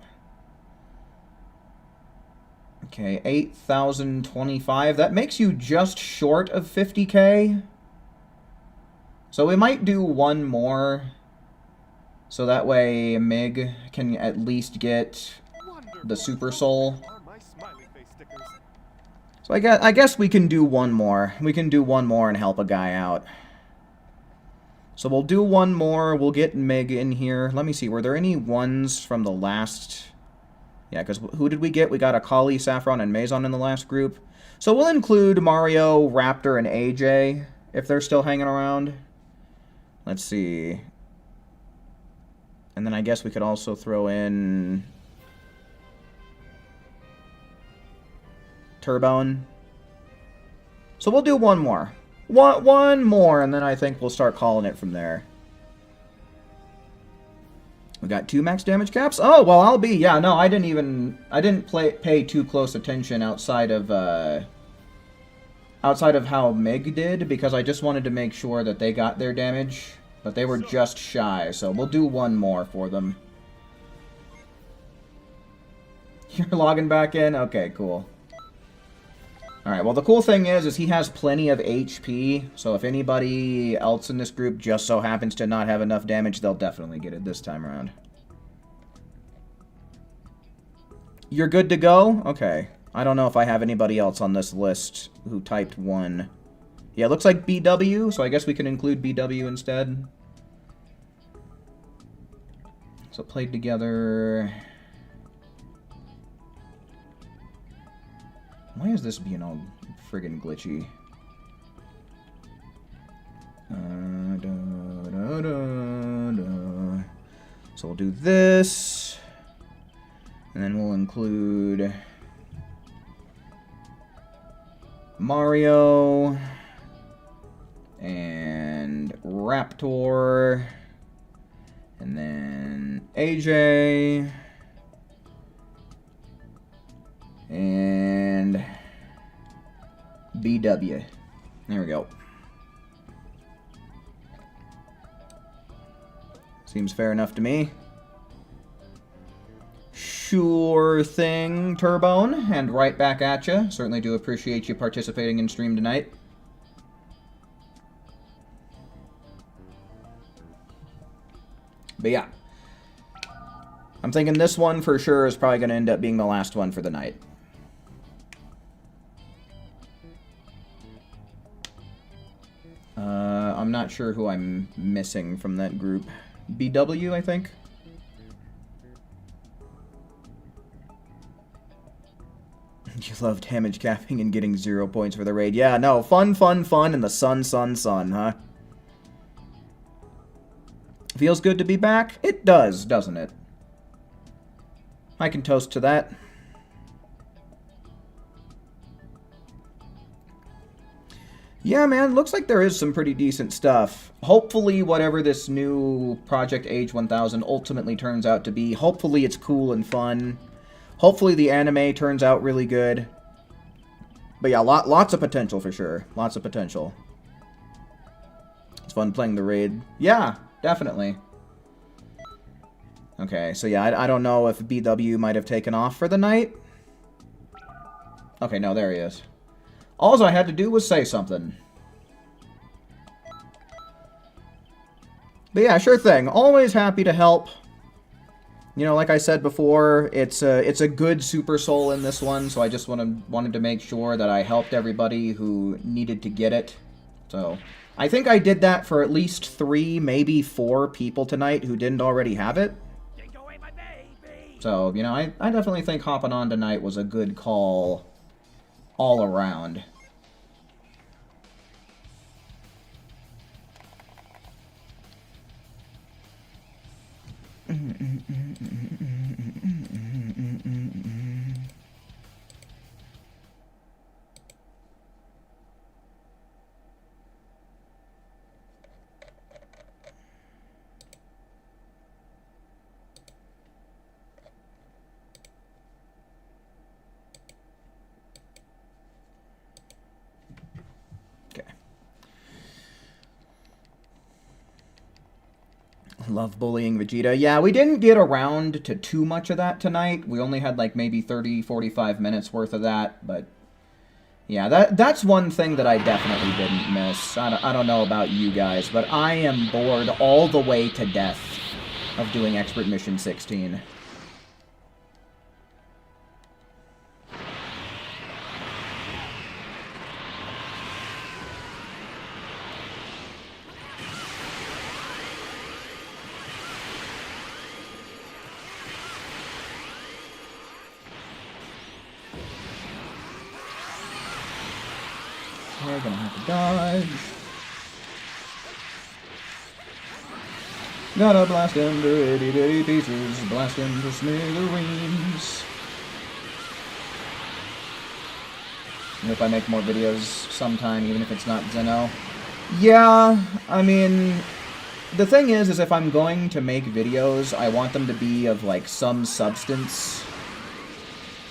Okay, 8,025. That makes you just short of 50k. So we might do one more. So that way Mig can at least get the Super Soul. So I guess we can do one more. We can do one more and help a guy out. So we'll do one more. We'll get Mig in here. Let me see. Were there any ones from the last... Yeah, because who did we get? We got Akali, Saffron, and Maison in the last group. So we'll include Mario, Raptor, and AJ if they're still hanging around. Let's see. And then I guess we could also throw in Turbone. So we'll do one more. One more, and then I think we'll start calling it from there. We got 2 max damage caps. Oh, well, I'll be... Yeah, no, I didn't pay too close attention outside of how Mig did, because I just wanted to make sure that they got their damage, but they were just shy, so we'll do 1 more for them. You're logging back in? Okay, cool. Alright, well, the cool thing is he has plenty of HP, so if anybody else in this group just so happens to not have enough damage, they'll definitely get it this time around. You're good to go? Okay. I don't know if I have anybody else on this list who typed 1. Yeah, it looks like BW, so I guess we can include BW instead. So played together... Why is this being all friggin' glitchy? So we'll do this. And then we'll include Mario and Raptor. And then AJ. And BW. There we go. Seems fair enough to me. Sure thing, Turbone. And right back at you. Certainly do appreciate you participating in stream tonight. But yeah. I'm thinking this one for sure is probably going to end up being the last one for the night. I'm not sure who I'm missing from that group. BW, I think? You love damage capping and getting 0 points for the raid. Yeah, no, fun, fun, fun, and the sun, sun, sun, huh? Feels good to be back? It does, doesn't it? I can toast to that. Yeah, man, looks like there is some pretty decent stuff. Hopefully, whatever this new Project Age 1000 ultimately turns out to be, hopefully it's cool and fun. Hopefully the anime turns out really good. But yeah, lots of potential for sure. Lots of potential. It's fun playing the raid. Yeah, definitely. Okay, so yeah, I don't know if BW might have taken off for the night. Okay, no, there he is. All I had to do was say something. But yeah, sure thing. Always happy to help. You know, like I said before, it's a good Super Soul in this one, so I just wanted to make sure that I helped everybody who needed to get it. So, I think I did that for at least 3, maybe 4 people tonight who didn't already have it. So, you know, I definitely think hopping on tonight was a good call all around. Love bullying Vegeta. Yeah, we didn't get around to too much of that tonight. We only had like maybe 30, 45 minutes worth of that, but yeah, that's one thing that I definitely didn't miss. I don't know about you guys, but I am bored all the way to death of doing Expert Mission 16. We're gonna have to dodge. Gotta blast him to itty bitty pieces. Blast him to smithereens. And if I make more videos sometime, even if it's not Zeno. Yeah, I mean, the thing is if I'm going to make videos, I want them to be of, like, some substance.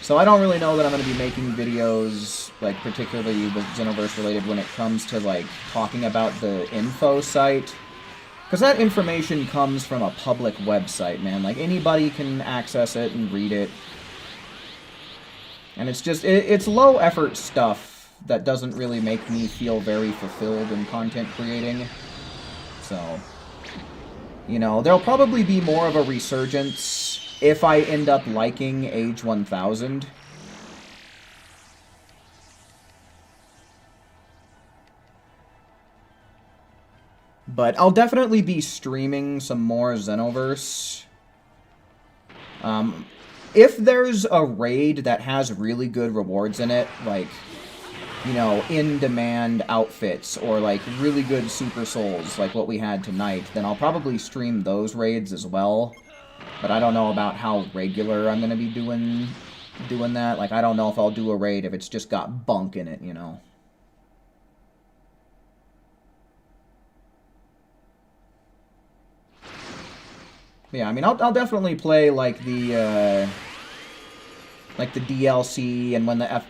So I don't really know that I'm going to be making videos, like, particularly with Xenoverse related when it comes to, like, talking about the info site. Because that information comes from a public website, man. Like, anybody can access it and read it. And it's just, it's low-effort stuff that doesn't really make me feel very fulfilled in content creating. So, you know, there'll probably be more of a resurgence if I end up liking Age 1000. But I'll definitely be streaming some more Xenoverse. If there's a raid that has really good rewards in it, like, you know, in-demand outfits, or, like, really good Super Souls, like what we had tonight, then I'll probably stream those raids as well. But I don't know about how regular I'm going to be doing that. Like, I don't know if I'll do a raid if it's just got bunk in it, you know. Yeah, I mean, I'll definitely play, like, the DLC, and when the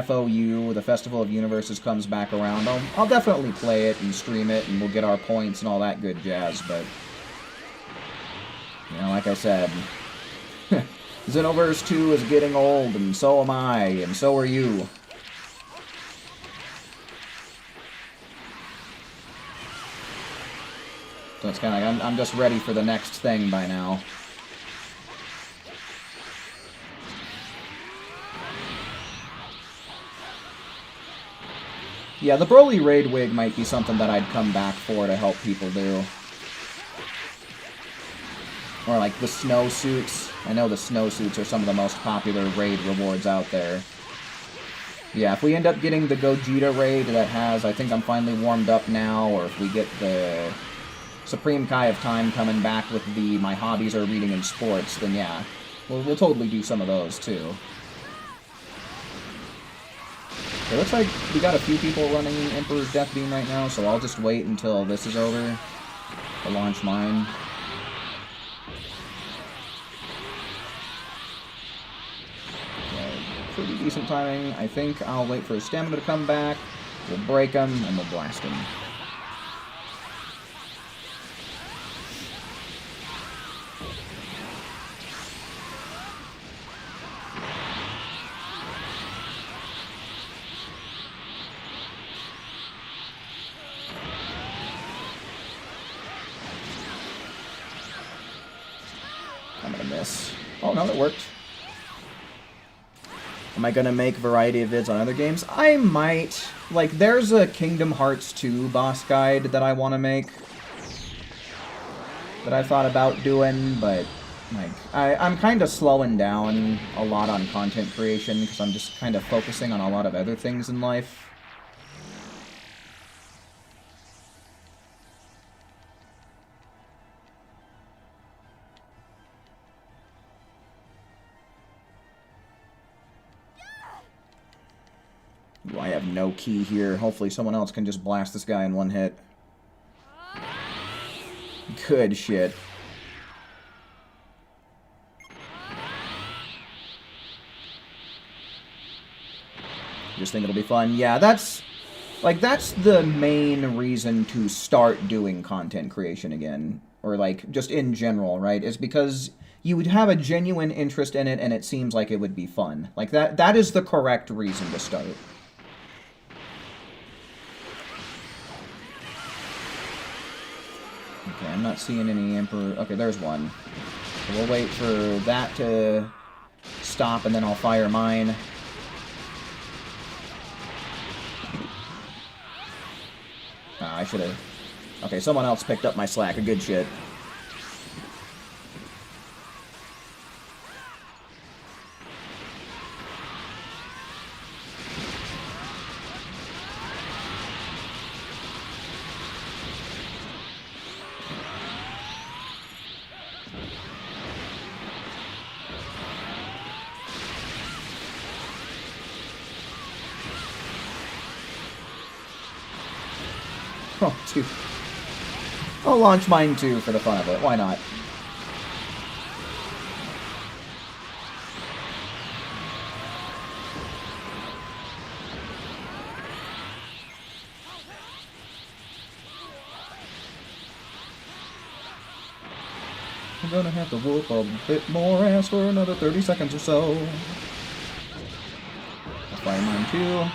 FOU, the Festival of Universes, comes back around, I'll definitely play it and stream it, and we'll get our points and all that good jazz, but, you know, like I said, Xenoverse 2 is getting old, and so am I, and so are you. So it's kind of like, I'm just ready for the next thing by now. Yeah, the Broly raid wig might be something that I'd come back for to help people do. Or like the snowsuits. I know the snowsuits are some of the most popular raid rewards out there. Yeah, if we end up getting the Gogeta raid that has, I think I'm finally warmed up now, or if we get the Supreme Kai of Time coming back with the my hobbies are reading and sports, then yeah, we'll totally do some of those too. It looks like we got a few people running Emperor's Death Beam right now, so I'll just wait until this is over to launch mine. Okay, pretty decent timing. I think I'll wait for his stamina to come back, we'll break him, and we'll blast him. Oh, no, that worked. Am I gonna make a variety of vids on other games? I might. Like, there's a Kingdom Hearts 2 boss guide that I want to make. That I thought about doing, but, like, I'm kind of slowing down a lot on content creation because I'm just kind of focusing on a lot of other things in life. Ooh, I have no key here. Hopefully someone else can just blast this guy in one hit. Good shit. Just think it'll be fun. Yeah, that's the main reason to start doing content creation again. Or, like, just in general, right? Is because you would have a genuine interest in it and it seems like it would be fun. Like, that is the correct reason to start. Okay, I'm not seeing any Emperor... Okay, there's one. So we'll wait for that to stop, and then I'll fire mine. I should have... Okay, someone else picked up my slack. A good shit. Oh, dude. I'll launch mine too for the fun of it. Why not? I'm gonna have to whoop a bit more ass for another 30 seconds or so. I'll fire mine too.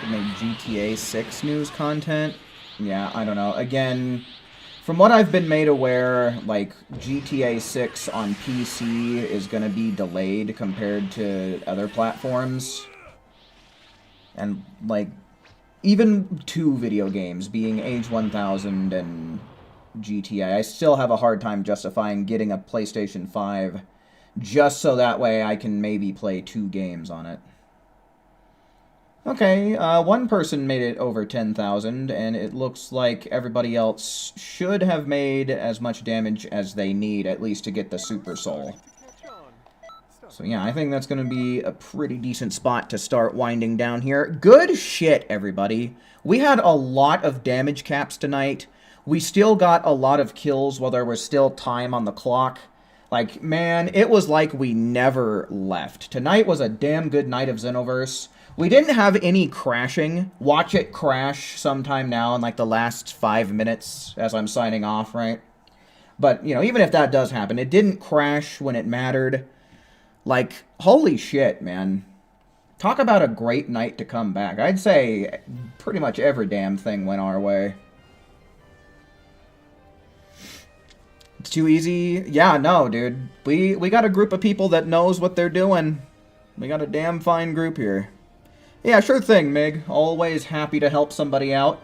Make GTA 6 news content. Yeah, I don't know. Again, from what I've been made aware, like, GTA 6 on PC is going to be delayed compared to other platforms. And, like, even two video games, being Age 1000 and GTA, I still have a hard time justifying getting a PlayStation 5 just so that way I can maybe play 2 games on it. Okay, one person made it over 10,000, and it looks like everybody else should have made as much damage as they need, at least to get the Super Soul. So yeah, I think that's going to be a pretty decent spot to start winding down here. Good shit, everybody. We had a lot of damage caps tonight. We still got a lot of kills while there was still time on the clock. Like, man, it was like we never left. Tonight was a damn good night of Xenoverse. We didn't have any crashing. Watch it crash sometime now in like the last 5 minutes as I'm signing off, right? But, you know, even if that does happen, it didn't crash when it mattered. Like, holy shit, man. Talk about a great night to come back. I'd say pretty much every damn thing went our way. It's too easy? Yeah, no, dude. We got a group of people that knows what they're doing. We got a damn fine group here. Yeah, sure thing, Mig. Always happy to help somebody out.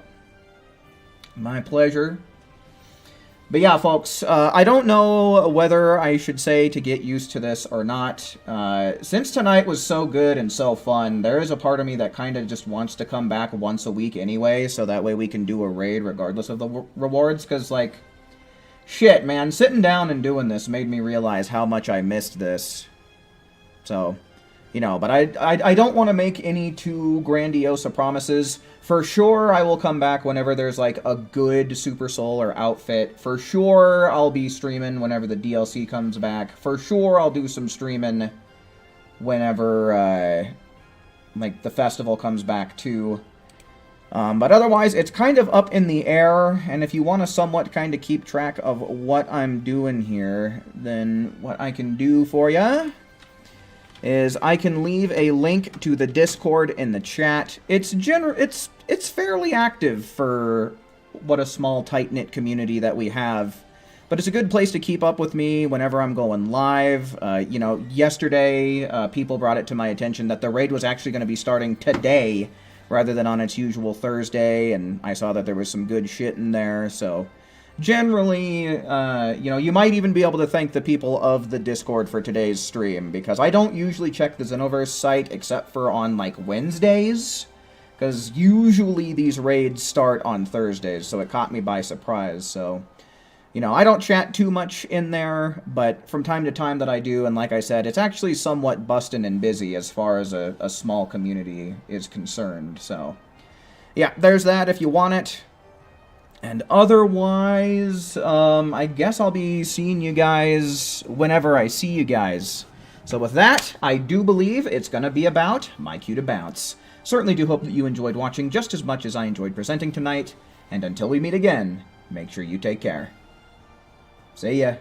My pleasure. But yeah, folks, I don't know whether I should say to get used to this or not. Since tonight was so good and so fun, there is a part of me that kind of just wants to come back once a week anyway, so that way we can do a raid regardless of the rewards, because, like, shit, man, sitting down and doing this made me realize how much I missed this. So... you know, but I don't want to make any too grandiose promises. For sure, I will come back whenever there's, like, a good Super Soul or outfit. For sure, I'll be streaming whenever the DLC comes back. For sure, I'll do some streaming whenever, like, the festival comes back, too. But otherwise, it's kind of up in the air, and if you want to somewhat kind of keep track of what I'm doing here, then what I can do for you is I can leave a link to the Discord in the chat. It's fairly active for what a small, tight-knit community that we have. But it's a good place to keep up with me whenever I'm going live. You know, yesterday, people brought it to my attention that the raid was actually going to be starting today rather than on its usual Thursday, and I saw that there was some good shit in there, so... generally, you know, you might even be able to thank the people of the Discord for today's stream, because I don't usually check the Xenoverse site except for on, like, Wednesdays, because usually these raids start on Thursdays, so it caught me by surprise, so, you know, I don't chat too much in there, but from time to time that I do, and like I said, it's actually somewhat bustin' and busy as far as a small community is concerned, so, yeah, there's that if you want it. And otherwise, I guess I'll be seeing you guys whenever I see you guys. So with that, I do believe it's going to be about my cue to bounce. Certainly do hope that you enjoyed watching just as much as I enjoyed presenting tonight. And until we meet again, make sure you take care. See ya.